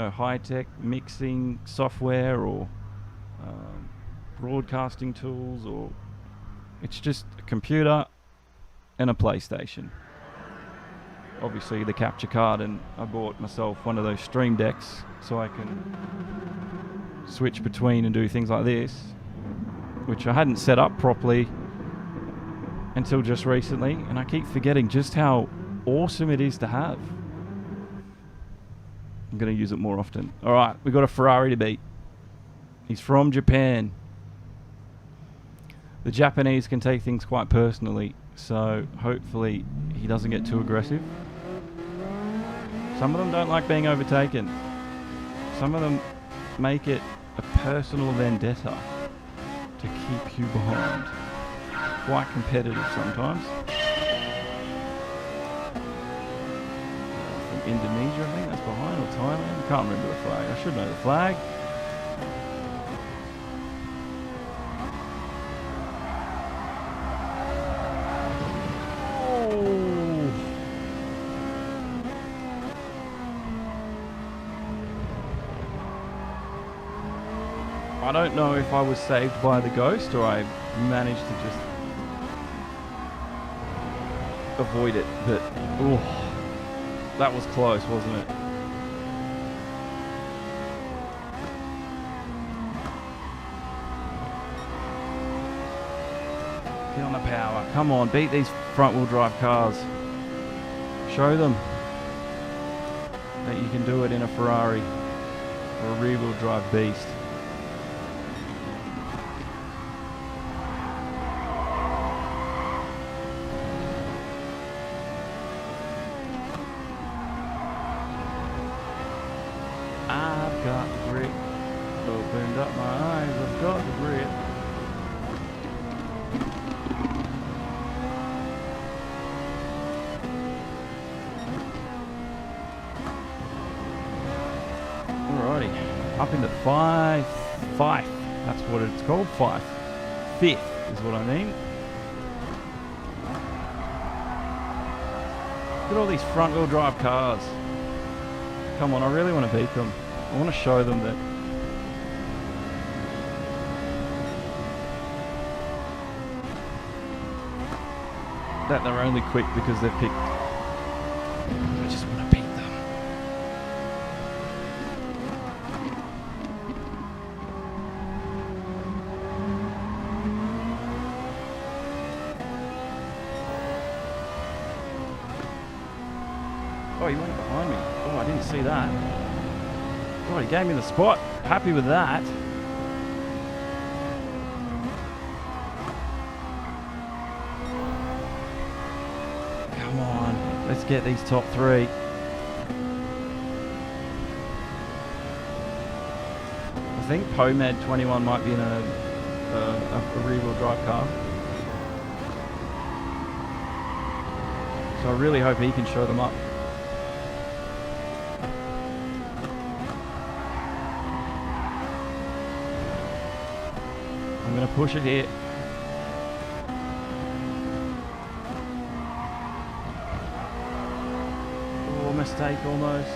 high-tech mixing software or broadcasting tools, or it's just a computer and a PlayStation. obviously the capture card, and I bought myself one of those stream decks so I can switch between and do things like this, which I hadn't set up properly until just recently, and I keep forgetting just how awesome it is to have. I'm going to use it more often. Alright, we've got a Ferrari to beat. He's from Japan. The Japanese can take things quite personally, so hopefully he doesn't get too aggressive. Some of them don't like being overtaken. Some of them make it a personal vendetta to keep you behind. Quite competitive sometimes. From Indonesia, I think that's behind, or Thailand. I can't remember the flag. I should know the flag. I don't know if I was saved by the ghost or I managed to just avoid it, but that was close, wasn't it? Get on the power. Come on, beat these front-wheel drive cars. Show them that you can do it in a Ferrari or a rear-wheel drive beast. I've got the grit. Opened up my eyes. I've got the grit. Alrighty. Up into five. That's what it's called. Fifth is what I mean. Look at all these front wheel drive cars. Come on, I really want to beat them. I want to show them that they're only quick because they're picked. I just want to beat them. Oh, he went behind me. Oh, I didn't see that. God, he gave me the spot. Happy with that. Come on. Let's get these top three. I think Pomed 21 might be in a rear-wheel drive car. So I really hope he can show them up. I'm going to push it here. Oh, mistake almost.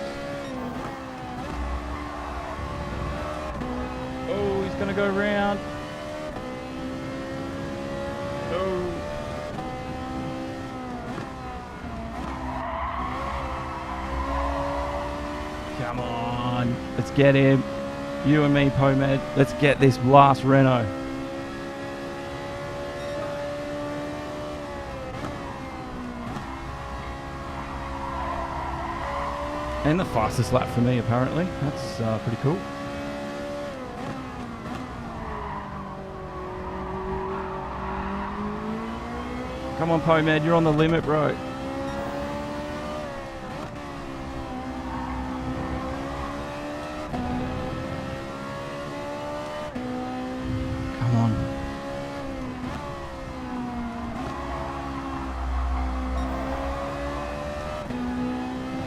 Oh, he's going to go round. Oh. Come on. Let's get him. You and me, Pomed. Let's get this last Renault. And the fastest lap for me, apparently. That's pretty cool. Come on, Pomed, you're on the limit, bro. Come on.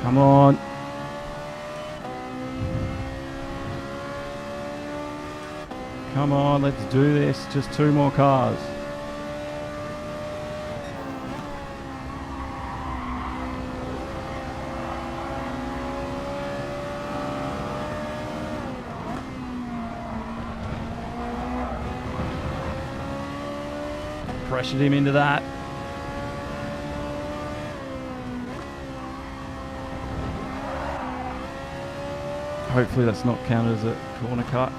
Come on. Come on, let's do this. Just two more cars. Pressured him into that. Hopefully that's not counted as a corner cut.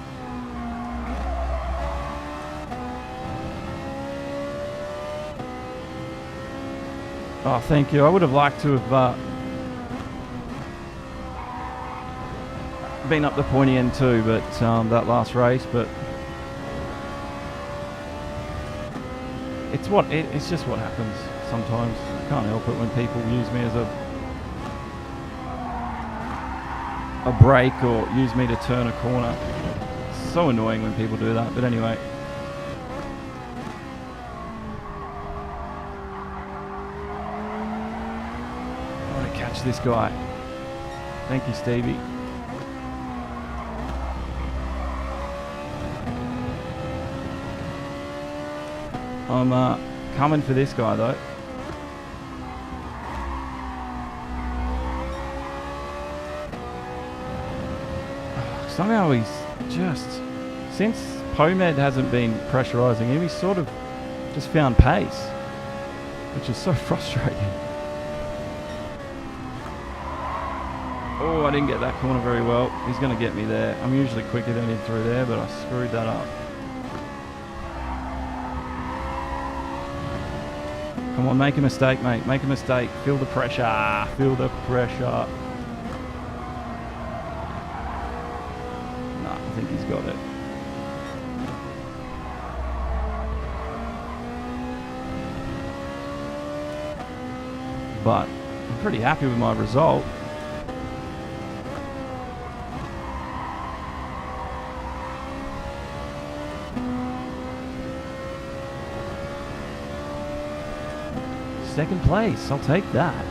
Oh, thank you. I would have liked to have been up the pointy end too, but that last race, but it's just what happens sometimes. I can't help it when people use me as a brake or use me to turn a corner. It's so annoying when people do that, but anyway. I want to catch this guy. Thank you, Stevie. I'm coming for this guy though. Somehow he's just, since Pomed hasn't been pressurising him, he's sort of just found pace, which is so frustrating. Oh, I didn't get that corner very well. He's going to get me there. I'm usually quicker than him through there, but I screwed that up. Come on, make a mistake, mate. Make a mistake. Feel the pressure. Feel the pressure. Nah, I think he's got it. But I'm pretty happy with my result. Second place, I'll take that.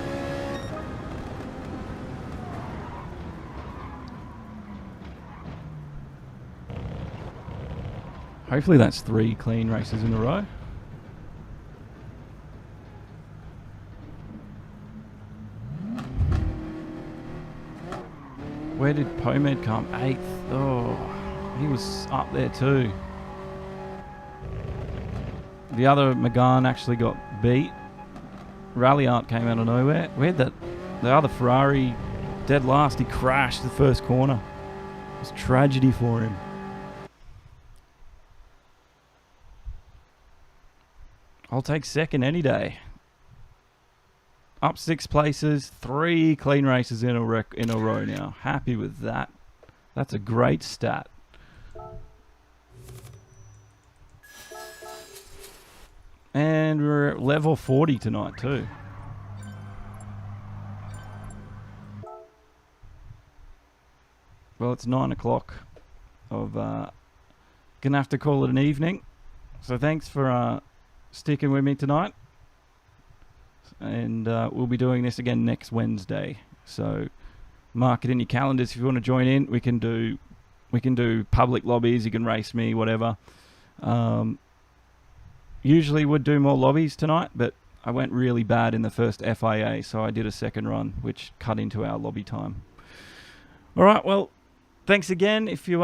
Hopefully that's 3 clean races in a row. Where did Pomed come? 8th. Oh, he was up there too. The other Magan actually got beat. Ralliart came out of nowhere. Where'd the other Ferrari dead last? He crashed the first corner. It was tragedy for him. I'll take second any day. Up 6 places, 3 clean races in a row now. Happy with that. That's a great stat. And we're at level 40 tonight too. Well, it's 9 o'clock. Gonna have to call it an evening. So thanks for sticking with me tonight. And we'll be doing this again next Wednesday. So mark it in your calendars if you want to join in. We can do public lobbies. You can race me, whatever. Usually would do more lobbies tonight, but I went really bad in the first FIA, so I did a second run, which cut into our lobby time. All right, well, thanks again. If you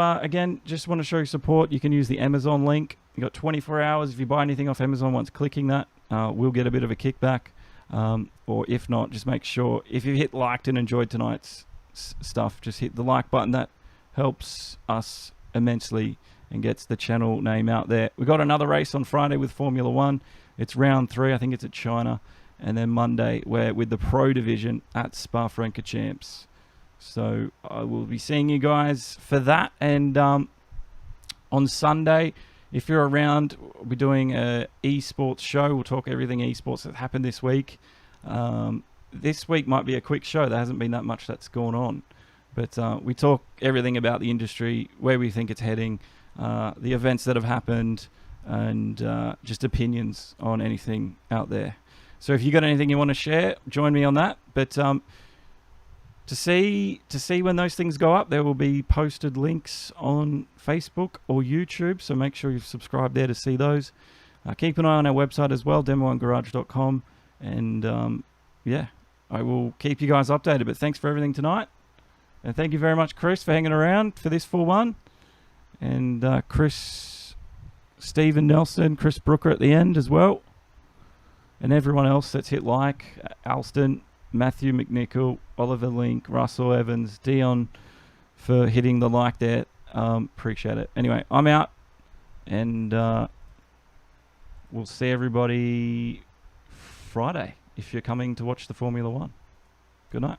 just want to show your support, you can use the Amazon link. You got 24 hours. If you buy anything off Amazon once clicking that, we'll get a bit of a kickback. Or if not, just make sure, if you hit liked and enjoyed tonight's stuff, just hit the like button. That helps us immensely and gets the channel name out there. We got another race on Friday with Formula 1. It's round 3. I think it's at China. And then Monday, we're with the Pro Division at Spa-Francorchamps. So I will be seeing you guys for that. And on Sunday, if you're around, we'll be doing a eSports show. We'll talk everything eSports that happened this week. This week might be a quick show. There hasn't been that much that's gone on. But we talk everything about the industry, where we think it's heading, the events that have happened, and just opinions on anything out there. So if you got anything you want to share, join me on that. But to see when those things go up, there will be posted links on Facebook or YouTube. So make sure you've subscribed there to see those. Keep an eye on our website as well, demo1garage.com. And yeah, I will keep you guys updated. But thanks for everything tonight. And thank you very much, Chris, for hanging around for this full one. And Chris, Stephen Nelson, Chris Brooker at the end as well. And everyone else that's hit like, Alston, Matthew McNichol, Oliver Link, Russell Evans, Dion, for hitting the like there. Appreciate it. Anyway, I'm out, and we'll see everybody Friday if you're coming to watch the Formula One. Good night.